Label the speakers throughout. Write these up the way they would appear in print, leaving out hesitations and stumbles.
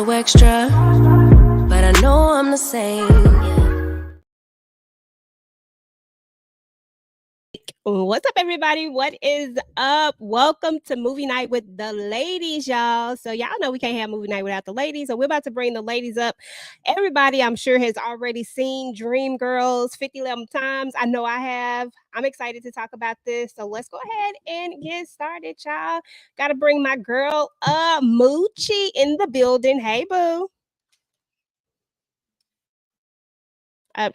Speaker 1: little extra, but I know I'm the same.
Speaker 2: What's up, everybody? What is up? Welcome to Movie Night with the ladies, y'all. So y'all know we can't have movie night without the ladies. So we're about to bring the ladies up. Everybody, I'm sure, has already seen DreamGirls 50 times. I know I have. I'm excited to talk about this. So let's go ahead and get started, y'all. Got to bring my girl, Moochie, in the building. Hey, boo.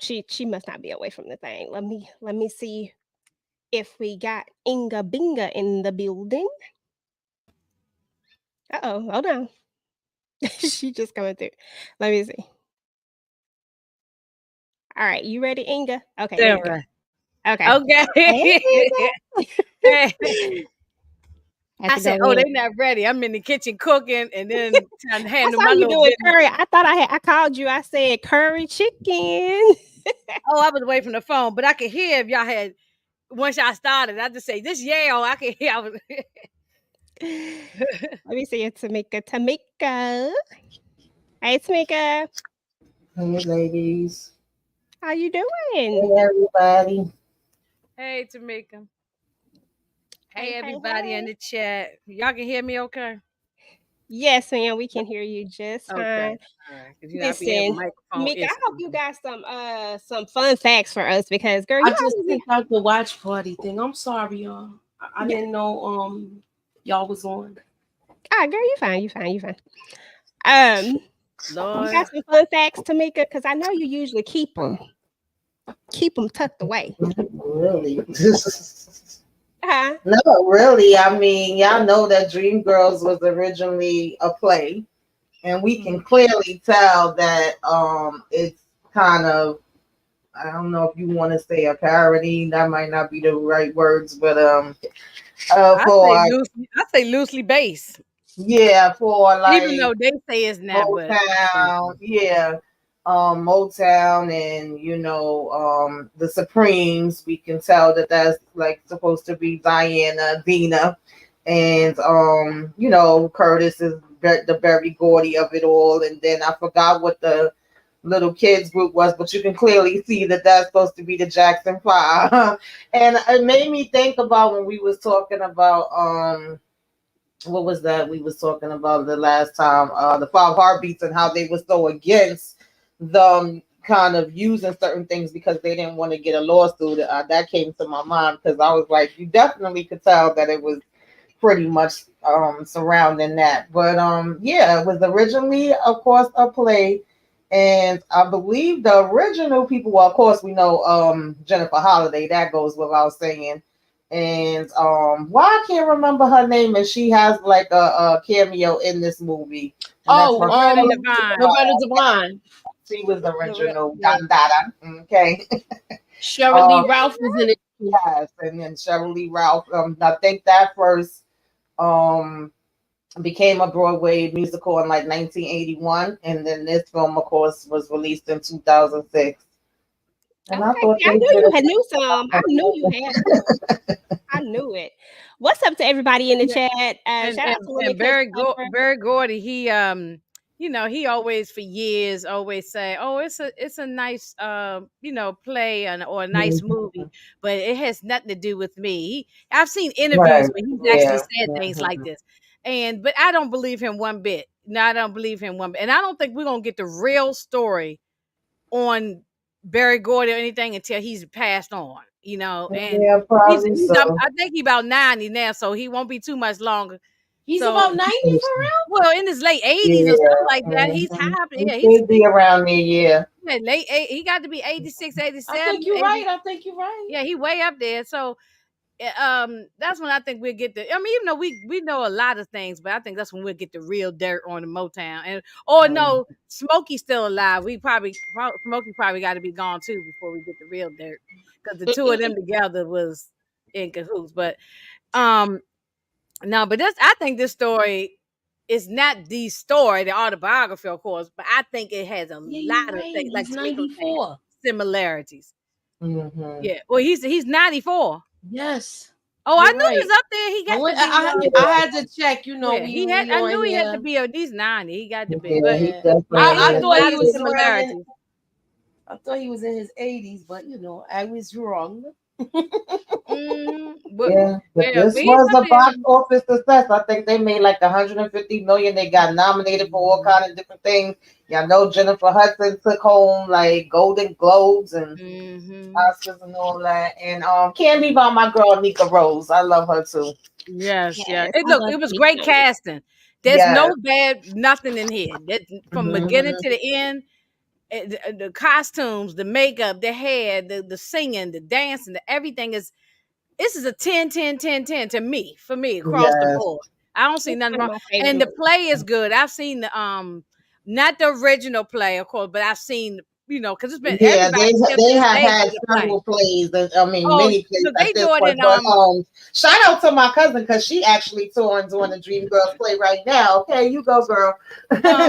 Speaker 2: She must not be away from the thing. Let me see if we got Inga Binga in the building. Uh-oh, hold on. She just coming through. Let me see. All right, you ready, Inga? Okay, there you go. Okay.
Speaker 3: Hey. I said, "Oh, they're not ready. I'm in the kitchen cooking, and then trying to handle my little
Speaker 2: doing curry. I thought I called you. I said curry chicken.
Speaker 3: Oh, I was away from the phone, but I could hear if y'all had. Once y'all started, I just say this yell. I could hear. I was.
Speaker 2: Let me see it, Tamika. Hey, Tamika.
Speaker 4: Hey, ladies.
Speaker 2: How you doing?
Speaker 4: Hey, everybody.
Speaker 3: Hey, Tamika. Hey, everybody in the chat. Y'all can hear me okay?
Speaker 2: Yes, ma'am. We can hear you just fine.
Speaker 3: Okay. All right.
Speaker 2: Listen, Tamika, I hope you got some fun facts for us because, girl,
Speaker 4: I just picked out the watch party thing. I'm sorry, y'all. I didn't know y'all was on.
Speaker 2: Ah, girl, you fine. You fine. Lord. You got some fun facts, Tamika, because I know you usually keep them tucked away.
Speaker 4: Really? No, really. I mean, y'all know that DreamGirls was originally a play, and we can clearly tell that it's kind of, I don't know if you want to say a parody. That might not be the right words, but
Speaker 3: I say loosely based.
Speaker 4: Yeah, for like,
Speaker 3: even though they say it's not,
Speaker 4: Motown, yeah, Motown, and the Supremes. We can tell that that's like supposed to be Diana, Dina, and Curtis is the Berry Gordy of it all. And then I forgot what the little kids group was, but you can clearly see that that's supposed to be the Jackson 5. And it made me think about when we was talking about what was that we was talking about the last time, the 5 Heartbeats, and how they were so against them kind of using certain things because they didn't want to get a lawsuit. That came to my mind because I was like, you definitely could tell that it was pretty much surrounding that. But yeah, it was originally, of course, a play. And I believe the original people, well, of course, we know Jennifer Holliday, that goes without saying. And well, I can't remember her name, and she has like a cameo in this movie.
Speaker 3: Roberta
Speaker 4: Devine. She was the original Dandada. Okay.
Speaker 5: Cheryl Lee Ralph was in it.
Speaker 4: Yes, and then Cheryl Lee Ralph. I think that first became a Broadway musical in like 1981, and then this film, of course, was released in 2006. And
Speaker 2: I knew you had knew some. I knew you had. I knew it. What's up to everybody in the chat? Shout out to
Speaker 3: Barry Gordy. He he always for years always say, "Oh, it's a nice play or a nice movie," but it has nothing to do with me. I've seen interviews where he's actually said things like this, but I don't believe him one bit. No, I don't believe him one bit, and I don't think we're gonna get the real story on Barry Gordy or anything until he's passed on, and
Speaker 4: yeah, probably so.
Speaker 3: I think he's about 90 now, so he won't be too much longer.
Speaker 5: He's about 90 for real?
Speaker 3: Well, in his late 80s or something like that. He's high. Yeah,
Speaker 4: he'd be around me, yeah.
Speaker 3: Late he got to be 86, 87.
Speaker 5: I think you're right.
Speaker 3: Yeah, he way up there. So that's when I think we'll get the. I mean, even though we know a lot of things, but I think that's when we'll get the real dirt on the Motown. No, Smokey's still alive. Smokey probably got to be gone too before we get the real dirt, because the two of them together was in cahoots. But no, but I think this story is not the story, the autobiography, of course, but I think it has a lot of things like
Speaker 5: 94
Speaker 3: similarities.
Speaker 4: Mm-hmm.
Speaker 3: Yeah, well, he's 94.
Speaker 5: Yes.
Speaker 3: Oh, I
Speaker 5: You're
Speaker 3: knew he
Speaker 5: right.
Speaker 3: was up there. He got to be.
Speaker 5: I had to check. You know,
Speaker 3: Yeah, he had.
Speaker 5: we
Speaker 3: I
Speaker 5: on
Speaker 3: knew he had to
Speaker 5: here.
Speaker 3: be at least 90. He got to be,
Speaker 4: Yeah,
Speaker 3: but
Speaker 4: he
Speaker 5: Yeah.
Speaker 3: yeah,
Speaker 4: definitely
Speaker 3: it's
Speaker 5: I
Speaker 3: a
Speaker 4: is.
Speaker 5: thought
Speaker 3: lot
Speaker 5: he
Speaker 3: of
Speaker 5: was around in.
Speaker 3: similarities.
Speaker 5: I thought he was in his 80s, but you know, I was wrong.
Speaker 3: But
Speaker 4: Yeah, but
Speaker 3: yeah,
Speaker 4: this
Speaker 3: but he's
Speaker 4: was
Speaker 3: up
Speaker 4: a
Speaker 3: there.
Speaker 4: box office success. I think they made like 150 million. They got nominated for all kind of different things. Y'all know Jennifer Hudson took home like Golden Globes and
Speaker 3: Mm-hmm.
Speaker 4: Oscars and all that. And can't leave out my girl Nika Rose. I love her too.
Speaker 3: Yes, yeah.
Speaker 2: Yes,
Speaker 3: It
Speaker 2: I
Speaker 3: look,
Speaker 2: love
Speaker 3: it was great
Speaker 2: Tamika.
Speaker 3: casting. There's
Speaker 4: Yes.
Speaker 3: no bad nothing in here. That from beginning
Speaker 4: Mhm.
Speaker 3: to the end, the costumes, the makeup, the hair, the singing, the dancing, the everything is. This is a 10, 10, 10, 10 to me, for me, across the
Speaker 4: Yes.
Speaker 3: board. I don't see
Speaker 2: It's
Speaker 3: nothing
Speaker 2: one of
Speaker 3: wrong.
Speaker 2: my favorite
Speaker 3: And the
Speaker 2: movies.
Speaker 3: play is good. I've seen the not the original play, of course, but I've seen, because it's been
Speaker 4: Yeah,
Speaker 3: everybody still to
Speaker 4: they
Speaker 3: this
Speaker 4: have
Speaker 3: day
Speaker 4: had
Speaker 3: do the play.
Speaker 4: several plays, and I mean
Speaker 3: Oh,
Speaker 4: many plays
Speaker 3: look,
Speaker 4: at
Speaker 3: they
Speaker 4: this
Speaker 3: do it
Speaker 4: point.
Speaker 3: in
Speaker 4: But shout out to my cousin because she actually touring doing the DreamGirls play right now. Okay, you go, girl.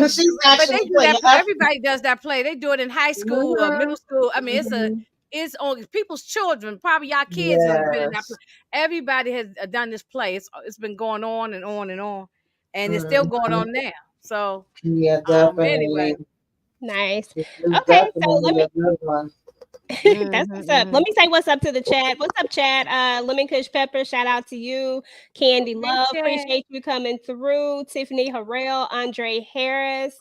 Speaker 4: She's
Speaker 3: but they
Speaker 4: actually
Speaker 3: do
Speaker 4: playing
Speaker 3: that play.
Speaker 4: us.
Speaker 3: Everybody does that play. They do it in high school or
Speaker 4: Mhm,
Speaker 3: middle school. I mean,
Speaker 4: mhm.
Speaker 3: it's on people's children, probably y'all kids have been in that play.
Speaker 4: Yes.
Speaker 3: Everybody has done this play. It's been going on and on and on, and it's still going
Speaker 4: Mhm.
Speaker 3: on now. So
Speaker 4: Yeah,
Speaker 3: anyway.
Speaker 4: definitely.
Speaker 2: Nice.
Speaker 4: This is
Speaker 2: Okay, so let
Speaker 4: definitely
Speaker 2: me
Speaker 4: a good one.
Speaker 2: that's
Speaker 3: Mhm,
Speaker 2: what's up. Let
Speaker 3: mhm.
Speaker 2: me say what's up to the chat. What's up, chat? Lemon Kush Pepper, shout out to you. Candy
Speaker 3: Hey,
Speaker 2: Love,
Speaker 3: Chad.
Speaker 2: appreciate you coming through. Tiffany Harrell, Andre Harris.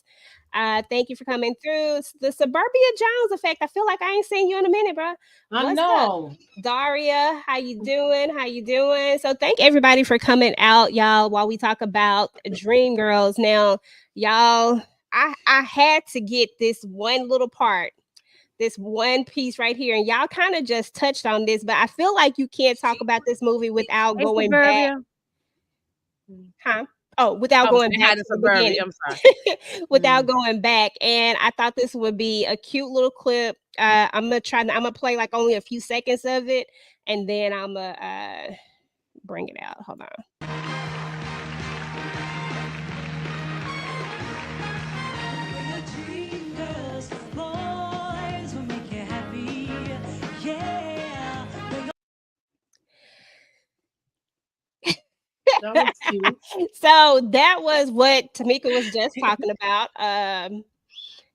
Speaker 2: Thank you for coming through. The Suburbia Jones effect. I feel like I ain't seen you in a minute, bro.
Speaker 5: I
Speaker 2: What's up?
Speaker 5: know.
Speaker 2: Daria, how you doing? How you doing? So thank everybody for coming out, y'all, while we talk about Dream Girls. Now, y'all, I had to get this one little part, this one piece right here, and y'all kind of just touched on this, but I feel like you can't talk about this movie without
Speaker 3: Hey,
Speaker 2: going back,
Speaker 3: Suburbia.
Speaker 2: huh? Oh, without
Speaker 3: I was
Speaker 2: going
Speaker 3: saying
Speaker 2: back
Speaker 3: hi
Speaker 2: to
Speaker 3: to
Speaker 2: the
Speaker 3: Suburbia.
Speaker 2: beginning.
Speaker 3: I'm sorry.
Speaker 2: Without going back, and I thought this would be a cute little clip. I'm gonna play like only a few seconds of it, and then I'm gonna bring it out. Hold on.
Speaker 5: That was cute.
Speaker 2: So that was what Tamika was just talking about.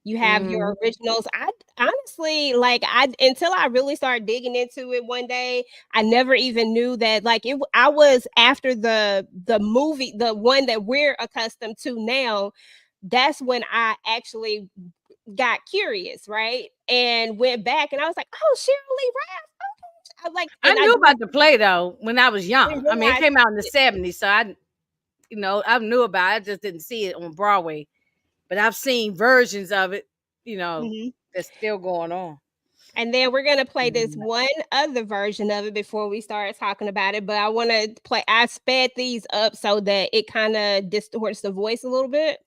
Speaker 2: You have your
Speaker 3: Mhm.
Speaker 2: originals. I honestly, like, I until I really started digging into it one day, I never even knew that, like, I was after the movie, the one that we're accustomed to now. That's when I actually got curious, right? And went back, and I was like, oh, Shirley Ralph. I like,
Speaker 3: I
Speaker 2: and I
Speaker 3: knew about the play though when I was
Speaker 2: didn't
Speaker 3: young. I mean, it
Speaker 2: realize.
Speaker 3: came out in the 70s, so I knew about it. I just didn't see it on Broadway. But I've seen versions of it,
Speaker 2: Mhm.
Speaker 3: that's still going on.
Speaker 2: And then we're gonna play this
Speaker 4: Mhm.
Speaker 2: one other version of it before we start talking about it. But I want to play. I sped these up so that it kind of distorts the voice a little bit.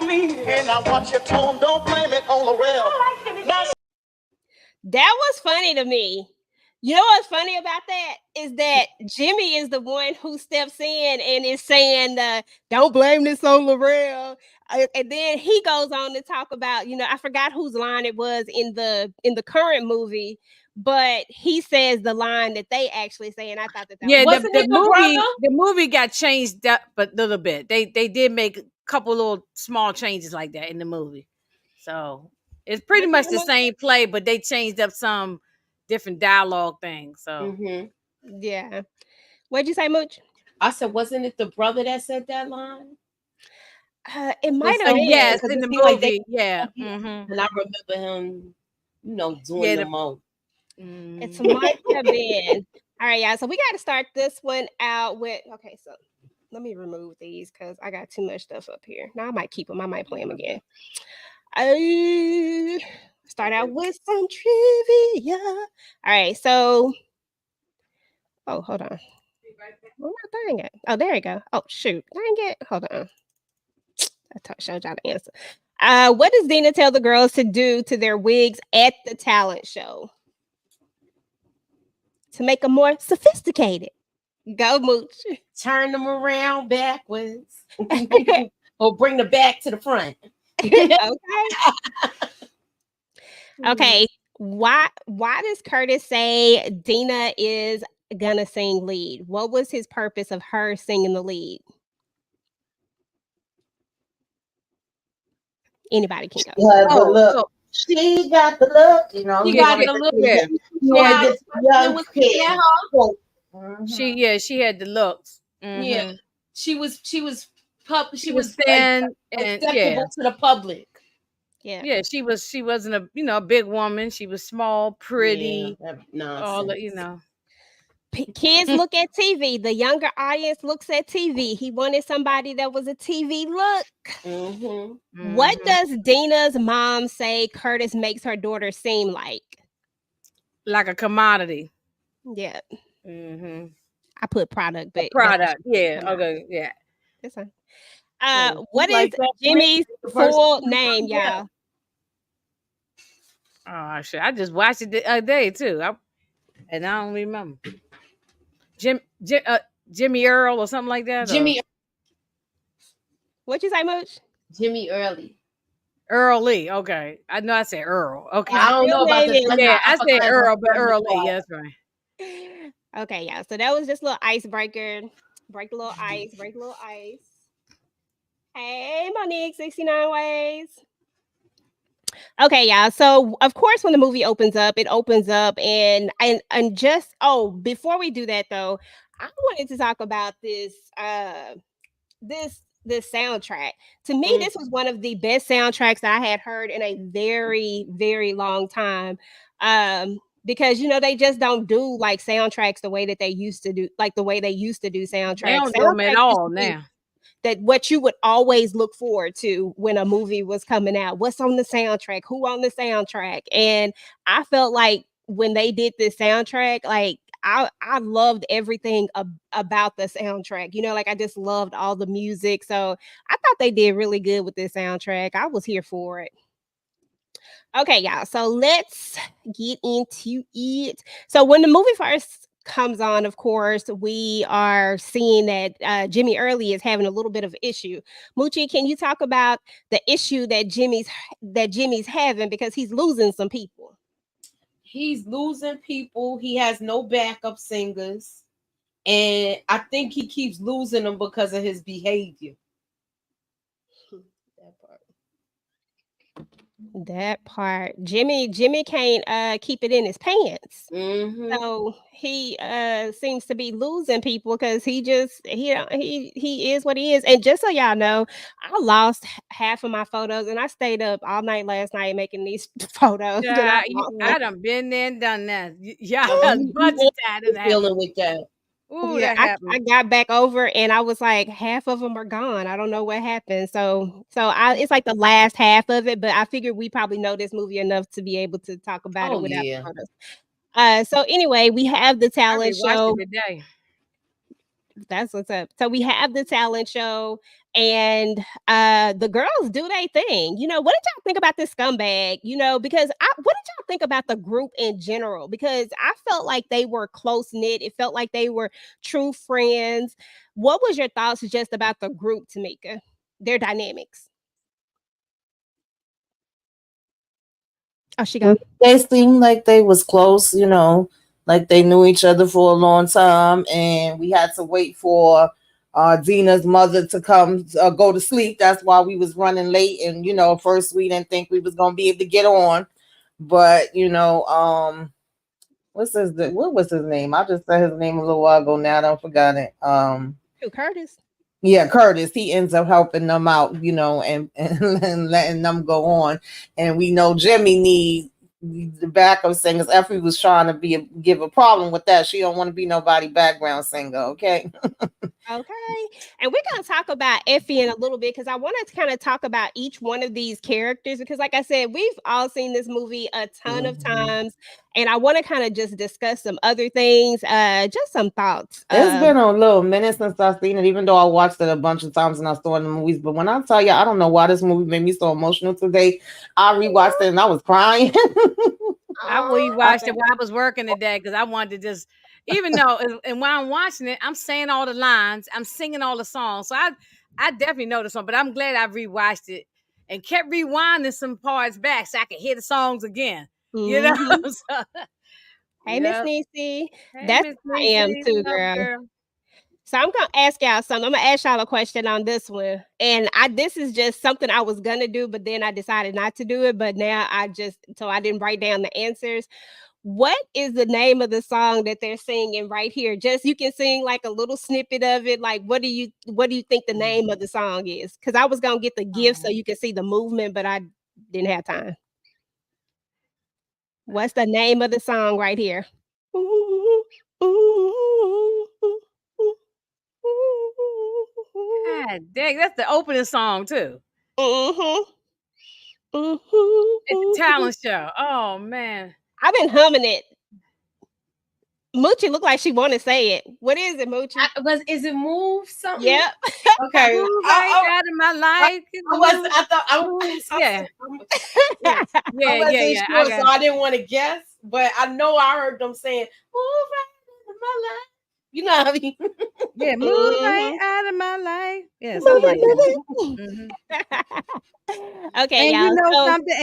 Speaker 6: And I want your tone, don't blame it on the rail.
Speaker 2: That was funny to me. You know what's funny about that is that Jimmy is the one who steps in and is saying, "Don't blame this on Laurel." And then he goes on to talk about, I forgot whose line it was in the current movie, but he says the line that they actually say, and I thought that was
Speaker 3: Yeah,
Speaker 2: really
Speaker 5: Wasn't it the brother?
Speaker 3: the movie got changed up a little bit. They did make a couple little small changes like that in the movie. So it's pretty
Speaker 2: what you
Speaker 3: much
Speaker 2: say,
Speaker 3: the
Speaker 2: Mooch?
Speaker 3: same play, but they changed up some different dialogue things. So
Speaker 5: Mm-hmm.
Speaker 2: Yeah. What'd you say, Mooch?
Speaker 5: I said, wasn't it the brother that said that line?
Speaker 2: It
Speaker 5: In
Speaker 2: might have
Speaker 5: some way,
Speaker 2: been.
Speaker 3: yes,
Speaker 5: because
Speaker 3: in
Speaker 5: it
Speaker 3: the
Speaker 5: seemed like they,
Speaker 3: movie, yeah.
Speaker 5: and I remember him, doing
Speaker 3: Yeah,
Speaker 5: the most.
Speaker 2: It
Speaker 3: mhm.
Speaker 2: might have been. All right, y'all. So we got to start this one out with. Okay, so let me remove these because I got too much stuff up here. Now I might keep them. I might play them again. I start out with some trivia. All right, so hold on. Where my thing at? Oh, there you go. Oh shoot, dang it. Hold on. Showed y'all the answer. What does Dina tell the girls to do to their wigs at the talent show? to make them more sophisticated. Go, Mooch.
Speaker 5: Turn them around backwards. Or bring the back to the front.
Speaker 2: Okay. Okay. Why does Curtis say Dina is gonna sing lead? What was his purpose of her singing the lead? Anybody can go.
Speaker 4: Yeah, the look.
Speaker 3: so
Speaker 4: She got the look, you know.
Speaker 5: She
Speaker 4: he
Speaker 5: got
Speaker 4: wanted
Speaker 5: the
Speaker 4: to
Speaker 5: look.
Speaker 3: yeah,
Speaker 4: be
Speaker 5: Yeah,
Speaker 4: this
Speaker 5: the
Speaker 4: young
Speaker 5: was
Speaker 4: kid.
Speaker 5: yeah,
Speaker 3: she had the looks.
Speaker 5: yeah. She was
Speaker 3: She was thin and
Speaker 5: acceptable to the public.
Speaker 2: Yeah.
Speaker 3: she wasn't a big woman. She was small, pretty,
Speaker 5: Yeah, that
Speaker 3: all
Speaker 5: nonsense.
Speaker 3: the.
Speaker 2: Kids look at TV. The younger audience looks at TV. He wanted somebody that was a TV look.
Speaker 5: Mm-hmm.
Speaker 2: What does Dina's mom say Curtis makes her daughter seem like?
Speaker 3: Like a commodity.
Speaker 2: Yeah.
Speaker 3: Mm-hmm.
Speaker 2: I put product, but
Speaker 3: Product. Yeah.
Speaker 2: commodity.
Speaker 3: Okay. Yeah.
Speaker 2: That's fine.
Speaker 5: So,
Speaker 2: What
Speaker 5: like
Speaker 2: is
Speaker 5: that
Speaker 2: Jimmy's
Speaker 5: the first
Speaker 2: full
Speaker 5: time
Speaker 2: name,
Speaker 5: together.
Speaker 2: y'all?
Speaker 3: Oh shit! I just watched it the other day too, and I don't remember. Jimmy Earl or something like that.
Speaker 2: What you say, Mooch?
Speaker 5: Jimmy Early.
Speaker 3: Earl Lee. Okay, I know I said Earl. Okay.
Speaker 5: I don't know about
Speaker 2: name
Speaker 5: the
Speaker 2: is-
Speaker 3: Yeah, I
Speaker 5: forgot
Speaker 3: said
Speaker 5: about
Speaker 3: Earl,
Speaker 5: the
Speaker 3: but Earl
Speaker 5: part.
Speaker 3: Lee. That's right.
Speaker 2: Okay, yeah. So that was just a little icebreaker. Break a little ice. Break a little ice. Hey, Monique, 69 ways. Okay, yeah. So of course, when the movie opens up, it opens up and just before we do that though, I wanted to talk about this this soundtrack. To me, this was one of the best soundtracks that I had heard in a very, very long time. Because they just don't do like soundtracks the way that they used to do, like the way they used to do soundtracks.
Speaker 3: They don't do them at
Speaker 2: Soundtracks used
Speaker 3: all
Speaker 2: to be
Speaker 3: now.
Speaker 2: that what you would always look forward to when a movie was coming out. What's on the soundtrack? Who on the soundtrack? And I felt like when they did this soundtrack, like I loved everything about the soundtrack. Like I just loved all the music. So I thought they did really good with this soundtrack. I was here for it. Okay, y'all. So let's get into it. So when the movie first comes on, of course, we are seeing that Jimmy Early is having a little bit of issue. Moochie, can you talk about the issue that Jimmy's having because he's losing some people?
Speaker 5: He's losing people. He has no backup singers. And I think he keeps losing them because of his behavior.
Speaker 2: That part. Jimmy can't keep it in his pants.
Speaker 5: Mm-hmm.
Speaker 2: So he seems to be losing people because he is what he is. And just so y'all know, I lost half of my photos and I stayed up all night last night making these photos.
Speaker 3: Yeah, I done been there and done that. Yeah, a bunch of times
Speaker 5: Dealing with that.
Speaker 3: Ooh,
Speaker 2: yeah,
Speaker 3: that happened.
Speaker 2: I got back over and I was like, half of them are gone. I don't know what happened. So it's like the last half of it, but I figured we probably know this movie enough to be able to talk about it without the photos. So anyway, we have the talent show.
Speaker 3: Today.
Speaker 2: That's what's up. So we have the talent show and the girls do their thing. What did y'all think about this scumbag? Because what did y'all think about the group in general? Because I felt like they were close knit. It felt like they were true friends. What was your thoughts just about the group, Tamika? Their dynamics. Oh, she gone.
Speaker 4: They seemed like they was close, like they knew each other for a long time, and we had to wait for Dina's mother to come go to sleep. That's why we was running late, and first we didn't think we was gonna be able to get on, but what was his name? I just said his name a little while ago. Now I don't forgot it.
Speaker 2: Who, Curtis?
Speaker 4: Yeah, Curtis. He ends up helping them out, and letting them go on, and we know Jimmy needs the backup singers. Effie was trying to give a problem with that. She don't want to be nobody background singer, okay?
Speaker 2: Okay. And we're going to talk about Effie in a little bit because I wanted to kind of talk about each one of these characters because like I said, we've all seen this movie a ton of times and I want to kind of just discuss some other things, just some thoughts.
Speaker 4: It's been a little minute since I've seen it, even though I watched it a bunch of times and I saw it in the movies. But when I tell you, I don't know why this movie made me so emotional today. I rewatched it and I was crying.
Speaker 3: I rewatched it while I was working today because I wanted to just even though, and when I'm watching it, I'm saying all the lines, I'm singing all the songs. So I definitely know the song, but I'm glad I rewatched it and kept rewinding some parts back so I could hear the songs again. You know?
Speaker 2: Mhm.
Speaker 3: So,
Speaker 2: Hey, Miss
Speaker 3: yeah.
Speaker 2: Niecy.
Speaker 3: Hey,
Speaker 2: That's
Speaker 3: Miss
Speaker 2: how I am
Speaker 3: Niecy,
Speaker 2: too,
Speaker 3: love
Speaker 2: girl.
Speaker 3: girl.
Speaker 2: So I'm gonna ask y'all something. I'm gonna ask y'all a question on this one, and this is just something I was gonna do, but then I decided not to do it. But now I didn't write down the answers. What is the name of the song that they're singing right here? Just you can sing like a little snippet of it. Like what do you think the name of the song is? Because I was gonna get the gift so you can see the movement, but I didn't have time. What's the name of the song right here?
Speaker 3: God dang, that's the opening song too.
Speaker 2: Mhm.
Speaker 3: It's a talent show. Oh man.
Speaker 2: I've been humming it. Moochie look like she want to say it. What is it, Moochie?
Speaker 5: Is it move something?
Speaker 2: Yep.
Speaker 5: Okay.
Speaker 3: Move right out of my life.
Speaker 5: I thought
Speaker 3: Yeah.
Speaker 5: yeah. I
Speaker 3: Yeah,
Speaker 5: wasn't
Speaker 3: yeah, yeah. I
Speaker 5: sure, so
Speaker 3: got
Speaker 5: I didn't want to guess, but I know I heard them saying, "Move right into my life." You know what I mean?
Speaker 3: yeah, move right
Speaker 2: Mhm.
Speaker 3: out of my life. Yeah, something
Speaker 2: Move
Speaker 3: like that.
Speaker 2: it,
Speaker 3: Hmm.
Speaker 2: Okay,
Speaker 3: And you
Speaker 2: y'all.
Speaker 3: know
Speaker 2: So
Speaker 3: something,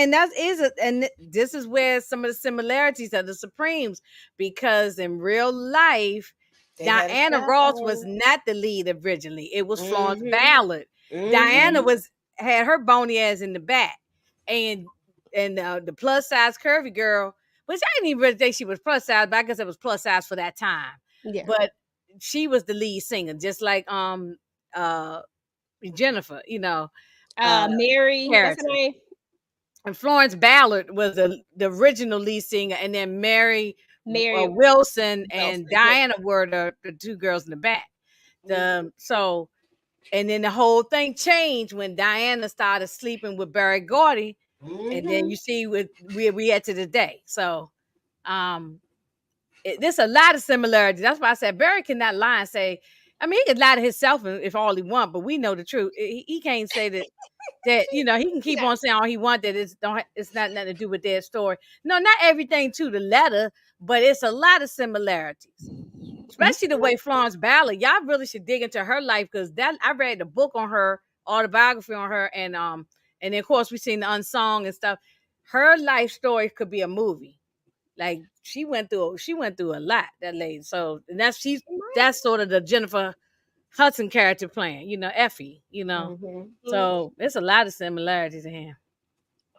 Speaker 3: and this is where some of the similarities of the Supremes, because in real life,
Speaker 5: They had a
Speaker 3: Diana Ross was
Speaker 5: backbone.
Speaker 3: not the lead originally. It was Florence
Speaker 5: Mhm.
Speaker 3: Ballard. Diana
Speaker 5: Mhm.
Speaker 3: had her bony ass in the back, and the plus size curvy girl, which I didn't even really think she was plus size, but I guess it was plus size for that time.
Speaker 2: yeah.
Speaker 3: But she was the lead singer, just like uh Jennifer,
Speaker 2: Mary, that's her
Speaker 3: character.
Speaker 2: name.
Speaker 3: And Florence Ballard was the original lead singer, and then Mary
Speaker 2: Mary
Speaker 3: Wilson and
Speaker 2: Wilson.
Speaker 3: Diana were the two girls in the back.
Speaker 5: Mhm.
Speaker 3: So, and then the whole thing changed when Diana started sleeping with Barry Gordy, and then you see where we at to today. So, um, there's a lot of similarities. That's why I said Barry cannot lie and say. I mean, he could lie to himself if all he want, but we know the truth. He can't say that he can keep
Speaker 2: No.
Speaker 3: on saying all he wants, that it's not nothing to do with their story. No, not everything to the letter, but it's a lot of similarities, especially the way Florence Ballard. Y'all really should dig into her life, because that I read the book on her, autobiography on her, and then of course we seen the unsung and stuff. Her life story could be a movie. Like she went through a lot, that lady. So and that's sort of the Jennifer Hudson character playing, Effie,
Speaker 5: Mhm.
Speaker 3: So there's a lot of similarities in him.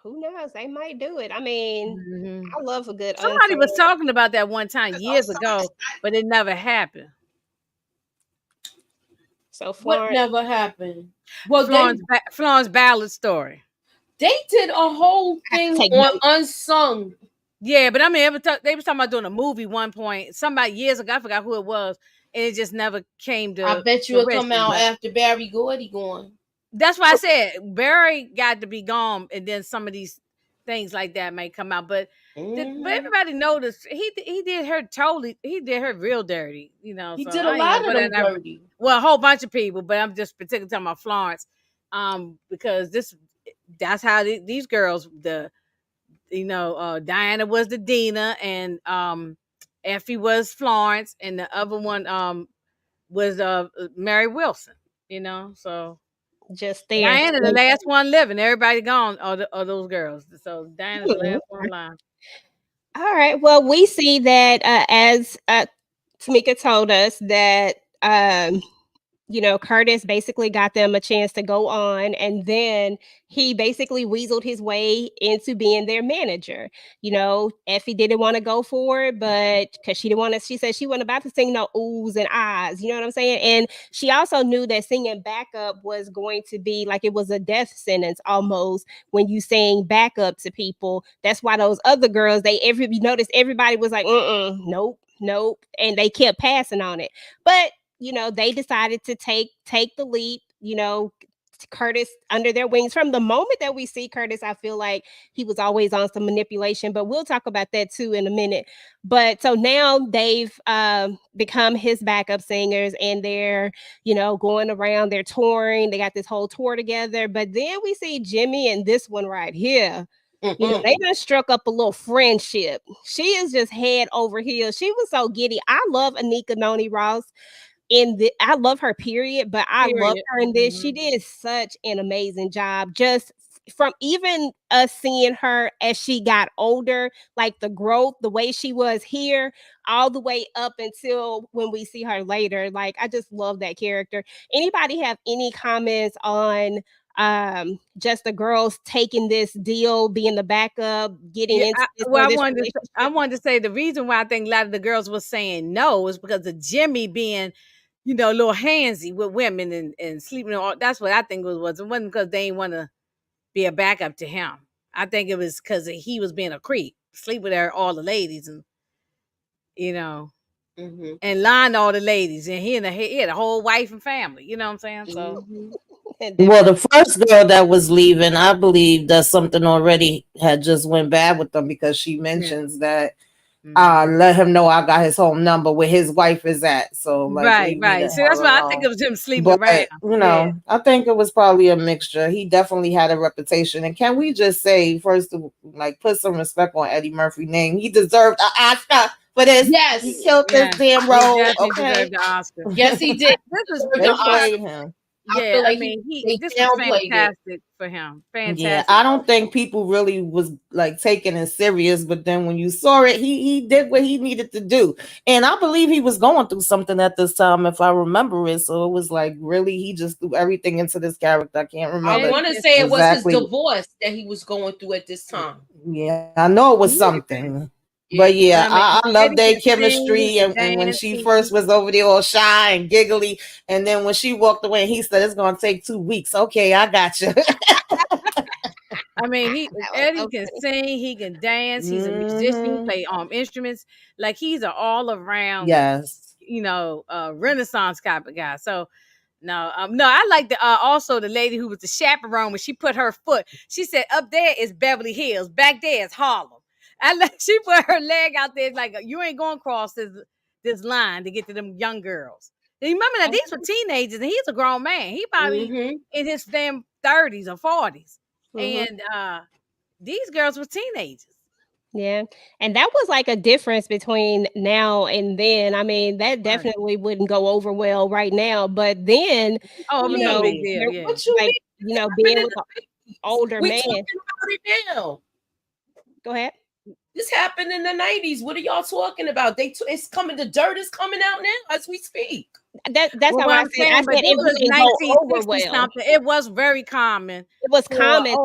Speaker 2: Who knows? They might do it. I mean,
Speaker 3: Mhm.
Speaker 2: I love a good
Speaker 3: Somebody was
Speaker 2: unsung.
Speaker 3: talking about that one time years ago, but it never happened.
Speaker 2: So
Speaker 5: What
Speaker 2: Florence,
Speaker 5: never happened? Well, they
Speaker 3: Florence Ballard's story.
Speaker 5: did a whole thing
Speaker 2: take
Speaker 5: on
Speaker 2: notes.
Speaker 5: Unsung.
Speaker 3: Yeah, but I mean, they was talking about doing a movie one point. Somebody years ago, I forgot who it was, and it just never came
Speaker 5: I
Speaker 3: to
Speaker 5: bet you it'll come
Speaker 3: fruition.
Speaker 5: out
Speaker 3: But
Speaker 5: after Barry Gordy gone.
Speaker 3: that's why I said Barry got to be gone, and then some of these things like that may come out. But but
Speaker 5: Mhm.
Speaker 3: everybody noticed he did her totally. He did her real dirty,
Speaker 5: He
Speaker 3: So
Speaker 5: did a
Speaker 3: I ain't gonna
Speaker 5: lot
Speaker 3: go
Speaker 5: of
Speaker 3: down
Speaker 5: them
Speaker 3: that.
Speaker 5: dirty.
Speaker 3: Well, a whole bunch of people, but I'm just particularly talking about Florence, because that's how these girls Diana was the Dina, and Effie was Florence, and the other one was Mary Wilson. So.
Speaker 2: Just there.
Speaker 3: Diana, the last one living. Everybody gone. Are those girls? So Diana's the
Speaker 2: Hmm.
Speaker 3: last one alive.
Speaker 2: All right. Well, we see that as Tamika told us that Curtis basically got them a chance to go on, and then he basically weaseled his way into being their manager. Effie didn't want to go for it, but because she said she wasn't about to sing no oohs and ahs, you know what I'm saying? And she also knew that singing backup was going to be like it was a death sentence almost when you sing backup to people. That's why those other girls, you notice everybody was like, nope, nope, and they kept passing on it. But they decided to take the leap, Curtis under their wings. From the moment that we see Curtis, I feel like he was always on some manipulation, but we'll talk about that too in a minute. But so now they've become his backup singers, and they're, going around, they're touring, they got this whole tour together. But then we see Jimmy and this one right here. You know, they done struck up a little friendship. She is just head over heels. She was so giddy. I love Anika Noni Ross I love her period, but I love her in this. She did such an amazing job. Just from even us seeing her as she got older, like the growth, the way she was here, all the way up until when we see her later. Like I just love that character. Anybody have any comments on just the girls taking this deal, being the backup, getting into this,
Speaker 3: well,
Speaker 2: this
Speaker 3: I wanted to say the reason why I think a lot of the girls were saying no is because of Jimmy being, you know, a little handsy with women and sleeping on. That's what I think it was. It wasn't because they didn't want to be a backup to him. I think it was because he was being a creep, sleep with all the ladies, and you know, and lying to all the ladies, and he had a whole wife and family. You know what I'm saying? So.
Speaker 4: Well, the first girl that was leaving, I believe that something already had just went bad with them because she mentions that let him know I got his home number where his wife is at. So like
Speaker 3: right. So that's why I think it was him sleeping around.
Speaker 4: You know, I think it was probably a mixture. He definitely had a reputation. And can we just say first, like, put some respect on Eddie Murphy's name? He deserved an Oscar for this.
Speaker 5: Yes,
Speaker 4: he killed this damn role. Okay,
Speaker 3: the Oscar.
Speaker 5: Yes, he did.
Speaker 4: They played him.
Speaker 3: Yeah, I mean, this was fantastic for him. Fantastic.
Speaker 4: Yeah, I don't think people really was like taking it serious, but then when you saw it, he did what he needed to do, and I believe he was going through something at this time, if I remember it. So it was like really, he just threw everything into this character. I can't remember.
Speaker 5: I want to say it was his divorce that he was going through at this time.
Speaker 4: Yeah, I know it was something. But yeah, I love their chemistry. And when she first was over there all shy and giggly, and then when she walked away, he said, "It's gonna take 2 weeks." Okay, I got you.
Speaker 3: I mean, Eddie can sing, he can dance, he's a musician, he play instruments. Like he's an all around, you know, Renaissance type of guy. So no, I like the also the lady who was the chaperone when she put her foot. She said, "Up there is Beverly Hills, back there is Harlem." She put her leg out there like you ain't gonna cross this line to get to them young girls. And remember that these were teenagers and he's a grown man. He probably in his damn 30s or 40s. And these girls were teenagers.
Speaker 2: Yeah. And that was like a difference between now and then. I mean, that definitely wouldn't go over well right now. But then,
Speaker 3: you know, big deal,
Speaker 2: being with an older man.
Speaker 5: Talking about it now.
Speaker 2: Go ahead.
Speaker 5: This happened in the 90s. What are y'all talking about? It's coming. The dirt is coming out now as we speak.
Speaker 2: That's what I'm saying. I said it was
Speaker 3: 1960 something. It was very common.
Speaker 2: It was common.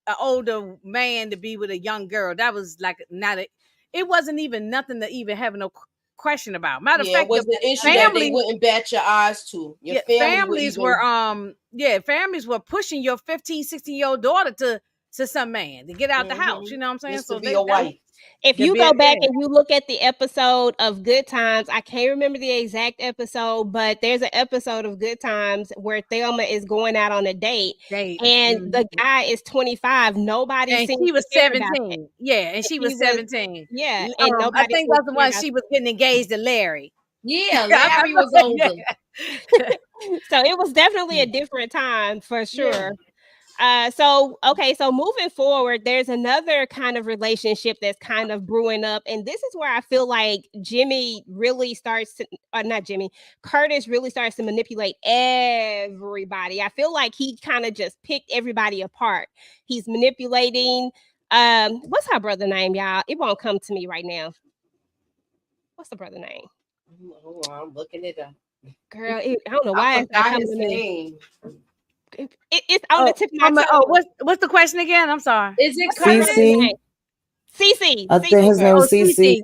Speaker 3: An older man to be with a young girl. That was like it wasn't even nothing to even have no question about. Matter of fact,
Speaker 5: it was an issue that they wouldn't bat your eyes to. Your
Speaker 3: families were pushing your 15, 16-year-old daughter to some man to get out the house. You know what I'm saying?
Speaker 5: Just to be a wife.
Speaker 2: If you go back and you look at the episode of Good Times, I can't remember the exact episode, but there's an episode of Good Times where Thelma is going out on a date. And the guy is 25. Nobody
Speaker 3: he was 17. Yeah, and she was 17.
Speaker 2: Yeah, and nobody.
Speaker 3: I think that's the one she was getting engaged to Larry.
Speaker 5: Yeah, Larry was older.
Speaker 2: So it was definitely a different time for sure. Yeah. So moving forward, there's another kind of relationship that's kind of brewing up. And this is where I feel like Curtis really starts to manipulate everybody. I feel like he kind of just picked everybody apart. He's manipulating, what's her brother name, y'all? It won't come to me right now. What's the brother name?
Speaker 5: Hold on, I'm looking it up.
Speaker 2: Girl, I don't know why it's not coming to me. It's on the tip of my tongue.
Speaker 3: What's the question again? I'm sorry.
Speaker 5: Is it
Speaker 2: Cece?
Speaker 4: I think his name was Cece.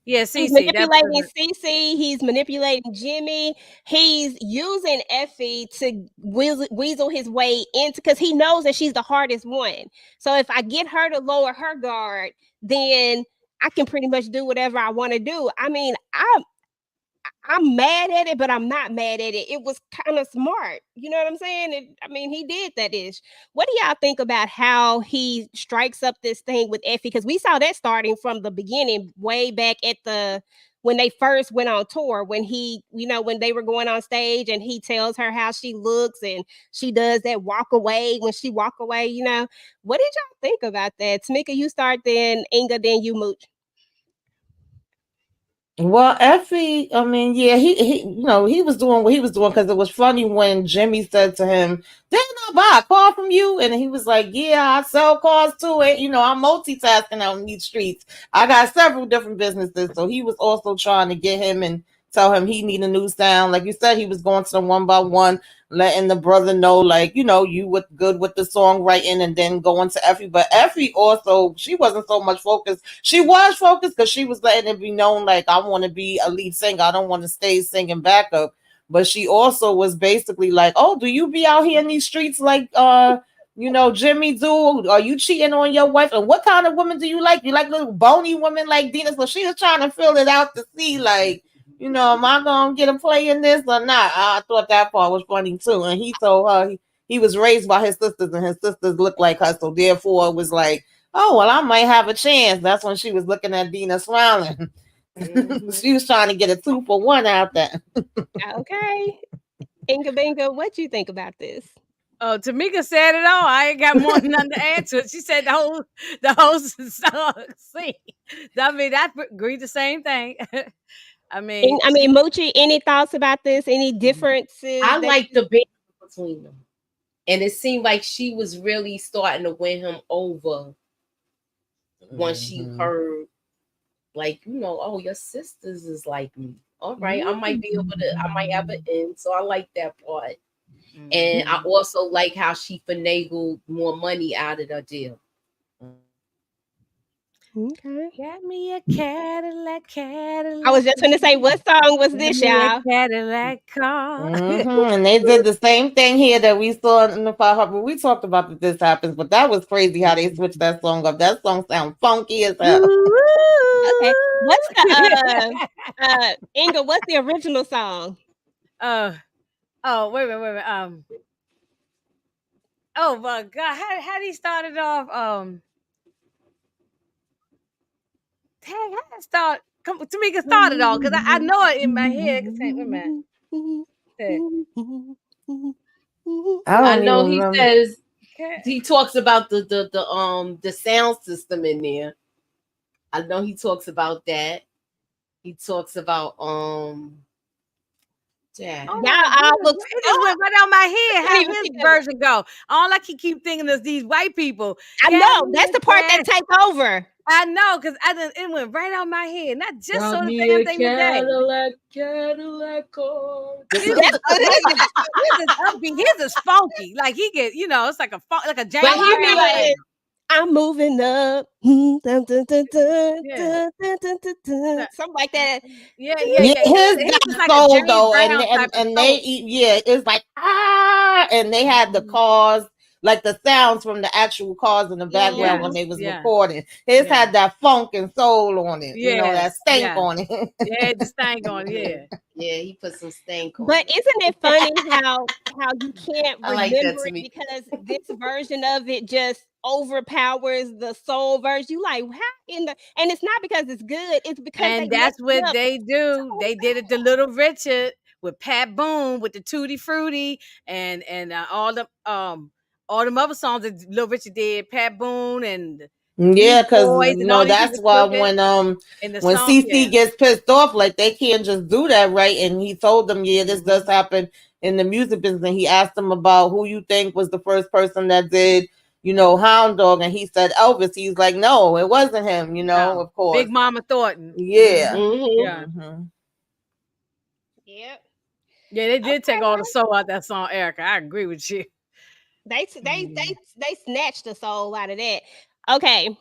Speaker 3: Yeah, Cece.
Speaker 2: He's manipulating Cece. He's manipulating Jimmy. He's using Effie to weasel his way into, because he knows that she's the hardest one. So if I get her to lower her guard, then I can pretty much do whatever I want to do. I mean, I'm mad at it, but I'm not mad at it. It was kind of smart. You know what I'm saying? He did that ish. What do y'all think about how he strikes up this thing with Effie? Because we saw that starting from the beginning, way back at the when they first went on tour, when he, when they were going on stage and he tells her how she looks and she does that walk away when she walk away, what did y'all think about that? Tamika, you start, then Inga, then you, Mooch.
Speaker 4: Well, Effie, I mean, yeah, he was doing what he was doing because it was funny when Jimmy said to him, "Didn't I buy a car from you?" And he was like, "Yeah, I sell cars too. And I'm multitasking out in these streets. I got several different businesses." So he was also trying to get him and tell him he need a new sound. Like you said, he was going to the one by one, letting the brother know, like, you were good with the songwriting, and then going to Effie. But Effie also, she wasn't so much focused. She was focused because she was letting it be known, like, I want to be a lead singer. I don't want to stay singing backup. But she also was basically like, "Oh, do you be out here in these streets like Jimmy do? Are you cheating on your wife? And what kind of women do you like? You like little bony women like Dina?" So she was trying to fill it out to see, like, am I gonna get a play in this or not? I thought that part was funny too. And he told her he was raised by his sisters, and his sisters look like her, so therefore it was like, "Oh, well, I might have a chance." That's when she was looking at Dina smiling. She was trying to get a 2-for-1 out there.
Speaker 2: Okay. Inga Binga, what you think about this?
Speaker 3: Oh, Tamika said it all. I ain't got more than nothing to add to it. She said the whole song. See, I mean, I agree the same thing. I mean,
Speaker 2: Mochi, any thoughts about this? Any differences?
Speaker 5: I like the band between them, and it seemed like she was really starting to win him over once she heard, like, oh, your sisters is like me. All right, I might have an end. So I like that part. And I also like how she finagled more money out of the deal.
Speaker 2: Okay.
Speaker 3: Got me a Cadillac.
Speaker 2: I was just going to say, what song was this, y'all?
Speaker 3: Cadillac car.
Speaker 4: And they did the same thing here that we saw in the 500. We talked about that this happens, but that was crazy how they switched that song up. That song sounds funky as hell.
Speaker 2: Okay. What's the Inga, what's the original song?
Speaker 3: Wait a minute. Oh my God, how he started off? Dang, how did start? Tamika started off because I know it in my head. Wait a minute.
Speaker 5: I know he says he talks about the sound system in there. I know he talks about that. He talks about
Speaker 3: yeah.
Speaker 2: Oh, it
Speaker 3: just went right out my head. How his version go? All I can keep thinking is these white people.
Speaker 2: I know that's the part that take over.
Speaker 3: I know, because it went right out my head. Not just so the damn thing today.
Speaker 5: Cadillac car.
Speaker 3: His is funky. Like he get, it's like a James.
Speaker 2: But he be like, "I'm moving up," something like that.
Speaker 3: Yeah.
Speaker 4: His
Speaker 3: like
Speaker 4: soul though, and they it's like and they had the cars, like the sounds from the actual cars in the background when they was recording. His had that funk and soul on it, that stank on it.
Speaker 3: Yeah, the stank on it.
Speaker 5: Yeah, he put some stank on
Speaker 2: But
Speaker 5: it.
Speaker 2: isn't it funny how you can't remember it
Speaker 5: me.
Speaker 2: because this version of it just overpowers the soul version? You like, how and it's not because it's good, it's because
Speaker 3: that's what they do. They did it to Little Richard with Pat Boone with the Tutti Frutti and all them other songs that Little Richard did, Pat Boone and
Speaker 4: because that's why when CC gets pissed off, like they can't just do that, right? And he told them, this does happen in the music business. And he asked them about who you think was the first person that did, Hound Dog, and he said Elvis. He's like, no, it wasn't him. Of course,
Speaker 3: Big Mama Thornton.
Speaker 4: Yeah.
Speaker 2: Yep.
Speaker 3: Yeah, they did take all the soul out that song, Erica. I agree with you.
Speaker 2: They snatched the soul out of that. Okay,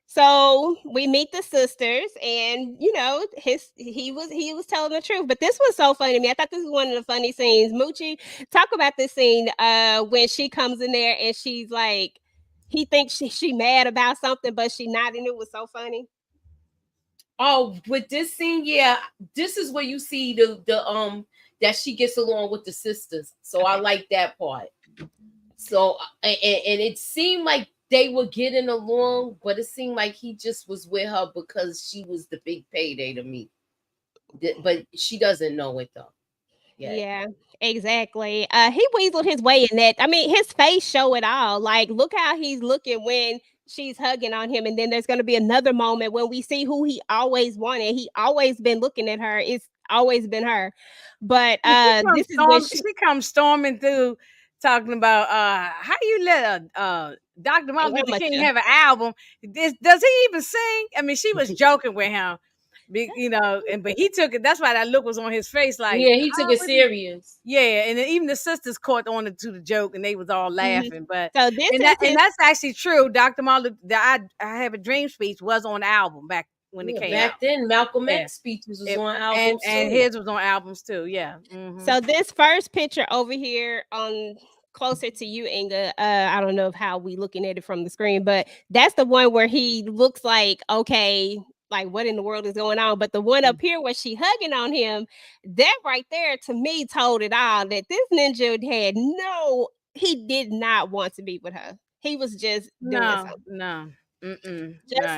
Speaker 2: so we meet the sisters, and he was telling the truth. But this was so funny to me. I thought this was one of the funny scenes. Moochie, talk about this scene when she comes in there and she's like, he thinks she mad about something, but she not, and it was so funny.
Speaker 5: Oh, with this scene, this is where you see the that she gets along with the sisters. So I like that part. So and it seemed like they were getting along, but it seemed like he just was with her because she was the big payday to me. But she doesn't know it though.
Speaker 2: Yeah, exactly. He weaseled his way in that. I mean, his face show it all. Like, look how he's looking when she's hugging on him, and then there's gonna be another moment when we see who he always wanted. He always been looking at her. It's always been her. But this is when
Speaker 3: she comes storming through talking about how you let Dr. Martin Luther King have an album. Does he even sing? I mean, she was joking with him. You know, but he took it. That's why that look was on his face. Like,
Speaker 5: yeah, he took it serious.
Speaker 3: Yeah, and then even the sisters caught on to the joke, and they was all laughing. But
Speaker 2: so this
Speaker 3: and that's actually true. Dr. Martin, I Have a Dream speech was on the album back when it came
Speaker 5: back
Speaker 3: out.
Speaker 5: then. Malcolm X speeches was on albums
Speaker 3: and his was on albums too. Yeah. Mm-hmm.
Speaker 2: So this first picture over here on closer to you, Inga. I don't know how we looking at it from the screen, but that's the one where he looks like, okay, like what in the world is going on? But the one up here where she hugging on him, that right there to me told it all, that this ninja he did not want to be with her. He was just doing something.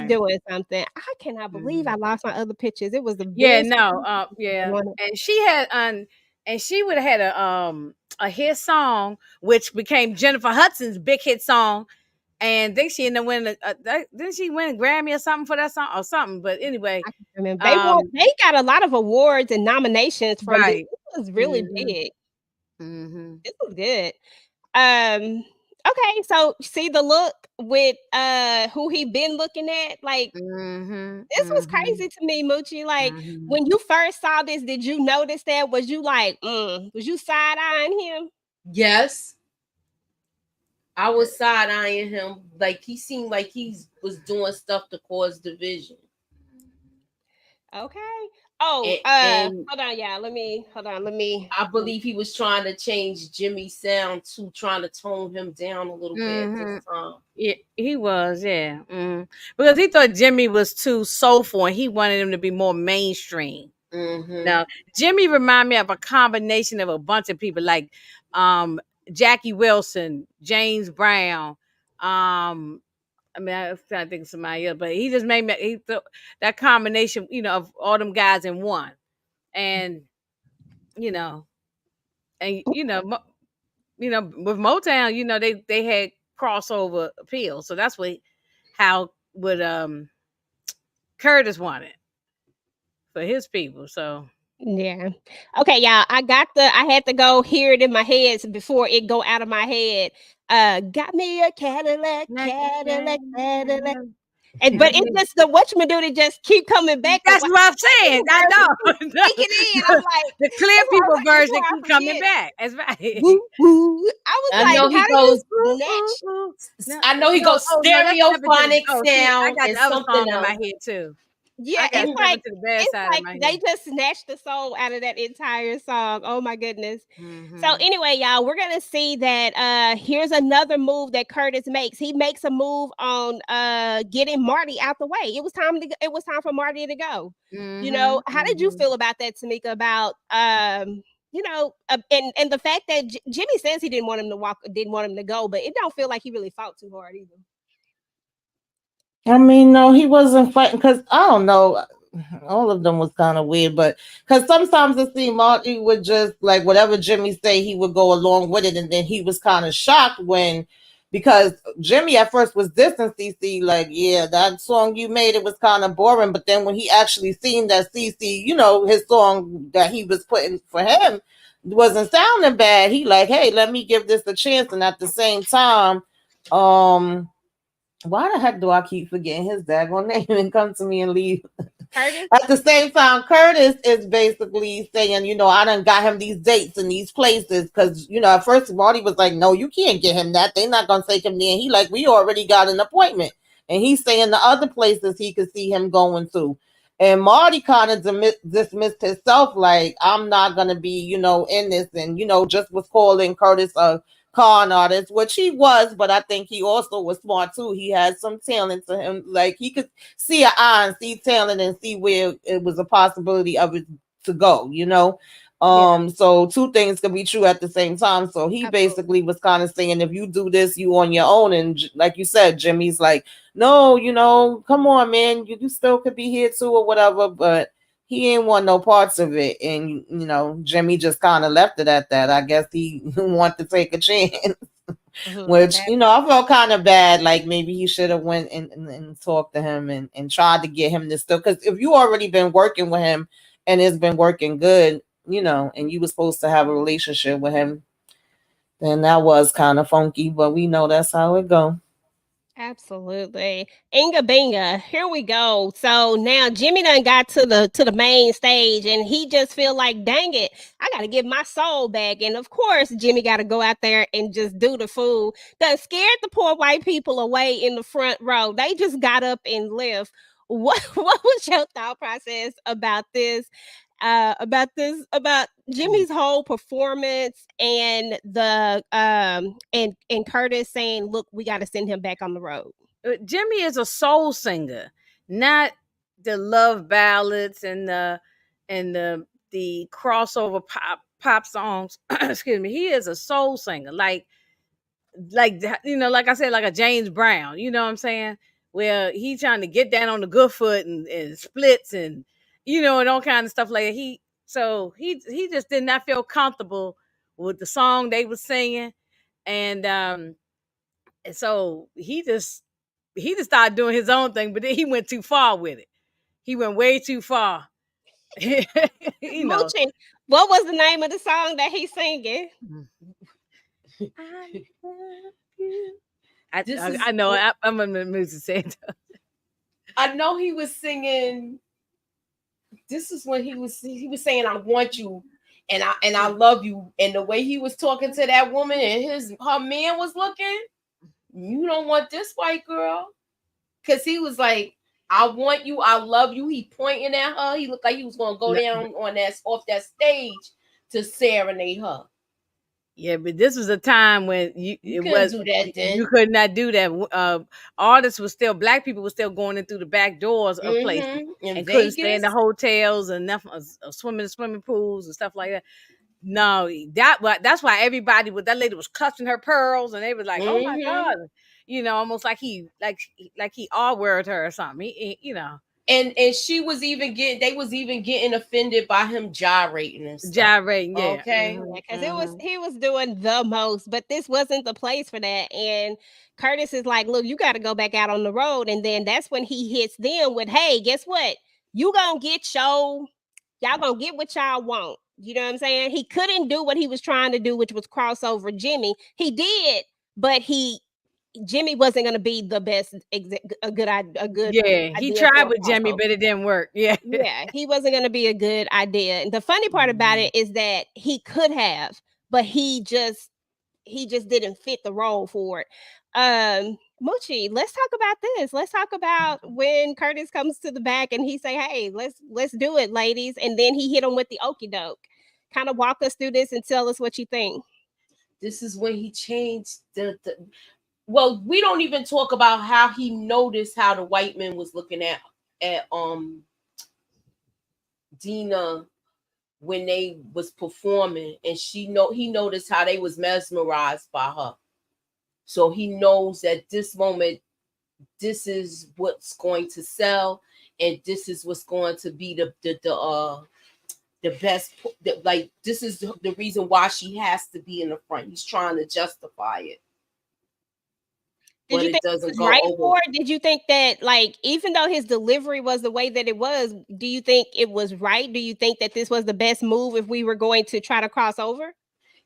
Speaker 2: Doing something. I cannot believe I lost my other pictures. It was the
Speaker 3: and she had and she would have had a hit song which became Jennifer Hudson's big hit song. And then she ended up winning. Didn't she win a Grammy or something for that song or something? But anyway,
Speaker 2: I can't remember. They got a lot of awards and nominations from this. It was really big. This was good. Okay, so see the look with who he been looking at. Like this was crazy to me, Moochie. Like when you first saw this, did you notice that? Was you like, was you side-eyeing him?
Speaker 5: Yes. I was side-eyeing him. Like he seemed like he was doing stuff to cause division.
Speaker 2: Okay. Oh, hold on, yeah. Let me.
Speaker 5: I believe he was trying to change Jimmy's sound to trying to tone him down a little bit this time.
Speaker 3: Yeah, he was, because he thought Jimmy was too soulful and he wanted him to be more mainstream. Now, Jimmy reminded me of a combination of a bunch of people like Jackie Wilson, James Brown. I mean, I was trying to think of somebody else, but he just made me that combination, of all them guys in one. And with Motown, they had crossover appeal, so that's how Curtis wanted for his people. So
Speaker 2: yeah, okay, y'all. I had to go hear it in my head before it go out of my head. Got me a Cadillac. But it's just the whatchamacallit just keep coming back.
Speaker 3: That's what I'm saying. I know.
Speaker 2: Take it in. I'm like
Speaker 3: the clear people version keep coming back. That's right.
Speaker 5: I know he goes. I know he goes stereophonic sound.
Speaker 3: I got the other song in my head too.
Speaker 2: Yeah, it's like they just snatched the soul out of that entire song. Oh my goodness. So anyway, y'all, we're gonna see that here's another move that Curtis makes. He makes a move on getting Marty out the way. It was time for Marty to go. How did you feel about that, Tamika? About and the fact that Jimmy says he didn't want him to go, but it don't feel like he really fought too hard either.
Speaker 4: I mean, no, he wasn't fighting because I don't know. All of them was kind of weird, but because sometimes it seemed Marty would just like whatever Jimmy say, he would go along with it, and then he was kind of shocked because Jimmy at first was dissing CC, like, yeah, that song you made, it was kind of boring, but then when he actually seen that CC, his song that he was putting for him wasn't sounding bad, he like, hey, let me give this a chance, and at the same time, why the heck do I keep forgetting his daggone name and come to me and leave?
Speaker 2: Curtis?
Speaker 4: At the same time, Curtis is basically saying, I done got him these dates in these places because, at first Marty was like, no, you can't get him that. They're not going to take him there. And he like, we already got an appointment. And he's saying the other places he could see him going to. And Marty kind of dismissed himself like, I'm not going to be, in this. And, just was calling Curtis a con artist, which he was, but I think he also was smart too. He had some talent to him. Like he could see an eye and see talent and see where it was a possibility of it to go, So two things could be true at the same time. So he basically was kind of saying, if you do this, you on your own. And like you said, Jimmy's like, no, come on, man, you still could be here too or whatever. But he ain't want no parts of it, and Jimmy just kind of left it at that. I guess he wanted to take a chance. Which I felt kind of bad. Like maybe he should have went and talked to him and tried to get him this stuff. Because if you already been working with him and it's been working good, and you were supposed to have a relationship with him, then that was kind of funky. But we know that's how it go.
Speaker 2: Absolutely. Inga Binga, here we go. So now Jimmy done got to the main stage and he just feel like, dang it, I gotta get my soul back. And of course, Jimmy gotta go out there and just do the fool. Done scared the poor white people away in the front row. They just got up and left. What was your thought process about this? About Jimmy's whole performance and the and Curtis saying, look, we got to send him back on the road.
Speaker 3: Jimmy is a soul singer, not the love ballads and the crossover pop songs. Excuse me. He is a soul singer, like like I said, like a James Brown. You know what I'm saying? Where he's trying to get down on the good foot and splits and and all kind of stuff like that. He just did not feel comfortable with the song they were singing, and so he just started doing his own thing, but then he went too far with it. He went way too far.
Speaker 2: Moochie, what was the name of the song that he's singing?
Speaker 3: I love you. I know. I'm in the mood to say it.
Speaker 5: I know he was singing. This is when he was saying, "I want you," and I love you, and the way he was talking to that woman and her man was looking. You don't want this white girl, because he was like, "I want you, I love you." He pointing at her. He looked like he was gonna go down off that stage to serenade her.
Speaker 3: Yeah, but this was a time when you
Speaker 5: couldn't do that then.
Speaker 3: You could not do that. Artists was still, black people were still going in through the back doors of places and couldn't stay in the hotels and nothing, swimming in swimming pools and stuff like that. No, that's why everybody that lady was clutching her pearls and they was like, oh my God, almost like he R-worded her or something.
Speaker 5: And she was even getting offended by him gyrating and stuff.
Speaker 3: Gyrating, yeah.
Speaker 2: Okay. Because he was doing the most, but this wasn't the place for that. And Curtis is like, look, you got to go back out on the road. And then that's when he hits them with, hey, guess what? You gonna get y'all gonna get what y'all want. You know what I'm saying? He couldn't do what he was trying to do, which was cross over Jimmy. He did, but Jimmy wasn't going to be the best, a good.
Speaker 3: Yeah, he tried with Jimmy, but it didn't work. Yeah,
Speaker 2: he wasn't going to be a good idea. And the funny part about it is that he could have, but he just didn't fit the role for it. Moochie, let's talk about this. Let's talk about when Curtis comes to the back and he say, "Hey, let's do it, ladies," and then he hit him with the okie doke. Kind of walk us through this and tell us what you think.
Speaker 5: This is when he changed well, we don't even talk about how he noticed how the white man was looking at Dina when they was performing, and he noticed how they was mesmerized by her. So he knows that this moment, this is what's going to sell, and this is what's going to be the best. Like, this is the reason why she has to be in the front. He's trying to justify it.
Speaker 2: Did you think it was right for it? Did you think that, like, even though his delivery was the way that it was, do you think it was right? Do you think that this was the best move if we were going to try to cross over?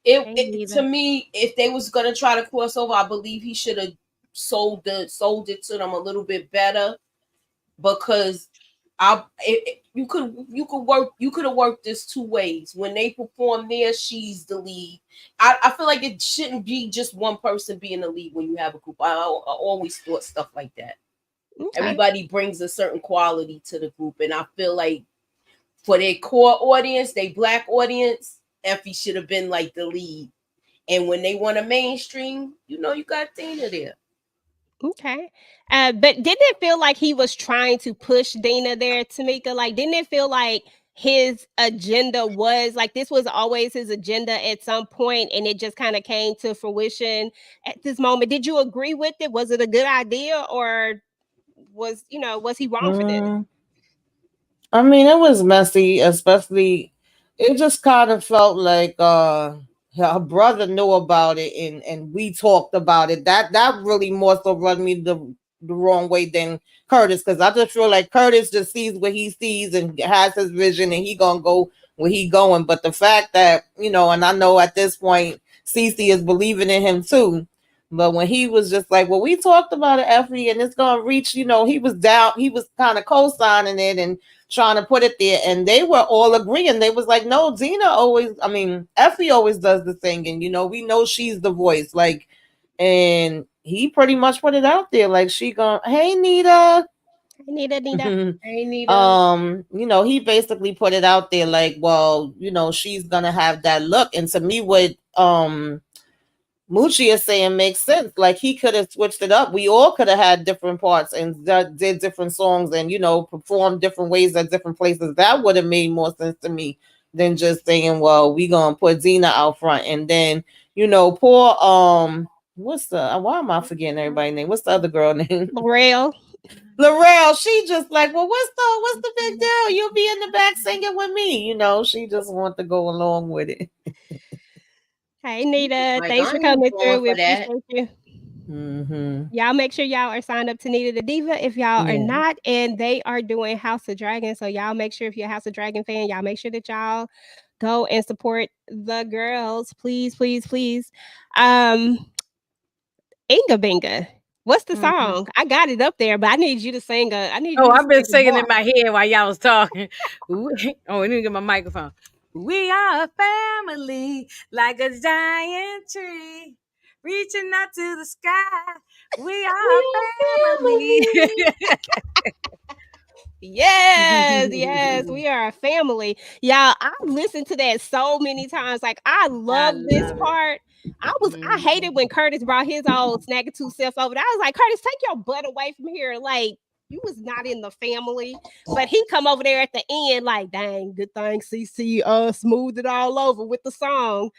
Speaker 5: To me, if they was going to try to cross over, I believe he should have sold it to them a little bit better, because you could have worked this two ways. When they perform there, she's the lead. I feel like it shouldn't be just one person being the lead when you have a group. I always thought stuff like that. Okay. Everybody brings a certain quality to the group, and I feel like for their core audience, their black audience, Effie should have been like the lead. And when they want a mainstream, you got Dina there.
Speaker 2: Okay. But didn't it feel like he was trying to push Dina there, Tamika? Like, didn't it feel like his agenda was like, this was always his agenda at some point, and it just kind of came to fruition at this moment? Did you agree with it? Was it a good idea, or was he wrong for this?
Speaker 4: I mean, it was messy, especially it just kind of felt like her brother knew about it and we talked about it. That really more so rubbed me the wrong way than Curtis, because I just feel like Curtis just sees what he sees and has his vision and he gonna go where he going. But the fact that, and I know at this point Cece is believing in him too. But when he was just like, well, we talked about it, Effie, and it's gonna reach, he was down, he was kind of co-signing it and trying to put it there, and they were all agreeing. They was like, no, Effie always does the thing, and we know she's the voice, like, and he pretty much put it out there, like, she gonna, hey, Nita.
Speaker 2: Nita.
Speaker 5: Hey, Nita.
Speaker 4: He basically put it out there like, well, she's gonna have that look. And to me, what Moochie is saying makes sense. Like, he could have switched it up. We all could have had different parts and did different songs and, performed different ways at different places. That would have made more sense to me than just saying, well, we gonna put Zena out front. And then, poor why am I forgetting everybody's name? What's the other girl name? Laurel, she just like, well, what's the big deal? You'll be in the back singing with me. She just want to go along with it.
Speaker 2: Hey, Nita, thanks for coming through. We appreciate you.
Speaker 4: Mm-hmm.
Speaker 2: Y'all make sure y'all are signed up to Nita the Diva if y'all are not, and they are doing House of Dragon. So y'all make sure, if you're a House of Dragon fan, y'all make sure that y'all go and support the girls, please, please, please. Inga Binga. What's the song? I got it up there, but I need you to sing.
Speaker 3: I've been singing in my head while y'all was talking. Let me get my microphone. We are a family, like a giant tree, reaching out to the sky. We are a family.
Speaker 2: Yes, we are a family. Y'all, I've listened to that so many times. Like, I love this part. I hated when Curtis brought his old Snaggletooth self over there. I was like, Curtis, take your butt away from here. Like, you was not in the family. But he come over there at the end, like, dang, good thing CC smoothed it all over with the song.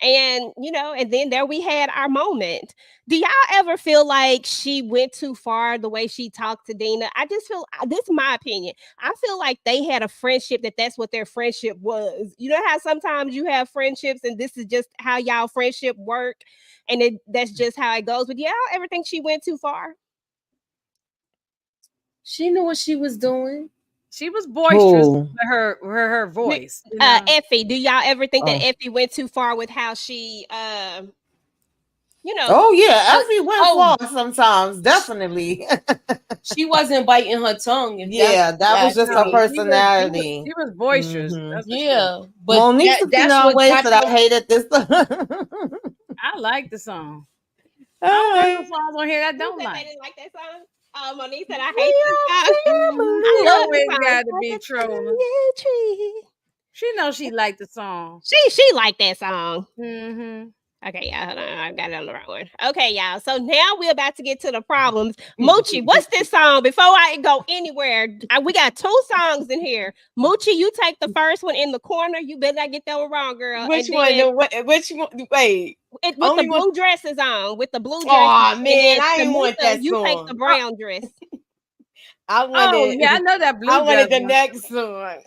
Speaker 2: And and then there we had our moment. Do y'all ever feel like she went too far the way she talked to Dina? I just feel, this is my opinion, I feel like they had a friendship that's what their friendship was. You know how sometimes you have friendships and this is just how y'all friendship work, and that's just how it goes. But y'all ever think she went too far?
Speaker 5: She knew what she was doing.
Speaker 3: She was boisterous with her voice.
Speaker 2: Effie, do y'all ever think that Effie went too far with how she
Speaker 4: Oh yeah, Effie went far sometimes, definitely.
Speaker 5: She wasn't biting her tongue.
Speaker 4: That was just her personality.
Speaker 3: She was boisterous.
Speaker 5: Yeah,
Speaker 4: but Monique that's ways that I hated this.
Speaker 3: I like the song. I don't like the songs on here I don't like.
Speaker 2: They didn't like that song. Monique said, I hate this song.
Speaker 3: I always got to be trolling. She knows she liked the song.
Speaker 2: She liked that song. Okay, y'all, hold on. I got it on the right one. Okay, y'all. So now we're about to get to the problems. Moochie, what's this song? Before I go anywhere, we got 2 songs in here. Moochie, you take the first one in the corner. You better not get that one wrong, girl.
Speaker 5: Which one? Which one? Wait.
Speaker 2: With the blue dresses on. With the blue dress.
Speaker 5: Oh, man, I didn't want that
Speaker 2: you
Speaker 5: song.
Speaker 2: take the brown dress.
Speaker 3: I know that blue dress.
Speaker 5: I wanted the next one.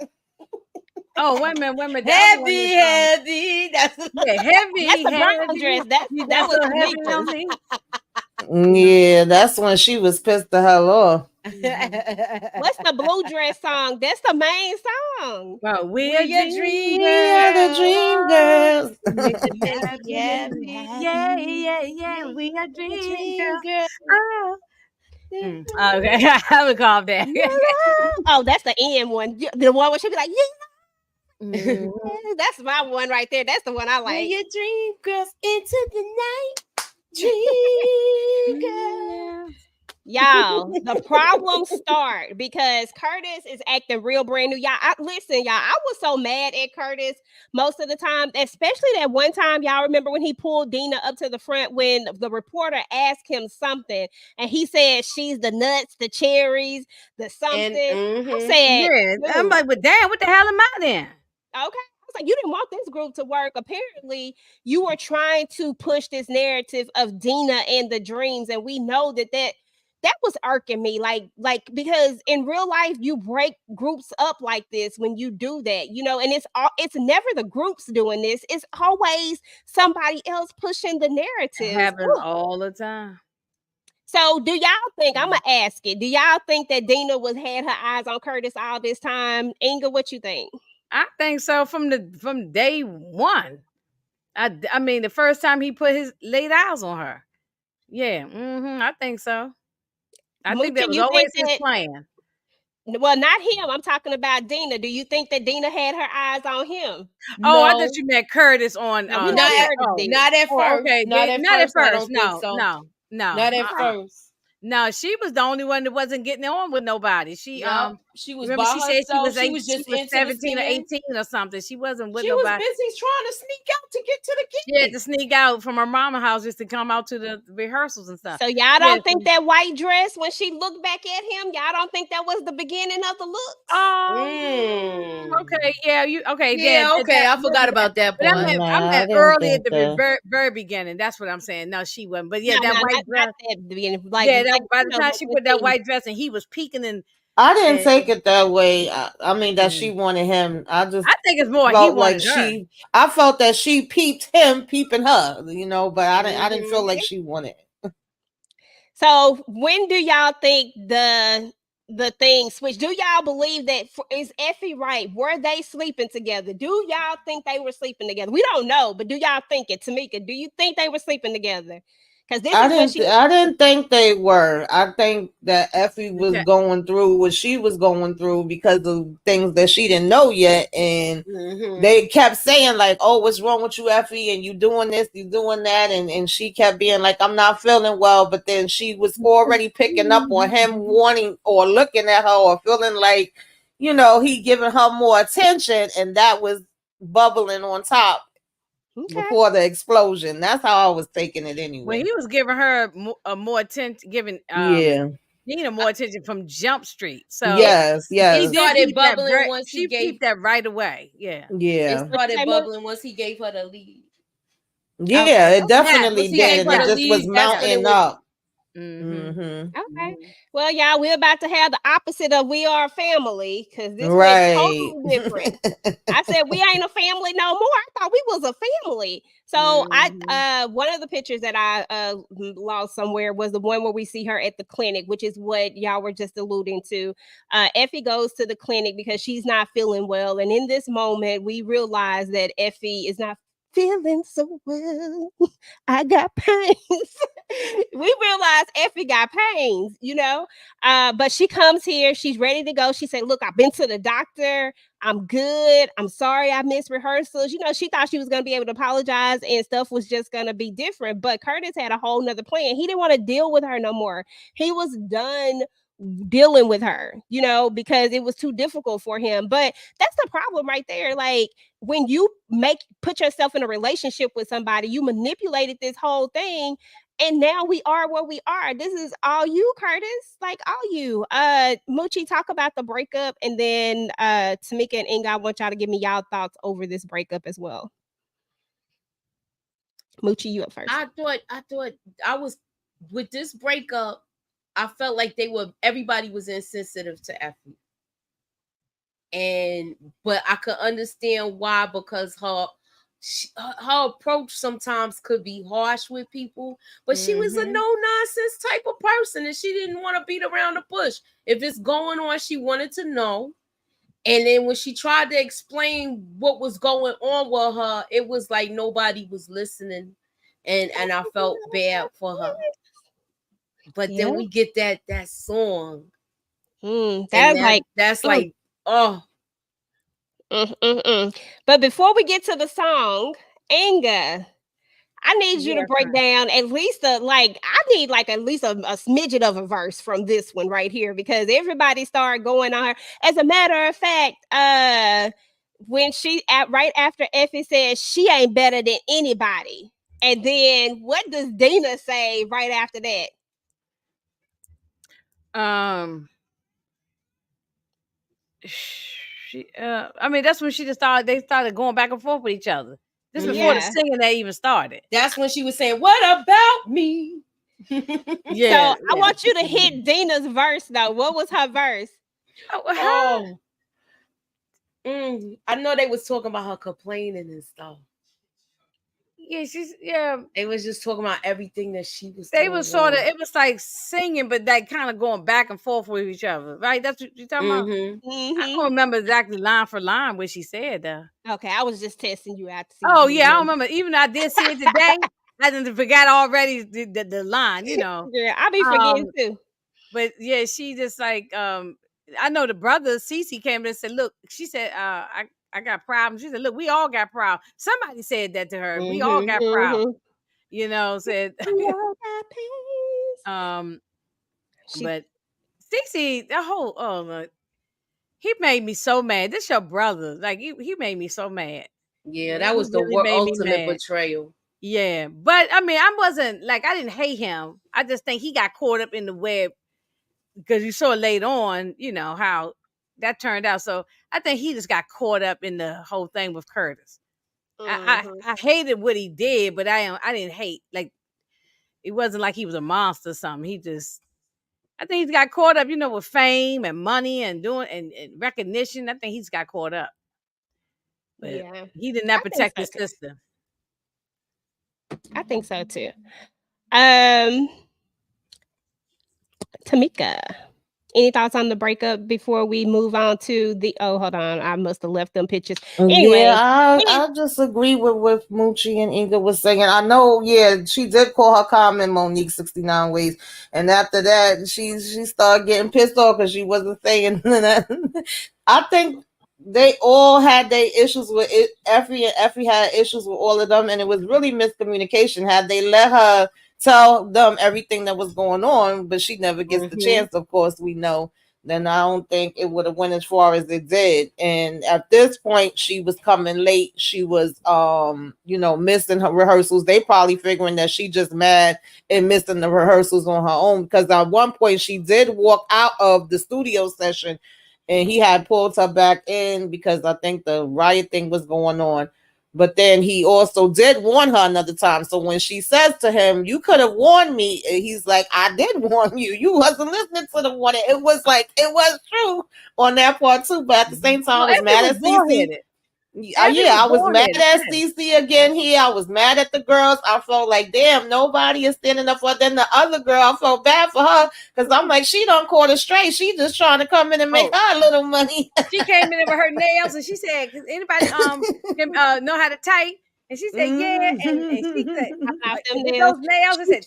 Speaker 3: Oh, wait a minute.
Speaker 5: Heavy.
Speaker 3: That's heavy.
Speaker 2: That's the brown dress. That was
Speaker 3: heavy on me.
Speaker 4: Yeah, that's when she was pissed the hell off.
Speaker 2: What's the blue dress song? That's the main song.
Speaker 3: Well, we are
Speaker 4: the dream girls.
Speaker 3: Yeah. We are dream girls. Okay, I would call that.
Speaker 2: Oh, that's the end one. The one where she be like, that's my one right there. That's the one I like.
Speaker 5: Your dream girls into the night. Dream girls.
Speaker 2: Y'all, the problems start because Curtis is acting real brand new. Listen, y'all, I was so mad at Curtis most of the time, especially that one time, y'all remember when he pulled Dina up to the front when the reporter asked him something and he said, she's the nuts, the cherries, the something. I said,
Speaker 3: I'm like, but damn, what the hell am I then?
Speaker 2: Okay. I was like, you didn't want this group to work. Apparently, you were trying to push this narrative of Dina and the dreams. And we know that that was irking me. Like because in real life you break groups up like this when you do that, and it's never the groups doing this. It's always somebody else pushing the
Speaker 3: It
Speaker 2: narrative.
Speaker 3: happens all the time.
Speaker 2: So do y'all think, I'm gonna ask it, do y'all think that Dina had her eyes on Curtis all this time? Inga, what you think?
Speaker 3: I think so from day one. I mean, the first time he laid eyes on her. Yeah, I think so. I think that was always his plan.
Speaker 2: Well, not him. I'm talking about Dina. Do you think that Dina had her eyes on him?
Speaker 3: Oh, I thought you meant Curtis on.
Speaker 2: No,
Speaker 5: not at first.
Speaker 3: Okay,
Speaker 5: not at first. I don't think so.
Speaker 3: No.
Speaker 5: Not at first.
Speaker 3: No, she was the only one that wasn't getting on with nobody. She
Speaker 5: was
Speaker 3: remember
Speaker 5: by
Speaker 3: she said
Speaker 5: herself.
Speaker 3: she was
Speaker 5: Just into
Speaker 3: 17 or 18 or something. She wasn't with
Speaker 5: nobody.
Speaker 3: She
Speaker 5: was busy trying to sneak out to get to the gig.
Speaker 3: She had to sneak out from her mama house just to come out to the rehearsals and stuff.
Speaker 2: So y'all don't think that white dress, when she looked back at him, y'all don't think that was the beginning of the looks?
Speaker 3: Okay, yeah, okay.
Speaker 5: Yeah, okay. I forgot about that part.
Speaker 3: I meant early at the very beginning. That's what I'm saying. No, she wasn't. But yeah, that white dress. By the time she put that white dress and he was peeking and
Speaker 4: I didn't take it that way. I mean that she wanted him. I
Speaker 3: think it's more he wanted her.
Speaker 4: I felt that she peeped him, peeping her, but I didn't feel like she wanted it.
Speaker 2: So when do y'all think the thing switched? Do y'all believe that is Effie right? Were they sleeping together? Do y'all think they were sleeping together? We don't know, but do y'all think it? Tamika, do you think they were sleeping together? Because
Speaker 4: I didn't think they were. I think that Effie was going through what she was going through because of things that she didn't know yet, and they kept saying like, "Oh, what's wrong with you, Effie? And you doing this, you doing that," and she kept being like, "I'm not feeling well," but then she was already picking up on him wanting or looking at her or feeling like, he giving her more attention, and that was bubbling on top. Before the explosion. That's how I was taking it anyway.
Speaker 3: Well, he was giving her more attention, Nina more attention from Jump Street. So
Speaker 4: yes.
Speaker 5: He started bubbling once
Speaker 3: she gave that right away. Yeah.
Speaker 5: It started bubbling once he gave her the lead.
Speaker 4: Yeah, it definitely did. And it just was mounting up.
Speaker 2: Okay. Well, y'all, we're about to have the opposite of We Are a Family, because this was totally different. I said we ain't a family no more. I thought we was a family. So I one of the pictures that I lost somewhere was the one where we see her at the clinic, which is what y'all were just alluding to. Effie goes to the clinic because she's not feeling well, and in this moment we realize that Effie is not feeling so well. I got pains. We realized Effie got pains, but she comes here. She's ready to go. She said, "Look, I've been to the doctor. I'm good. I'm sorry I missed rehearsals." She thought she was going to be able to apologize and stuff was just going to be different. But Curtis had a whole nother plan. He didn't want to deal with her no more. He was done dealing with her, because it was too difficult for him. But that's the problem right there. Like, when you put yourself in a relationship with somebody, you manipulated this whole thing, and now we are where we are. This is all you, Curtis. Like, all you. Moochie, talk about the breakup, and then Tamika and Inga, I want y'all to give me y'all thoughts over this breakup as well. Moochie, you up first.
Speaker 5: I thought I was with this breakup. I felt like everybody was insensitive to Effie. But I could understand why, because her approach sometimes could be harsh with people, but she was a no-nonsense type of person, and she didn't want to beat around the bush. If it's going on, she wanted to know. And then when she tried to explain what was going on with her, it was like nobody was listening, and I felt bad for her. But then we get that song. That's like
Speaker 2: But before we get to the song, Inga, I need you to break down at least at least a smidget of a verse from this one right here, because everybody started going on her. As a matter of fact, when right after Effie says she ain't better than anybody, and then what does Dina say right after that?
Speaker 3: I mean, that's when they started going back and forth with each other. This is before the singing that even started.
Speaker 5: That's when she was saying, "What about me?"
Speaker 3: Yeah.
Speaker 2: So I want you to hit Dina's verse though. What was her verse?
Speaker 5: Oh, I know they was talking about her complaining and stuff.
Speaker 3: Yeah.
Speaker 5: They was just talking about everything that she was
Speaker 3: They
Speaker 5: doing
Speaker 3: was sort of,
Speaker 5: wrong.
Speaker 3: it was like singing, but like kind of going back and forth with each other, right? That's what you're talking about. I don't remember exactly line for line what she said though.
Speaker 2: Okay, I was just testing you out to see.
Speaker 3: Oh yeah, I don't remember. Even though I did see it today, I didn't forgot already the line, you know.
Speaker 2: Yeah, I be forgetting too.
Speaker 3: But yeah, she just like I know the brother Cece came in and said, look, she said, I got problems. She said, look, we all got problems. Somebody said that to her. We all got problems. You know, said but Cece, the whole he made me so mad. This your brother. Like he made me so mad.
Speaker 5: Yeah, that
Speaker 3: He
Speaker 5: was the
Speaker 3: really made me
Speaker 5: ultimate
Speaker 3: mad.
Speaker 5: betrayal.
Speaker 3: Yeah. But I mean, I wasn't like I didn't hate him. I just think he got caught up in the web because you saw later on, you know, how that turned out. So I think he just got caught up in the whole thing with Curtis. I hated what he did, but I didn't hate. Like it wasn't like he was a monster or something. I think he's got caught up, you know, with fame and money and doing and recognition. I think he's got caught up. But
Speaker 2: yeah,
Speaker 3: he did not protect his
Speaker 2: so
Speaker 3: sister.
Speaker 2: I think so too. Tamika, any thoughts on the breakup before we move on to the? Oh, hold on, I must have left them pictures. Anyway,
Speaker 4: Yeah, I just agree with what Moochie and Inga was saying. I know, yeah, she did call her comment Monique 69 ways, and after that, she started getting pissed off because she wasn't saying that. I think they all had their issues with it. Effie had issues with all of them, and it was really miscommunication. Had they let her tell them everything that was going on, but she never gets the chance, of course, we know, then I don't think it would have went as far as it did. And at this point, she was coming late. She was, missing her rehearsals. They probably figuring that she just mad and missing the rehearsals on her own. Because at one point, she did walk out of the studio session, and he had pulled her back in because I think the riot thing was going on. But then he also did warn her another time. So when she says to him, "You could have warned me," he's like, "I did warn you. You wasn't listening to the warning." It was like, it was true on that part too. But at the same time, I was mad at Cece. I was mad at Cece again here. I was mad at the girls. I felt like, damn, nobody is standing up for her. Then the other girl, I felt bad for her because I'm like, she don't caught her straight. She just trying to come in and make her a little money.
Speaker 3: She came in with her nails and she said, "Does anybody know how to type?" And she said, "Yeah." And she said, "Those nails." I said,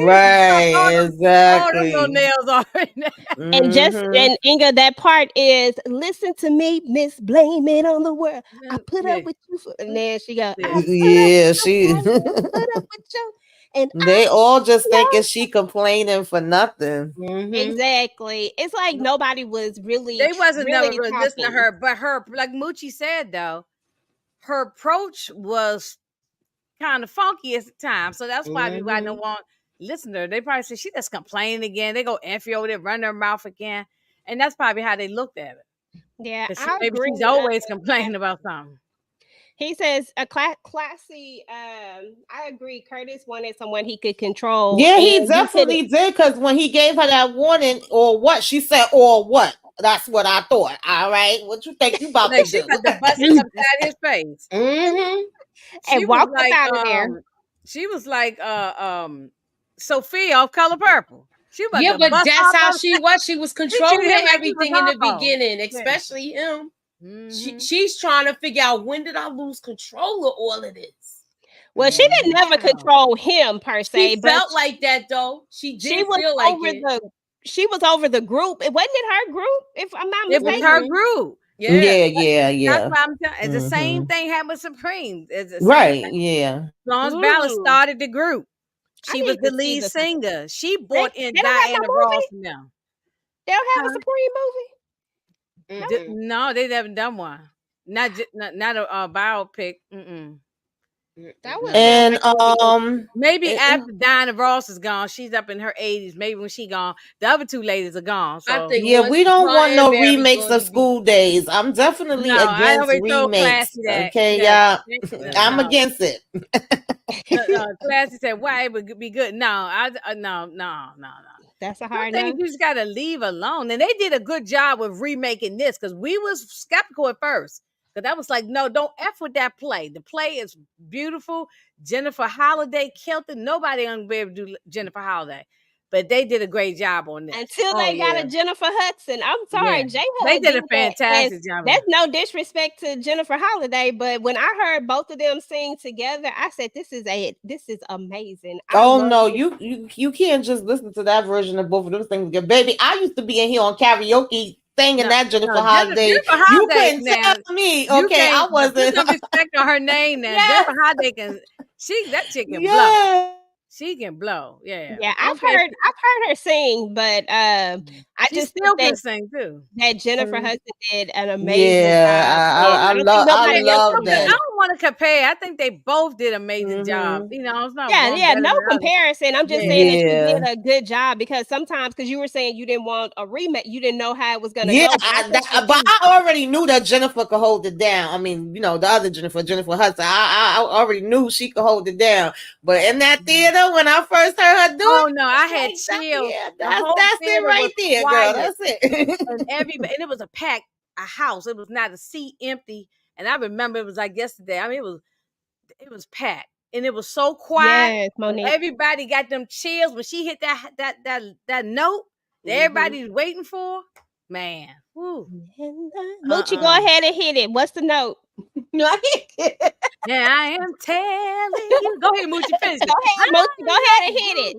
Speaker 4: Right, exactly.
Speaker 3: All them little nails are in there.
Speaker 2: And just and Inga, that part is listen to me, Miss Blame It on the World. I put up with you for, and then she got
Speaker 4: she
Speaker 2: put up with you. And
Speaker 4: they all just thinking she complaining for nothing.
Speaker 2: Exactly. It's like nobody was really.
Speaker 3: They wasn't
Speaker 2: really
Speaker 3: never listening to her, but her, like Moochie said though, her approach was kind of funky at the time. So that's probably why no one listened to her. They probably said she just complaining again. They go Effie over there, run her mouth again. And that's probably how they looked at it.
Speaker 2: Yeah,
Speaker 3: maybe she's always complaining about something.
Speaker 2: He says a classy. I agree. Curtis wanted someone he could control.
Speaker 4: Yeah, he definitely did. Because when he gave her that warning, or what she said, or what, that's what I thought. All right, what you think you about to do?
Speaker 3: The bus upside his face.
Speaker 2: And walked up out of there.
Speaker 3: She was like Sophia of Color Purple. She was
Speaker 5: but that's how she was. She was controlling everything in the beginning, especially him. She's trying to figure out, when did I lose control of all of this?
Speaker 2: Well, she didn't never control him per se.
Speaker 5: She felt like that though. She did feel like it.
Speaker 2: She was over the group. It wasn't her group, if I'm not mistaken.
Speaker 3: It was her group.
Speaker 4: Yeah.
Speaker 3: That's why I'm telling. It's the same thing happened with Supreme.
Speaker 4: Right. Yeah.
Speaker 3: Florence Ballas started the group. She was the lead singer. She brought in Diana Ross now.
Speaker 2: They don't have a Supreme movie.
Speaker 3: No, they haven't done one. Not a biopic.
Speaker 2: That was
Speaker 4: And
Speaker 3: maybe
Speaker 4: it-
Speaker 3: after Diana Ross is gone, she's up in her 80s. Maybe when she gone, the other two ladies are gone.
Speaker 5: I
Speaker 3: So
Speaker 5: think
Speaker 4: yeah,
Speaker 5: once
Speaker 4: we don't want no
Speaker 5: Roddenberry's
Speaker 4: remakes
Speaker 5: going
Speaker 4: of
Speaker 5: to be
Speaker 4: School Days. I'm definitely
Speaker 3: no, I
Speaker 4: against
Speaker 3: already told
Speaker 4: remakes.
Speaker 3: Classy that
Speaker 4: Okay, yeah, I'm
Speaker 3: no.
Speaker 4: against it.
Speaker 3: Classy said, "Why it would be good?" No, no.
Speaker 2: that's a
Speaker 3: Some
Speaker 2: hard
Speaker 3: things
Speaker 2: no.
Speaker 3: you just gotta leave alone. And they did a good job with remaking this because we was skeptical at first. Because I was like, no, don't F with that play. The play is beautiful. Jennifer Holliday killed it. Nobody gonna be able to do Jennifer Holliday. But they did a great job on this.
Speaker 2: Until
Speaker 5: Oh
Speaker 2: they got
Speaker 5: yeah.
Speaker 2: a Jennifer Hudson. I'm
Speaker 3: Yeah.
Speaker 2: sorry, J
Speaker 3: They
Speaker 2: Hud
Speaker 3: did a
Speaker 2: did that, and
Speaker 3: fantastic job.
Speaker 2: that's no disrespect to Jennifer Holiday, but when I heard both of them sing together, I said, "This is amazing." I
Speaker 4: Oh
Speaker 2: love
Speaker 4: no,
Speaker 2: it.
Speaker 4: you can't just listen to that version of both of those things. Baby, I used to be in here on karaoke singing
Speaker 3: No,
Speaker 4: that Jennifer
Speaker 3: no,
Speaker 4: Holiday.
Speaker 3: Jennifer
Speaker 4: You
Speaker 3: Holiday
Speaker 4: couldn't
Speaker 3: now.
Speaker 4: tell me,
Speaker 3: You
Speaker 4: okay? I
Speaker 3: can't put
Speaker 4: wasn't.
Speaker 3: some respect on her name now.
Speaker 4: Yes.
Speaker 3: Jennifer Holiday that chick can blow.
Speaker 4: Yeah.
Speaker 3: She can blow. Yeah.
Speaker 2: Yeah,
Speaker 3: I
Speaker 2: I've
Speaker 3: don't care.
Speaker 2: heard her sing, but I
Speaker 3: She
Speaker 2: just
Speaker 3: still
Speaker 2: think
Speaker 3: can sing too.
Speaker 2: that Jennifer
Speaker 5: Mhm.
Speaker 2: Hudson did an amazing job,
Speaker 4: Yeah,
Speaker 2: and I don't think
Speaker 4: I
Speaker 2: nobody else
Speaker 4: love
Speaker 2: could
Speaker 3: I
Speaker 2: do
Speaker 4: that.
Speaker 2: it.
Speaker 3: don't want to compare. I think they both did amazing job.
Speaker 4: Hmm.
Speaker 3: You know, it's not
Speaker 2: Yeah,
Speaker 3: one
Speaker 2: yeah,
Speaker 3: better
Speaker 2: no
Speaker 3: than the other.
Speaker 2: comparison. I'm just
Speaker 3: Yeah.
Speaker 2: saying that she
Speaker 4: Yeah.
Speaker 2: did a good job because sometimes, because you were saying you didn't want a remake, you didn't know how it was gonna
Speaker 4: Yeah,
Speaker 2: go. But I think that
Speaker 4: but
Speaker 2: you,
Speaker 4: I already knew that Jennifer could hold it down. I mean, you know, the other Jennifer Hudson. I already knew she could hold it down. But in that theater, when I first heard her do
Speaker 3: Oh
Speaker 4: it,
Speaker 3: no, I had chills.
Speaker 4: yeah,
Speaker 3: The whole
Speaker 4: that's it
Speaker 3: theater
Speaker 4: right
Speaker 3: was
Speaker 4: there, girl.
Speaker 3: quiet,
Speaker 4: That's it.
Speaker 3: and it was a house. It was not a seat empty. And I remember it was like yesterday. I mean, it was packed, and it was so quiet.
Speaker 2: yes,
Speaker 3: But
Speaker 2: Monique.
Speaker 3: everybody got them chills when she hit that note that everybody's waiting for. Man, woo.
Speaker 2: Moochie, go ahead and hit it. What's the note?
Speaker 3: Yeah, I am telling you. Go ahead, Moochie, finish it.
Speaker 2: Go ahead, Moochie. Go ahead and hit it.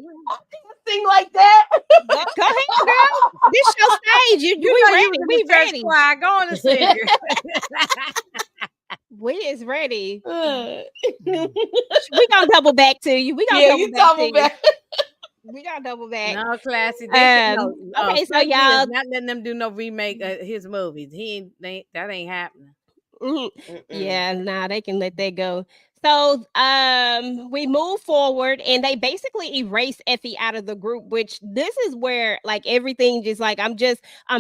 Speaker 4: Sing like that.
Speaker 2: Go ahead, girl. This your stage.
Speaker 3: You
Speaker 2: We
Speaker 3: know
Speaker 2: ready.
Speaker 3: you was in
Speaker 2: We
Speaker 3: the church
Speaker 2: ready.
Speaker 3: choir. Go on and sing.
Speaker 2: We is ready. We gonna double back to you. We gonna
Speaker 4: Yeah,
Speaker 2: double
Speaker 4: you
Speaker 2: back to
Speaker 4: double
Speaker 2: you.
Speaker 4: back.
Speaker 2: We gotta double back.
Speaker 3: No, classy. They
Speaker 2: Okay, so
Speaker 3: Spike Lee is
Speaker 2: y'all.
Speaker 3: not letting them do no remake of his movies. That ain't happening.
Speaker 2: Yeah, nah, they can let that go. So we move forward and they basically erase Effie out of the group, which this is where like everything just like I'm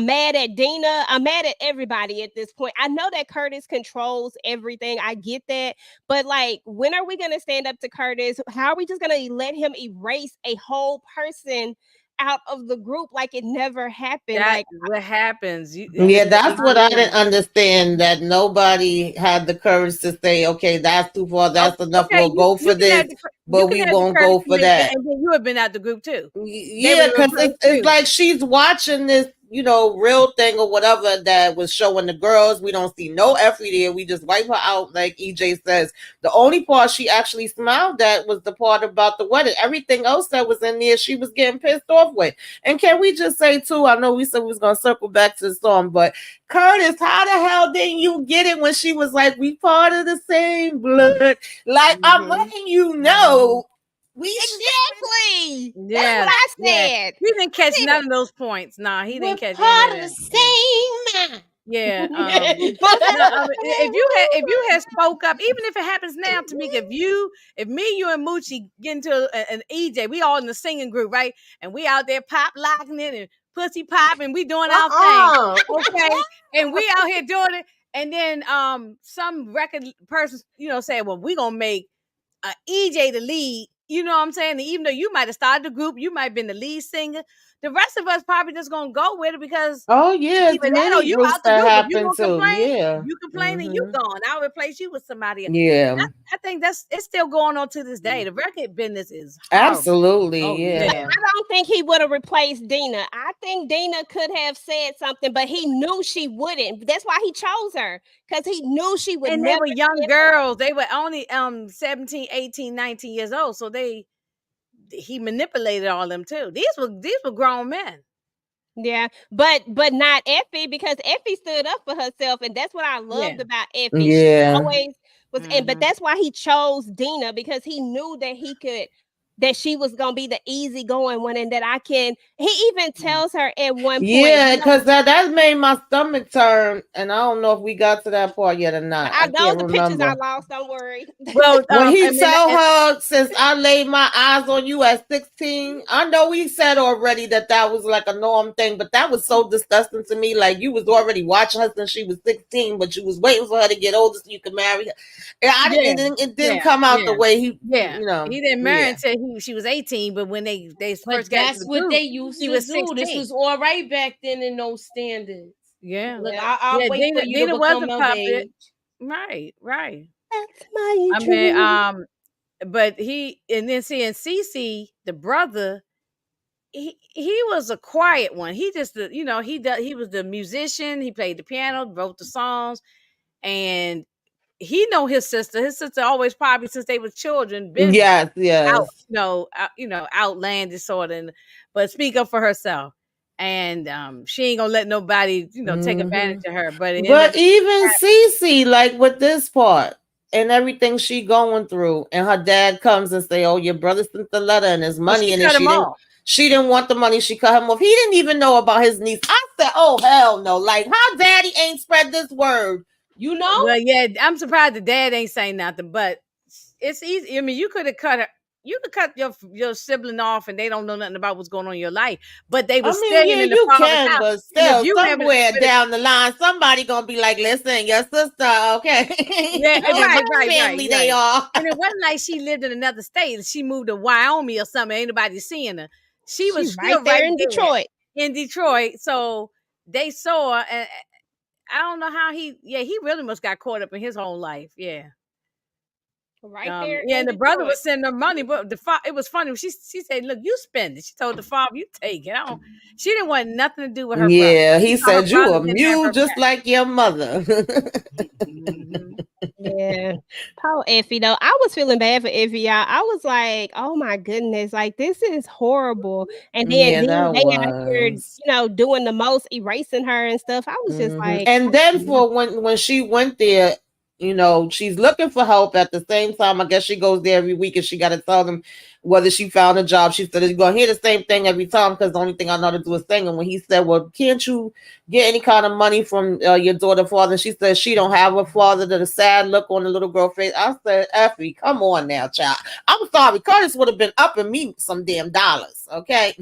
Speaker 2: mad at Dina. I'm mad at everybody at this point. I know that Curtis controls everything. I get that. But like, when are we gonna stand up to Curtis? How are we just gonna let him erase a whole person out of the group like it never happened?
Speaker 3: That's
Speaker 2: Like,
Speaker 3: what happens.
Speaker 4: Yeah, that's what I
Speaker 2: yeah.
Speaker 4: didn't understand. That nobody had the courage to say, "Okay, that's too far. That's enough.
Speaker 3: Okay,
Speaker 4: We'll go for this, but we won't go for that."
Speaker 3: and then you have been out the group too.
Speaker 4: Yeah, because it's like she's watching this, you know, real thing or whatever that was showing the girls. We don't see no Effie there. We just wipe her out, like EJ says. The only part she actually smiled at was the part about the wedding. Everything else that was in there, she was getting pissed off with. And can we just say too? I know we said we was gonna circle back to the song, but Curtis, how the hell didn't you get it when she was like, "We part of the same blood"? Like, I'm letting you know.
Speaker 2: Exactly.
Speaker 3: Yeah,
Speaker 2: That's what I said.
Speaker 3: He didn't catch none of those points. Nah, he didn't catch
Speaker 5: part
Speaker 3: any
Speaker 5: of
Speaker 3: of
Speaker 5: the
Speaker 3: that.
Speaker 5: same.
Speaker 3: Yeah. No, I mean, if you had spoke up, even if it happens now, Tamika, if me, you, and Moochie get into an EJ, we all in the singing group, right? And we out there pop locking it and pussy popping, we doing our thing, okay? And we out here doing it, and then some record person, say, well, we gonna make EJ the lead. You know what I'm saying? And even though you might have started the group, you might have been the lead singer. The rest of us probably just gonna go with it because
Speaker 4: it's
Speaker 3: either that or
Speaker 4: many
Speaker 3: you
Speaker 4: groups
Speaker 3: out the
Speaker 4: that
Speaker 3: group. If you
Speaker 4: happen
Speaker 3: gonna
Speaker 4: too.
Speaker 3: complain,
Speaker 4: Yeah,
Speaker 3: you complain and you gone. I'll replace you with somebody else.
Speaker 4: yeah,
Speaker 3: I think it's still going on to this day. The record business is horrible.
Speaker 4: absolutely.
Speaker 3: Oh,
Speaker 4: yeah.
Speaker 2: I don't think he would have replaced Dina. I think Dina could have said something, but he knew she wouldn't. That's why he chose her, because he knew she would
Speaker 3: And they
Speaker 2: never.
Speaker 3: were young girls. They were only 17, 18, 19 years old. So he manipulated all them too. These were grown men.
Speaker 2: Yeah, but not Effie, because Effie stood up for herself, and that's what I loved about Effie.
Speaker 4: Yeah.
Speaker 2: She always was, but that's why he chose Dina, because he knew that he could that she was gonna be the easygoing one, and that I can. He even tells her at one point,
Speaker 4: Yeah, because that made my stomach turn, and I don't know if we got to that part yet or not. I
Speaker 2: those
Speaker 4: can't
Speaker 2: the pictures I
Speaker 4: remember.
Speaker 2: lost. Don't worry.
Speaker 3: Well,
Speaker 4: When he
Speaker 3: I mean,
Speaker 4: tell her, since I laid my eyes on you at 16, I know we said already that was like a norm thing, but that was so disgusting to me. Like, you was already watching her since she was 16, but you was waiting for her to get older so you could marry her. It didn't come out the way he, you know.
Speaker 3: He didn't marry until she was 18, but when they first got
Speaker 5: that's
Speaker 3: to the
Speaker 5: what
Speaker 3: group,
Speaker 5: they used
Speaker 3: he
Speaker 5: to
Speaker 3: was
Speaker 5: do.
Speaker 3: 16.
Speaker 5: This was all right back then in those standards.
Speaker 3: Yeah.
Speaker 5: Look, I'll wait for you to become of age.
Speaker 3: Right.
Speaker 2: That's my
Speaker 3: I
Speaker 2: dream.
Speaker 3: mean, but and then seeing Cece, the brother, he was a quiet one. He just, he was the musician. He played the piano, wrote the songs, and he know his sister. His sister always probably since they were children been
Speaker 4: yes,
Speaker 3: out, outlandish sort of, but speak up for herself. And she ain't gonna let nobody, take advantage of her. But
Speaker 4: even Cece, like with this part and everything she going through, and her dad comes and say, "Oh, your brother sent the letter and his money," and then she didn't want the money. She cut him off. He didn't even know about his niece. I said, "Oh hell no!" Like, how daddy ain't spread this word, you know?
Speaker 3: Well, yeah, I'm surprised the dad ain't saying nothing, but it's easy. I mean, you could have cut her. You could cut your sibling off, and they don't know nothing about what's going on in your life. But they were staying in the father's house.
Speaker 4: But still, somewhere down the line, somebody gonna be like, "Listen, your sister, okay?"
Speaker 3: Yeah, right.
Speaker 4: Family, they are.
Speaker 3: And it wasn't like she lived in another state. She moved to Wyoming or something. Ain't nobody seeing her. She was still
Speaker 2: right there in Detroit.
Speaker 3: In Detroit, so they saw her, and I don't know how he really must got caught up in his whole life. Yeah.
Speaker 2: Right there.
Speaker 3: Yeah, and the brother was sending her money, but it was funny. She said, "Look, you spend it." She told the father, "You take it." She didn't want nothing to do with her brother.
Speaker 4: Yeah, he said, "You a mule just like your mother."
Speaker 2: Yeah, poor Effie though. I was feeling bad for Effie, y'all. I was like, "Oh my goodness, like this is horrible." And then they out here, doing the most, erasing her and stuff. I was just like,
Speaker 4: and then for when she went there, she's looking for help. At the same time, I guess she goes there every week, and she got to tell them whether she found a job. She said, "You're going to hear the same thing every time because the only thing I know how to do is sing." And when he said, "Well, can't you get any kind of money from your daughter's father?" She said she don't have a father. That a sad look on the little girl face. I said, "Effie, come on now, child. I'm sorry. Curtis would have been up in me some damn dollars, okay?"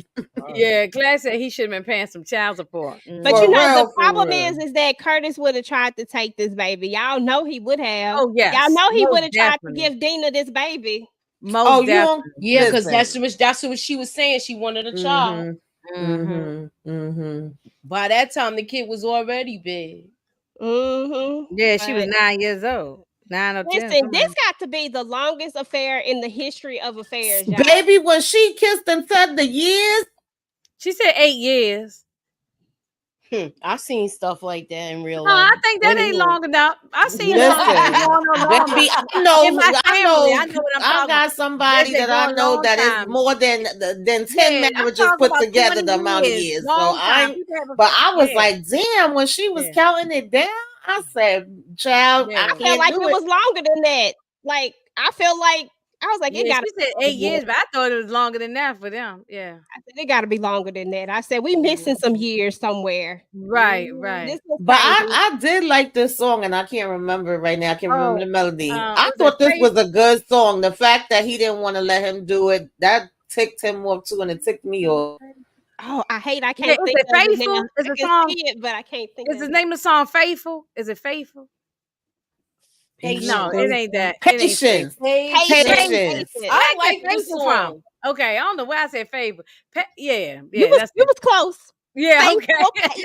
Speaker 3: Yeah, Class said he should have been paying some child support.
Speaker 2: But the problem is that Curtis would have tried to take this baby. Y'all know he would have.
Speaker 3: Oh yes,
Speaker 2: y'all know he would have tried to give Dina this baby.
Speaker 3: Most definitely.
Speaker 5: Yeah, because that's what she was saying. She wanted a child. By that time, the kid was already big.
Speaker 3: Yeah, she was 9 years old. 9 or 10.
Speaker 2: Listen, this got to be the longest affair in the history of affairs, y'all.
Speaker 4: Baby, when she kissed and said the years,
Speaker 3: she said 8 years.
Speaker 5: I've seen stuff like that in real
Speaker 3: life.
Speaker 5: I
Speaker 3: think that ain't long enough. I've seen
Speaker 4: baby, I got somebody that I know that is more than 10 marriages put together the amount of years. So I was like, damn, when she was counting it down, I said, child, I
Speaker 2: felt like it was longer than that. Like, I felt like I was like, it got.
Speaker 3: She said 8 years, but I thought it was longer than that for them. Yeah,
Speaker 2: I said it got to be longer than that. I said we missing some years somewhere.
Speaker 3: Right.
Speaker 4: But I did like this song, and I can't remember it right now. I can't remember the melody. I thought this was a good song. The fact that he didn't want to let him do it, that ticked him off too, and it ticked me off.
Speaker 2: Oh, I can't think of
Speaker 3: Faithful?
Speaker 2: It now. I can see it, but I can't think.
Speaker 3: Is the name of the song Faithful? Is it Faithful? No, it ain't that.
Speaker 4: Patience.
Speaker 5: I like this song.
Speaker 3: Okay, I don't know why I said Faithful. You
Speaker 2: was close.
Speaker 3: Yeah,
Speaker 2: Faithful,
Speaker 3: okay.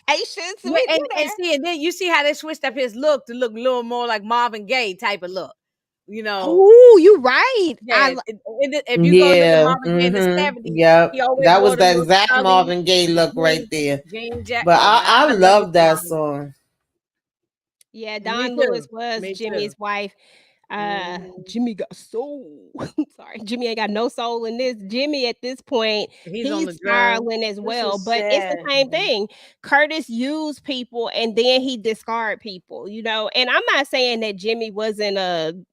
Speaker 2: Patience.
Speaker 3: And then you see how they switched up his look to look a little more like Marvin Gaye type of look.
Speaker 2: Oh, you right.
Speaker 3: Yeah, if you go look at Marvin Gaye in the 70s,
Speaker 4: that was the exact Marvin Gaye look right there. But I love that song.
Speaker 2: Yeah, Dawn Lewis was Jimmy's wife. Jimmy got soul. Sorry, Jimmy ain't got no soul in this. Jimmy at this point,
Speaker 3: He's on
Speaker 2: he's
Speaker 3: the drum.
Speaker 2: spiraling as well.
Speaker 5: is
Speaker 2: But it's the
Speaker 5: sad.
Speaker 2: same thing. Curtis used people and then he discard people, And I'm not saying that Jimmy wasn't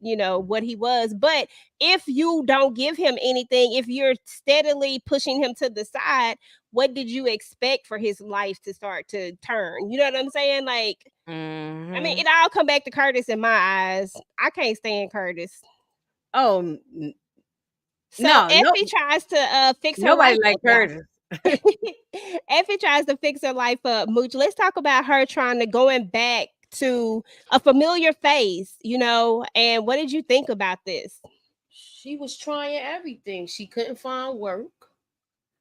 Speaker 2: what he was, but if you don't give him anything, if you're steadily pushing him to the side, what did you expect for his life to start to turn? You know what I'm saying? Like, I mean, it all come back to Curtis in my eyes. I can't stand Curtis.
Speaker 3: Oh
Speaker 2: So
Speaker 3: no,
Speaker 2: Effie tries to fix her
Speaker 3: nobody
Speaker 2: life
Speaker 3: like
Speaker 2: up now.
Speaker 3: Curtis.
Speaker 2: Effie tries to fix her life up. Mooch, let's talk about her trying to going back to a familiar face, and what did you think about this?
Speaker 5: She was trying everything. She couldn't find work.